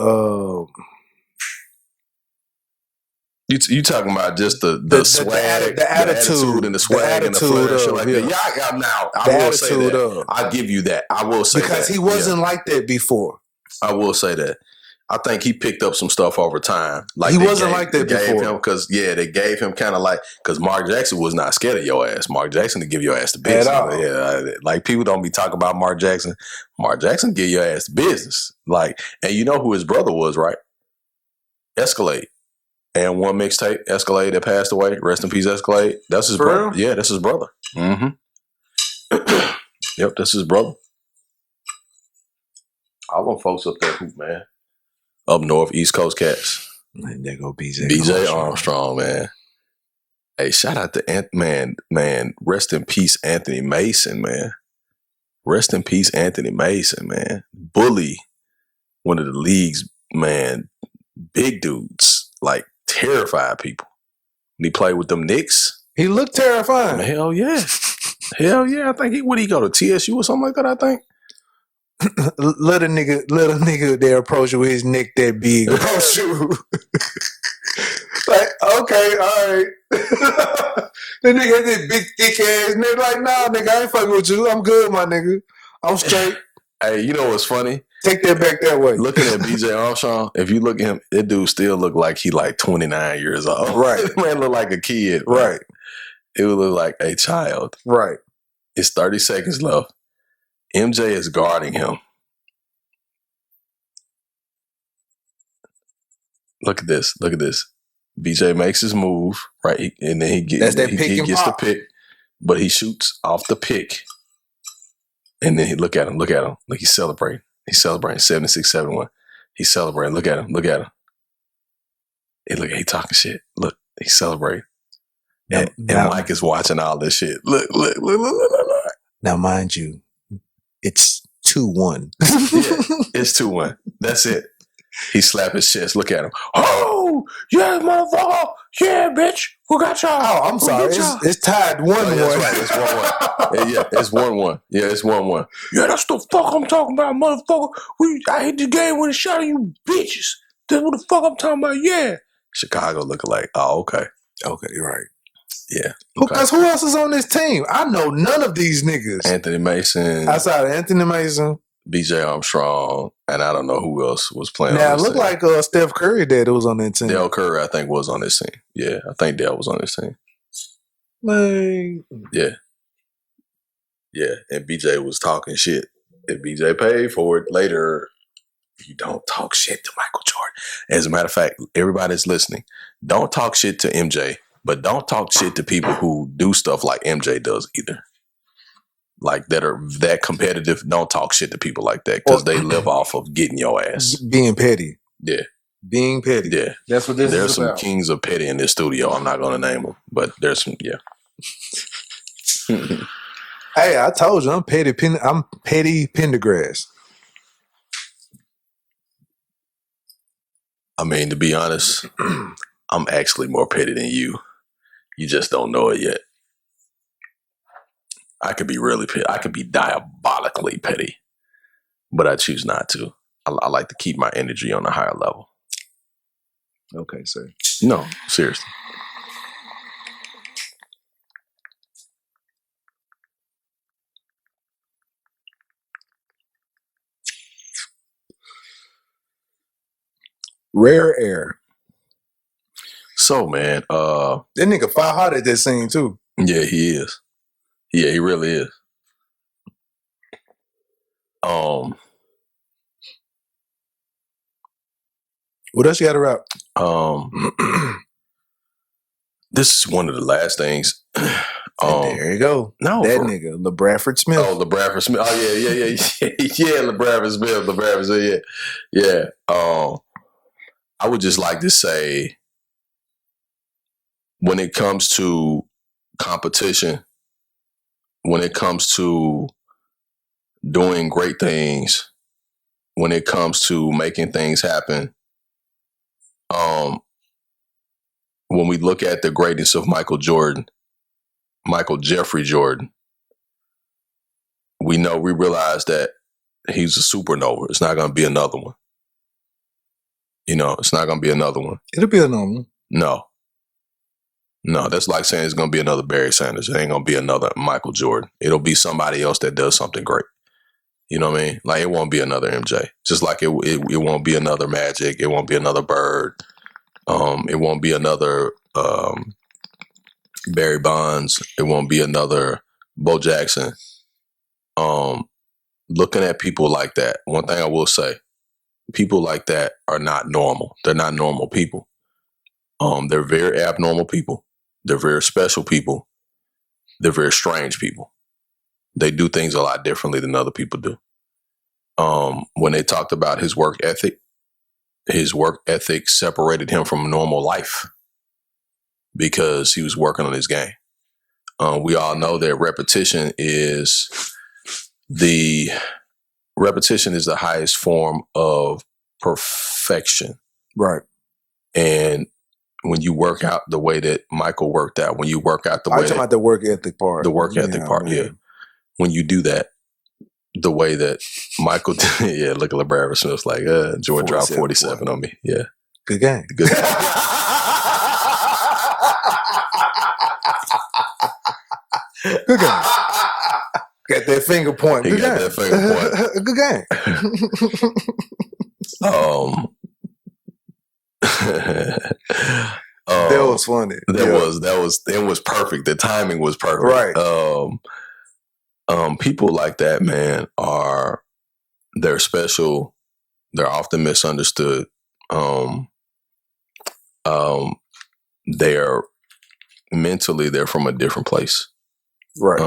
You talking about just the swag, the attitude and the swag and the flair and shit like that. Yeah, now I will say that. I'll give you that. I will say that. Because he wasn't like that before. I will say that. I think he picked up some stuff over time. Like he wasn't like that before. Because they gave him kind of like, because Mark Jackson was not scared of your ass. Mark Jackson to give your ass the business. At all. Yeah, like people don't be talking about Mark Jackson. Mark Jackson give your ass the business. Like, and you know who his brother was, right? Escalade. And one mixtape, Escalade, that passed away. Rest in peace, Escalade. That's his brother. Yeah, that's his brother. Mm-hmm. Yep, that's his brother. All them folks up there, man. Up north, East Coast cats. And there go BJ. BJ Armstrong, man. Hey, shout out to man. Rest in peace, Anthony Mason, man. Rest in peace, Anthony Mason, man. Bully, one of the league's, man, big dudes. Like, terrified people. When he played with them Knicks. He looked terrifying. Hell yeah. Hell yeah. I think would he go to TSU or something like that, I think? Let a nigga there approach you with his neck that big. Approach you. Like, okay, all right. The nigga had this big thick ass nigga like, nah, nigga, I ain't fucking with you. I'm good, my nigga. I'm straight. Hey, you know what's funny? Take that back that way. Looking at BJ Armstrong, if you look at him, that dude still look like he like 29 years old. Right. Man look like a kid. Man. Right. It would look like a child. Right. It's 30 seconds left. MJ is guarding him. Look at this. Look at this. BJ makes his move, right? And then he gets the pick, but he shoots off the pick. And then look at him. Look, he's celebrating. He's celebrating 76-71. He's celebrating. Look at him. Hey, look, he talking shit. Look, he's celebrating. And Mike is watching all this shit. Look. Now, mind you, it's 2-1. Yeah, it's 2-1. That's it. He slapped his chest. Look at him. Oh, yeah, motherfucker. Yeah, bitch. Who got y'all? Oh, I'm sorry. It's tied 1-1. That's right. It's 1-1. Yeah, it's 1-1. Yeah, it's 1-1. Yeah, that's the fuck I'm talking about, motherfucker. I hit the game with a shot of you bitches. That's what the fuck I'm talking about. Yeah. Chicago looking like, oh, okay. Okay, you're right. Yeah. Because who else is on this team? I know none of these niggas. Anthony Mason. Outside of Anthony Mason. BJ Armstrong, and I don't know who else was playing. Now, it looked like Steph Curry that was on that team. Dell Curry, I think, was on this team. Yeah, I think Dell was on this team. Man. Yeah. Yeah, and BJ was talking shit. If BJ paid for it later, you don't talk shit to Michael Jordan. As a matter of fact, everybody's listening. Don't talk shit to MJ, but don't talk shit to people who do stuff like MJ does either. Like that are that competitive. Don't talk shit to people like that because they live off of getting your ass. Being petty. Yeah. Being petty. Yeah. That's what this is about. There's some kings of petty in this studio. I'm not going to name them, but there's some, yeah. Hey, I told you, I'm petty Pendergrass. I mean, to be honest, I'm actually more petty than you. You just don't know it yet. I could be really petty. I could be diabolically petty, but I choose not to. I like to keep my energy on a higher level. Okay, sir. No, seriously. Rare air. So, man, that nigga fire hard at that scene too. Yeah, he is. Yeah, he really is. What else you got to rap? This is one of the last things And there you go. No, that nigga, LeBradford Smith. Oh, LeBradford Smith. Oh yeah. LeBradford Smith. Yeah. I would just like to say, when it comes to competition, when it comes to doing great things, when it comes to making things happen, when we look at the greatness of Michael Jeffrey Jordan, we realize that he's a supernova. It's not going to be another one. It's not going to be another one. It'll be another one. No, that's like saying it's going to be another Barry Sanders. It ain't going to be another Michael Jordan. It'll be somebody else that does something great. You know what I mean? Like, it won't be another MJ. Just like it won't be another Magic. It won't be another Bird. It won't be another Barry Bonds. It won't be another Bo Jackson. Looking at people like that, one thing I will say, people like that are not normal. They're not normal people. They're very abnormal people. They're very special people. They're very strange people. They do things a lot differently than other people do. When they talked about his work ethic separated him from normal life because he was working on his game. We all know that repetition is the highest form of perfection. Right. And when you work out the way that Michael worked out, when you work out the way talking about the work ethic part. The work ethic part, man. Yeah. When you do that, the way that Michael yeah, look at LeBradford Smith's like, Jordan dropped 47 on me. Yeah. Good game. Good game. Good game. Got that finger point. He got that finger point. Good game. That was funny. It was perfect. The timing was perfect. Right. People like that, man, they're special. They're often misunderstood. They're mentally, they're from a different place. Right.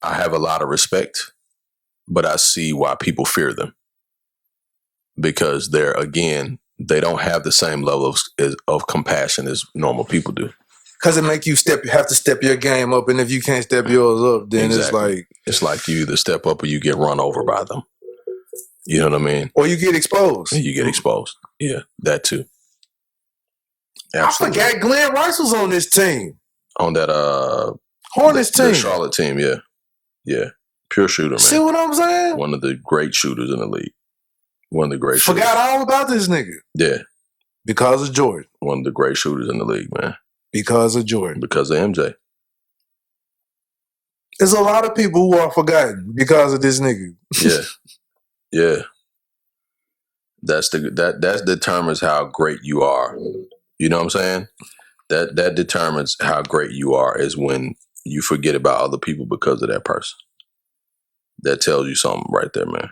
I have a lot of respect, but I see why people fear them, because they don't have the same level of compassion as normal people do. Because it make you have to step your game up, and if you can't step yours up, then exactly. It's like you either step up or you get run over by them. You know what I mean? Or you get exposed. You get exposed. Yeah, that too. Absolutely. I forgot Glenn Rice was on this team. On that Hornets team. The Charlotte team, yeah. Yeah. Pure shooter, man. See what I'm saying? One of the great shooters in the league. One of the great shooters. Forgot all about this nigga. Yeah. Because of Jordan. One of the great shooters in the league, man. Because of Jordan. Because of MJ. There's a lot of people who are forgotten because of this nigga. Yeah. Yeah. That determines how great you are. You know what I'm saying? That determines how great you are, is when you forget about other people because of that person. That tells you something right there, man.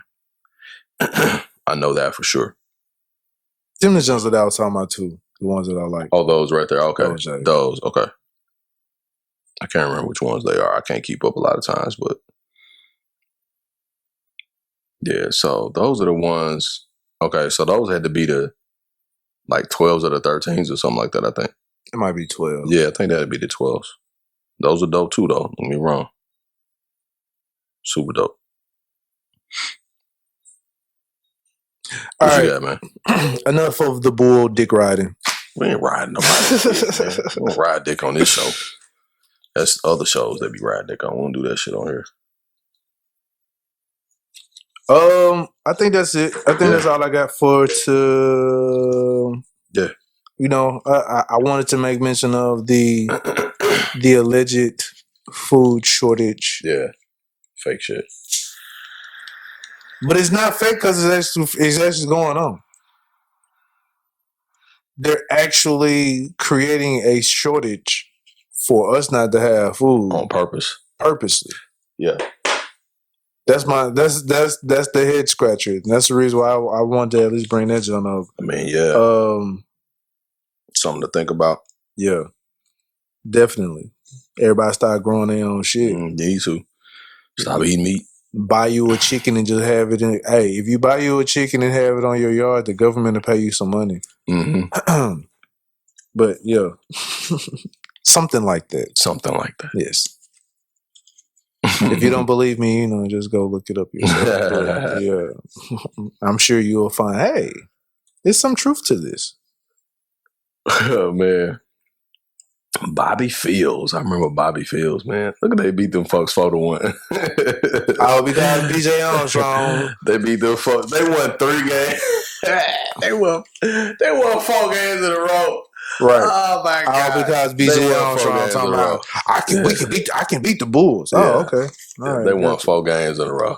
I know that for sure. Them the ones that I was talking about too. The ones that I like. Oh, those right there. Okay. Those. Okay. I can't remember which ones they are. I can't keep up a lot of times, but yeah. So those are the ones. Okay. So those had to be the like 12s or the 13s or something like that, I think. It might be 12. Yeah, I think that'd be the 12s. Those are dope too, though. Don't get me wrong. Super dope. What you got, man? Enough of the bull dick riding. We ain't riding nobody. We don't ride dick on this show. That's other shows that be riding dick on. We don't do that shit on here. I think that's it. I think that's all I got for yeah. You know, I wanted to make mention of the alleged food shortage. Yeah, fake shit. But it's not fake because it's actually going on. They're actually creating a shortage for us not to have food on purpose, purposely. Yeah, that's the head scratcher. That's the reason why I wanted to at least bring that on up. I mean, yeah, something to think about. Yeah, definitely. Everybody start growing their own shit. Need to stop eating meat. Buy you a chicken and just have it in. Hey, if you buy you a chicken and have it on your yard, the government will pay you some money. Mm-hmm. But yeah, something like that. Something like that. Yes. If you don't believe me, just go look it up yourself. But yeah, I'm sure you'll find. Hey, there's some truth to this. Oh man. Bobby Fields. I remember Bobby Fields, man. Look at they beat them folks 4-1. Oh, because BJ Armstrong. They beat them folks. They won 3 games. they won 4 games in a row. Right. Oh my God. All because BJ Armstrong talking about I can beat the Bulls. Yeah. Oh, okay. All right, they won 4 games in a row.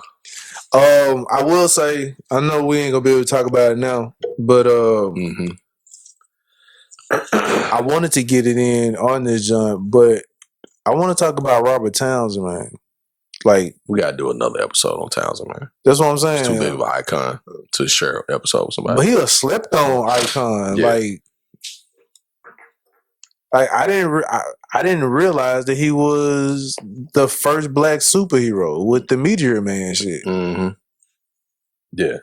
I will say, I know we ain't gonna be able to talk about it now, but I wanted to get it in on this jump, but I want to talk about Robert Townsend, man. Like, we gotta do another episode on Townsend, man. That's what I'm saying. He's too big of an icon to share an episode with somebody. But he a slept on icon. Yeah. Like I didn't realize that he was the first black superhero with the Meteor Man shit. Mm-hmm. Yeah.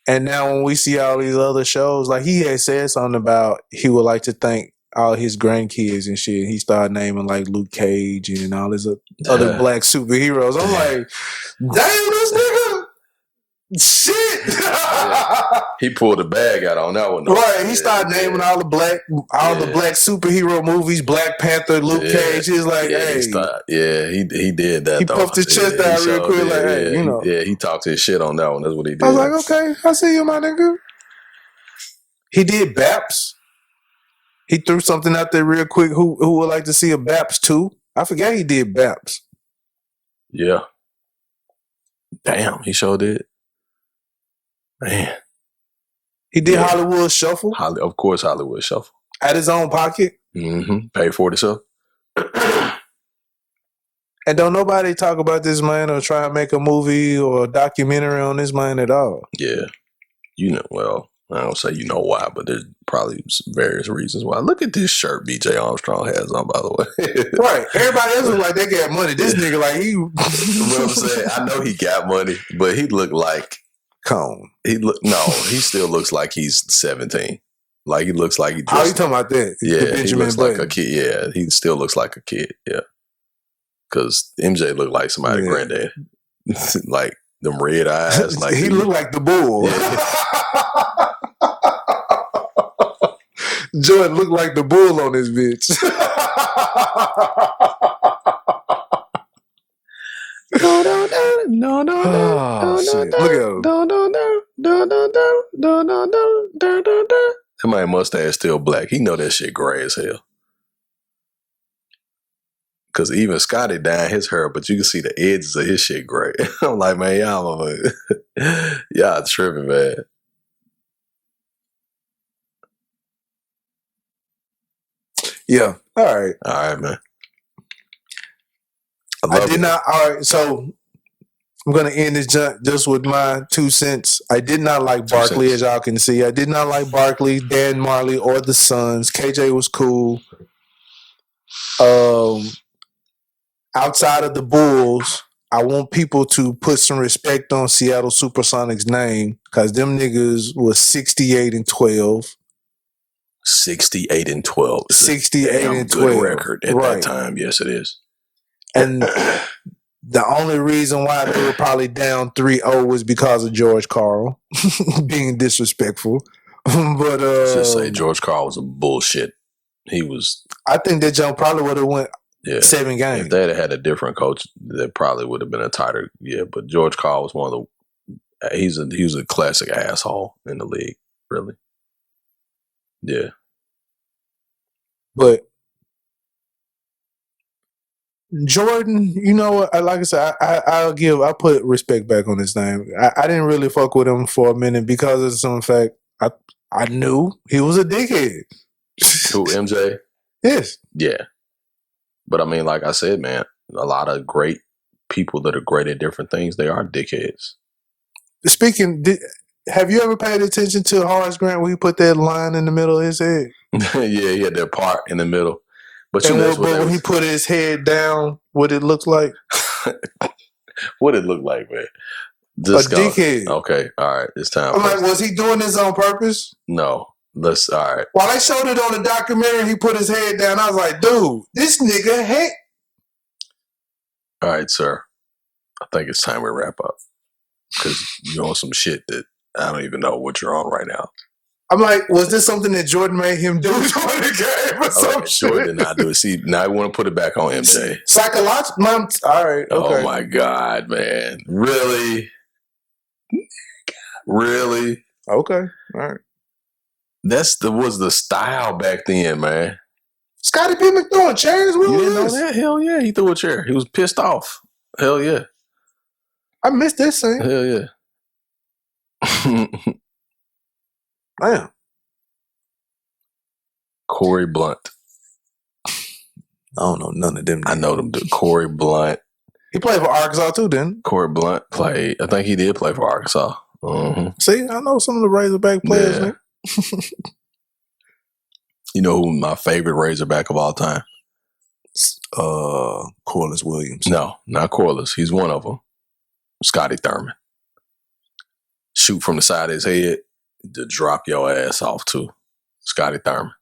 And now when we see all these other shows, like he had said something about he would like to thank all his grandkids and shit. He started naming like Luke Cage and all his other black superheroes. I'm like, damn, this nigga, shit. Yeah. He pulled the bag out on that one, though. Right, he started naming all the black superhero movies, Black Panther, Luke Cage. He's like, hey. He did that, he though. Puffed his chest out real quick, like, hey, Yeah, he talked his shit on that one. That's what he did. I was like, okay, I see you, my nigga. He did Baps. He threw something out there real quick. Who would like to see a Baps 2? I forgot he did Baps. Yeah. Damn, he sure did. Man. He did Hollywood Shuffle. Of course, Hollywood Shuffle. At his own pocket. Mm-hmm. Paid for it himself. And don't nobody talk about this man or try to make a movie or a documentary on this man at all. Yeah. Well, I don't say why, but there's probably various reasons why. Look at this shirt BJ Armstrong has on, by the way. Right. Everybody else look like they got money. This nigga, like, he... You know what I'm saying? I know he got money, but he looked like... Cone. He still looks like he's 17. Like, he looks like he just... Oh, you talking about that? Yeah, he looks like a kid. Yeah, he still looks like a kid. Yeah. Because MJ looked like somebody's granddad. Like, them red eyes. Like he looked like the bull. Yeah. Jordan looked like the bull on this bitch. No. Oh, shit. Look at him. That man mustache still black. He know that shit gray as hell. Cause even Scotty dyed his hair, but you can see the edges of his shit gray. I'm like, man, y'all tripping, man. Yeah. All right, man. I did not. All right, so I'm gonna end this just with my 2 cents. I did not like Barkley, as y'all can see. I did not like Barkley, Dan Marley, or the Suns. KJ was cool. Outside of the Bulls, I want people to put some respect on Seattle Supersonics' name because them niggas was 68-12. 68-12. 68-12 good record at that time. Yes, it is. And the only reason why they were probably down 3-0 was because of George Karl being disrespectful. But just say George Karl was a bullshit. He was. I think that jump probably would have went 7 games. If they had a different coach, that probably would have been a tighter. Yeah, but George Karl was one of the. He was a classic asshole in the league. Really. Yeah. But Jordan, you know what? Like I said, I'll put respect back on his name. I didn't really fuck with him for a minute because of some fact I knew he was a dickhead. Who, MJ? Yes. Yeah. But I mean, like I said, man, a lot of great people that are great at different things, they are dickheads. Speaking, have you ever paid attention to Horace Grant when he put that line in the middle of his head? Yeah, he had that part in the middle. But you And know, but when he put his head down, what it looks like? What it look like, man? Just a dickhead. Okay, all right, it's time. I'm like, was he doing this on purpose? No. All right. While they showed it on the documentary, he put his head down. I was like, dude, this nigga hate. All right, sir. I think it's time we wrap up because you're on some shit that I don't even know what you're on right now. I'm like, was this something that Jordan made him do during the game or some shit? Jordan did not do it. See, now I want to put it back on MJ. Psychological? All right, okay. Oh, my God, man. Really? Really? Okay, all right. Was the style back then, man. Scottie Pippen throwing chairs? You didn't know that? Hell yeah, he threw a chair. He was pissed off. Hell yeah. I missed this scene. Hell yeah. Damn. Corey Blunt. I don't know none of them. I know them. Corey Blunt. He played for Arkansas too, didn't he? Corey Blunt played. I think he did play for Arkansas. Mm-hmm. See, I know some of the Razorback players. Yeah. You know who my favorite Razorback of all time? Corliss Williams. No, not Corliss. He's one of them. Scotty Thurman. Shoot from the side of his head to drop your ass off too. Scotty Thurman.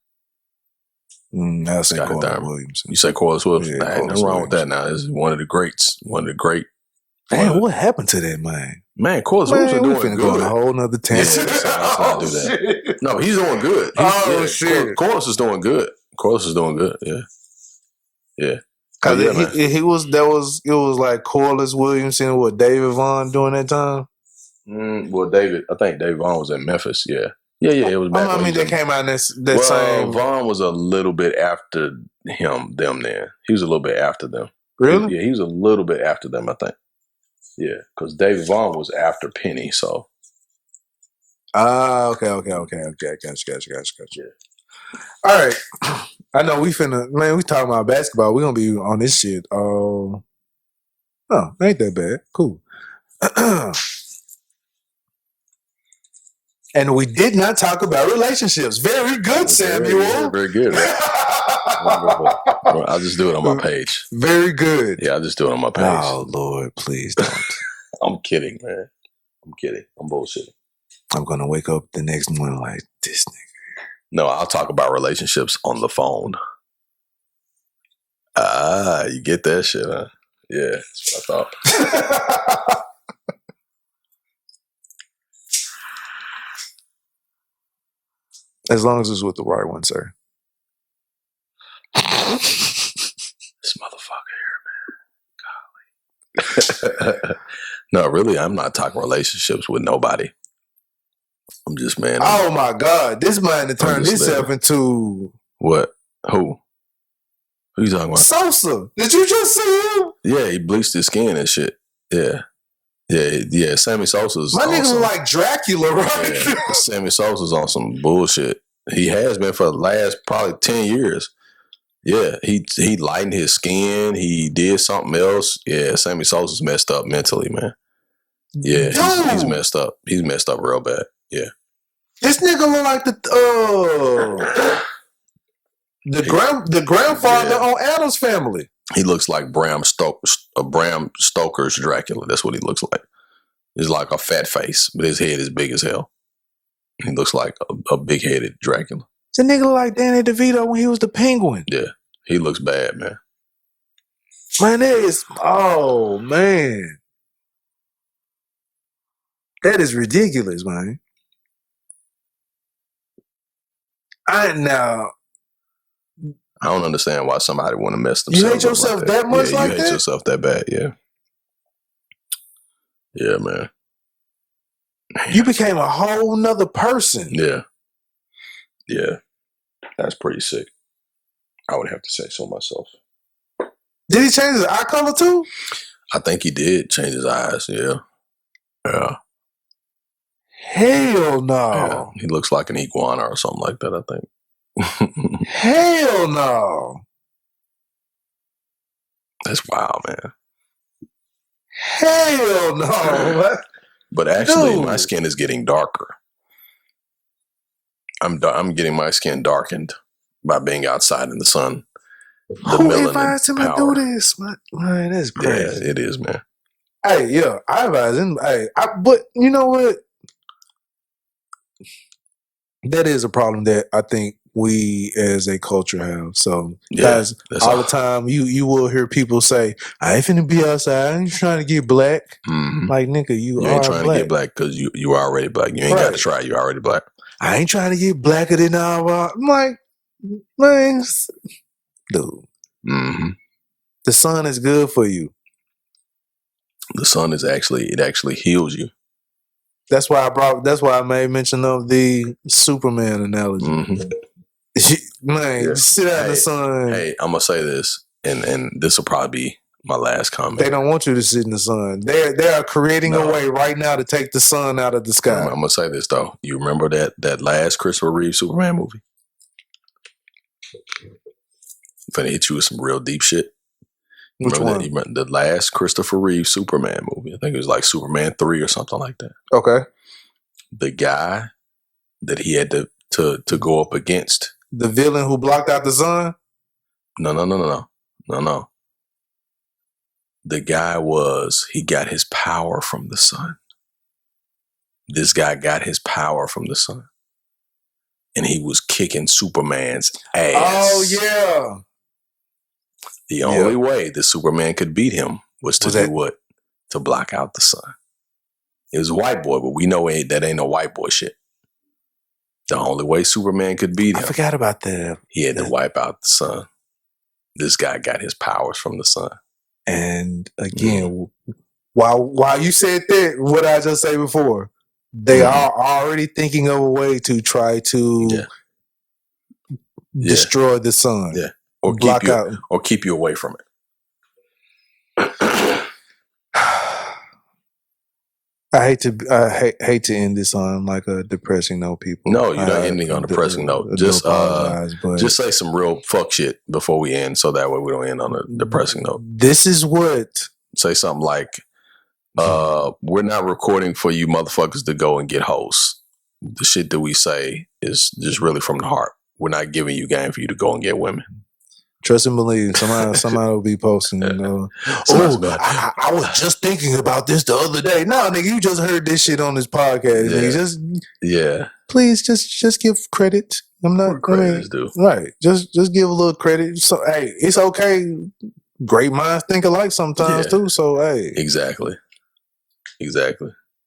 That's Scotty Williams. You say Corliss Williams? Yeah, ain't nothing wrong with that now. This is one of the greats. One of the great. Man, what happened to that man? Man, Corliss Williams is doing good. Go on a whole nother tangent. Yeah, let's not do that. Shit. No, he's doing good. Shit. Corliss is doing good. Corliss is doing good. Yeah. Yeah. Cause it was like Corliss Williamson with David Vaughn during that time. Well, I think David Vaughn was in Memphis. Yeah. Yeah, it was back. I mean, they came out in that same. Vaughn was a little bit after them then. He was a little bit after them. Really? He was a little bit after them, I think. Yeah, because David Vaughn was after Penny, so. Okay. Gotcha. Yeah. All right. I know we talking about basketball. We're going to be on this shit. Oh, ain't that bad. Cool. And we did not talk about relationships. Very good, Samuel. Very good. I'll just do it on my page. Very good. Yeah, I'll just do it on my page. Oh, Lord, please don't. I'm kidding, man. I'm kidding. I'm bullshitting. I'm going to wake up the next morning like, this nigga. No, I'll talk about relationships on the phone. You get that shit, huh? Yeah, that's what I thought. As long as it's with the right one, sir. This motherfucker here, man. Golly. No, really, I'm not talking relationships with nobody. I'm just, man. Oh, my God. This man turned himself into... What? Who you talking about? Sosa. Did you just see him? Yeah, he bleached his skin and shit. Yeah. Sammy Sosa's my nigga look like Dracula, right? Yeah, Sammy Sosa's on some bullshit. He has been for the last probably 10 years. Yeah, he lightened his skin. He did something else. Yeah, Sammy Sosa's messed up mentally, man. Yeah, he's messed up. He's messed up real bad. Yeah. This nigga look like the grandfather on Addams Family. He looks like Bram Stoker's Dracula. That's what he looks like. He's like a fat face, but his head is big as hell. He looks like a big-headed Dracula. This nigga look like Danny DeVito when he was the Penguin. Yeah, he looks bad, man. Man, oh, man. That is ridiculous, man. I don't understand why somebody want to mess themselves up. You hate yourself like that much like that? You hate yourself that bad, yeah. Yeah, man. You became a whole nother person. Yeah. Yeah. That's pretty sick. I would have to say so myself. Did he change his eye color too? I think he did change his eyes, yeah. Yeah. Hell no. Yeah. He looks like an iguana or something like that, I think. Hell no. That's wild, man. Hell no. But actually, my skin is getting darker. I'm getting my skin darkened by being outside in the sun. Who advised him to do this? Man, that's crazy. Yeah, it is, man. Hey, yeah, I advise him. Hey, but you know what? That is a problem that I think we as a culture have. So, guys, all the time, you will hear people say, "I ain't finna be outside. I ain't trying to get black." Mm-hmm. Like, nigga, you ain't are trying black. to get black because you are already black. You ain't got to try. You're already black. I ain't trying to get blacker than all. I'm like, man, dude. Mm-hmm. The sun is good for you. The sun is actually heals you. That's why I made mention of the Superman analogy. Mm-hmm. Man, sit out in the sun. Hey, I'm gonna say this, and this will probably be my last comment. They don't want you to sit in the sun. They are creating a way right now to take the sun out of the sky. I'm gonna say this though. You remember that last Christopher Reeve Superman movie? I'm finna hit you with some real deep shit. Which one? The last Christopher Reeve Superman movie. I think it was like Superman 3 or something like that. Okay. The guy that he had to go up against. The villain who blocked out the sun? No. The guy he got his power from the sun. This guy got his power from the sun. And he was kicking Superman's ass. Oh, yeah. The only way that Superman could beat him was to do what? To block out the sun. It was a white boy, but we know that ain't no white boy shit. The only way Superman could beat him. I forgot about that. He had to wipe out the sun. This guy got his powers from the sun. And again, while you said that, what I just say before, they are already thinking of a way to try to destroy the sun. Yeah. Or keep you away from it. I hate to end this on like a depressing note, people. No, you're not ending on a depressing note. Just say some real fuck shit before we end, so that way we don't end on a depressing note. This is what. Say something like, we're not recording for you motherfuckers to go and get hoes. The shit that we say is just really from the heart. We're not giving you game for you to go and get women. Trust and believe. Somebody will be posting. I was just thinking about this the other day. No, nigga, you just heard this shit on this podcast. Nigga. Please, just give credit. I'm not. Right. Just give a little credit. So hey, it's okay. Great minds think alike sometimes too. So hey, exactly.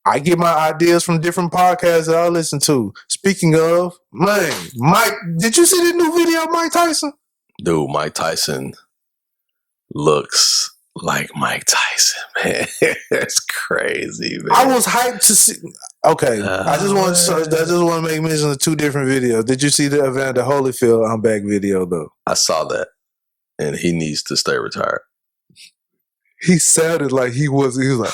I get my ideas from different podcasts that I listen to. Speaking of, man, Mike, did you see the new video of Mike Tyson? Dude, Mike Tyson looks like Mike Tyson, man. That's crazy, man. I was hyped to see. Okay, I just want to make mention of two different videos. Did you see the Evander Holyfield I'm Back video though? I saw that, and he needs to stay retired. He sounded like he was like,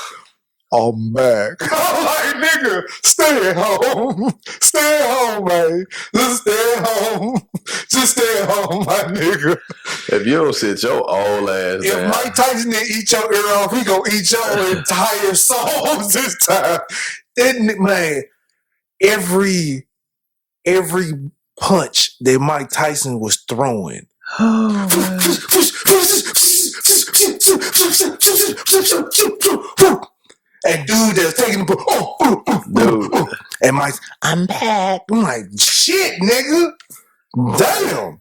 I'm back. I'm like, nigga, stay at home. Stay at home, man. Just stay at home. Just stay at home, my nigga. If you don't sit your old ass if down. Mike Tyson didn't eat your ear off, he gonna eat your entire soul this time. Man, every punch that Mike Tyson was throwing. And dude that's taking the and Mike, I'm back. I'm like, shit, nigga. Damn.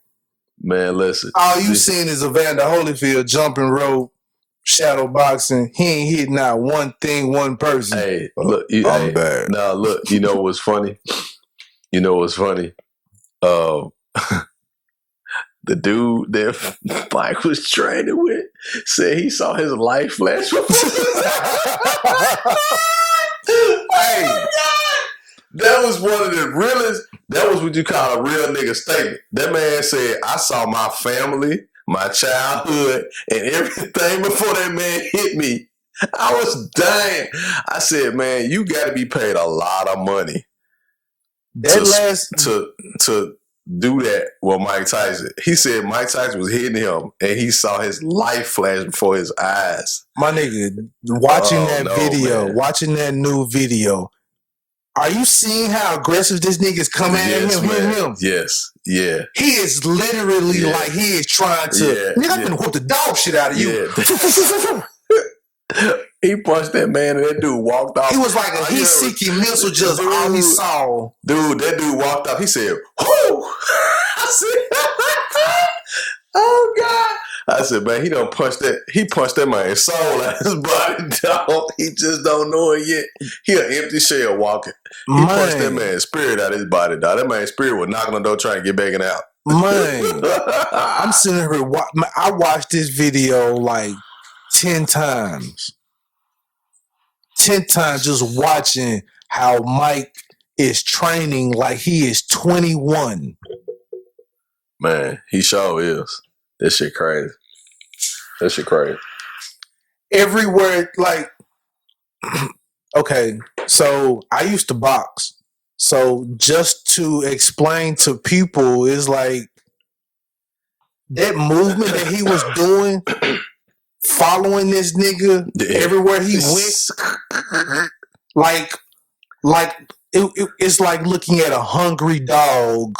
Man, listen. All you seen is Evander Holyfield jumping rope, shadow boxing. He ain't hit not one thing, one person. Hey, look, I'm back. Nah, look, you know what's funny? The dude that Mike was training with said he saw his life flash before his Hey, that was one of the realest. That was what you call a real nigga statement. That man said, I saw my family, my childhood, and everything before that man hit me. I was dying. I said, man, you got to be paid a lot of money to do that with Mike Tyson. He said Mike Tyson was hitting him and he saw his life flash before his eyes. My nigga, watching that video, man. watching that new video, are you seeing how aggressive this nigga's coming at him? Him? Yes, yeah. He is literally like he is trying to. Nigga, I'm gonna whoop the dog shit out of you. He punched that man and that dude walked off. He was like a heat-seeking missile, just all he saw. Dude, that dude walked off. He said, "Whoo!" I said, "Oh God!" I said, "Man, he don't punch that. He punched that man's soul out his body. Dog. He just don't know it yet. He an empty shell walking. He punched that man's spirit out of his body. Dog. That man's spirit was knocking on the door trying to get back and out. Man, I'm sitting here. I watched this video like 10 times. 10 times just watching how Mike is training like he is 21. Man, he sure is. That shit crazy. That shit crazy. Everywhere, like, okay, so I used to box. So just to explain to people is like that movement that he was doing, following this nigga everywhere he went, it's like looking at a hungry dog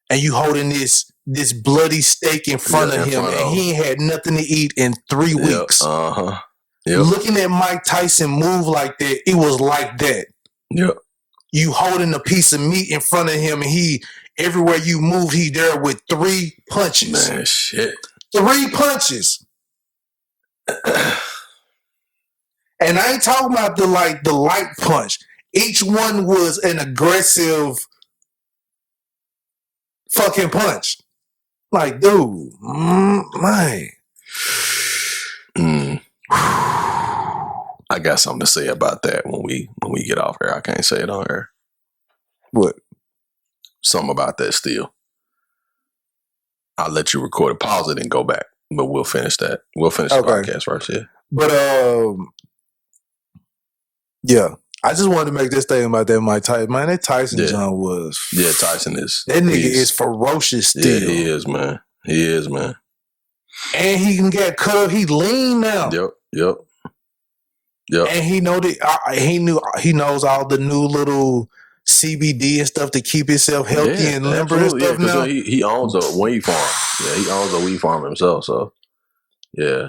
and you holding this bloody steak in front of him and he ain't had nothing to eat in 3 weeks. Looking at Mike Tyson move like that, it was like that. Yep. You holding a piece of meat in front of him and he, everywhere you move, he there with 3 punches. Man, shit. 3 punches. And I ain't talking about the light punch. Each one was an aggressive fucking punch. Like, dude, man. I got something to say about that when we get off here. I can't say it on here. What? Something about that still. I'll let you record it, pause it, and go back. But we'll finish that. We'll finish the podcast first, yeah. But yeah. I just wanted to make this statement about that Mike Tyson. Man, that Tyson John was. Yeah, Tyson is. That nigga is ferocious still. Yeah, he is, man. He is, man. And he can get cut up. He lean now. Yep. And he knows all the new little CBD and stuff to keep himself healthy and limber and stuff now. He owns a weed farm. Yeah, he owns a weed farm himself. So, yeah.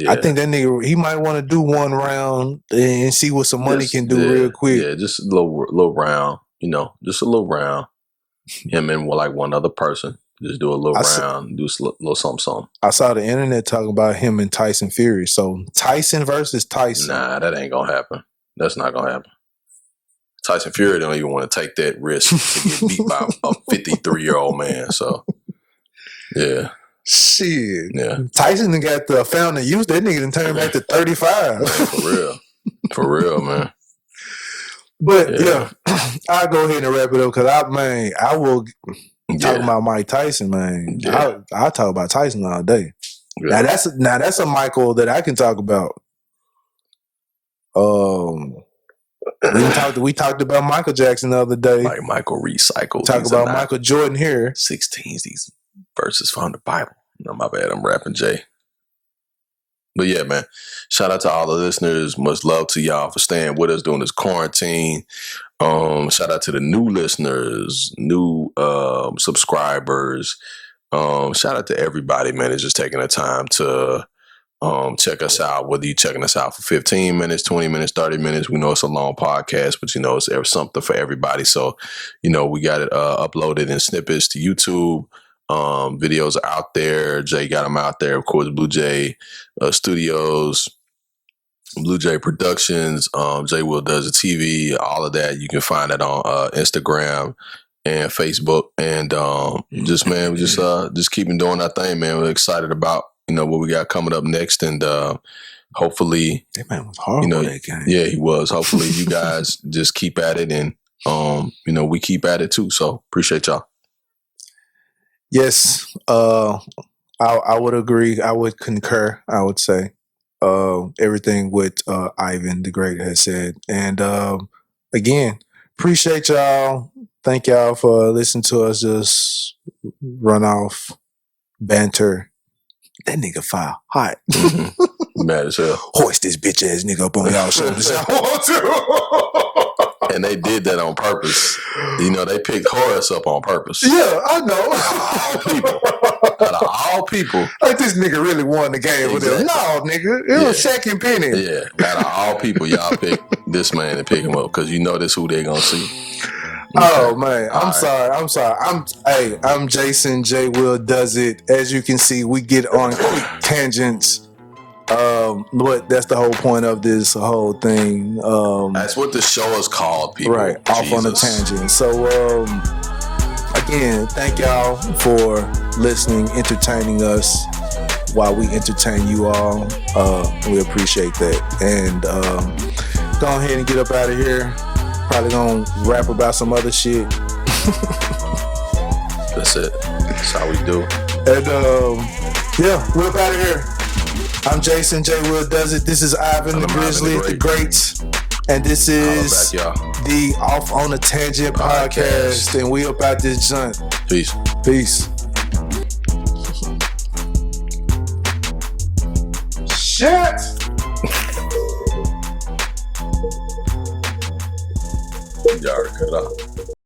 I think that nigga, he might want to do one round and see what some money can do real quick. Yeah, just a little round, just a little round. Him and like one other person. Just do a little round, do a little something. I saw the internet talking about him and Tyson Fury. So Tyson versus Tyson. Nah, that ain't gonna happen. That's not gonna happen. Tyson Fury don't even want to take that risk to get beat by a 53-year-old man. So, yeah. Shit. Yeah. Tyson got the fountain of youth. That nigga done turned back to 35. Man, for real, man. But yeah, I'll go ahead and wrap it up because I will talk about Mike Tyson, man. Yeah. I'll talk about Tyson all day. Yeah. Now that's a Michael that I can talk about. We talked about Michael Jackson the other day. Like Michael recycled. Talk about Michael Jordan here. 16s, these verses from the Bible. No, my bad. I'm rapping Jay. But yeah, man, shout out to all the listeners. Much love to y'all for staying with us during this quarantine. Shout out to the new listeners, new subscribers. Shout out to everybody, man, that's just taking the time to check us out. Whether you're checking us out for 15 minutes, 20 minutes, 30 minutes. We know it's a long podcast, but it's something for everybody. So, we got it uploaded in snippets to YouTube. Videos are out there. Jay got them out there. Of course, Blue Jay Studios, Blue Jay Productions, JWilldoesTV, all of that. You can find it on Instagram and Facebook. And just keeping doing our thing, man. We're excited about what we got coming up next, and hopefully that man was horrible that game. Yeah, he was. Hopefully you guys just keep at it, and we keep at it too. So appreciate y'all. Yes, I would agree. I would concur. I would say everything what Ivan the Great has said. And again, appreciate y'all Thank y'all for listening to us just run off, banter. That nigga fire hot. Mad as hell. Hoist this bitch ass nigga up on y'all shoulders. I want to. And they did that on purpose. You know, they picked Horace up on purpose. Yeah, I know. All people. Out of all people. Like this nigga really won the game with them. No, nigga. It was Shaq and Penny. Yeah. Out of all people, y'all pick this man and pick him up because you know this who they gonna see. Okay. Oh man, I'm sorry. I'm Jason. JWillDoes. As you can see, we get on tangents. But that's the whole point of this whole thing. That's what the show is called, people. Right, off on a tangent. So again, thank y'all for listening, entertaining us while we entertain you all. We appreciate that. And go ahead and get up out of here. Probably gonna rap about some other shit. That's it. That's how we do. And yeah, we're up out of here. I'm Jason. JWillDoes. This is Ivan the Grizzly, the Greats, and this is the Off on a Tangent podcast. And we up out this joint. Peace. Peace. Shit. You already cut it off.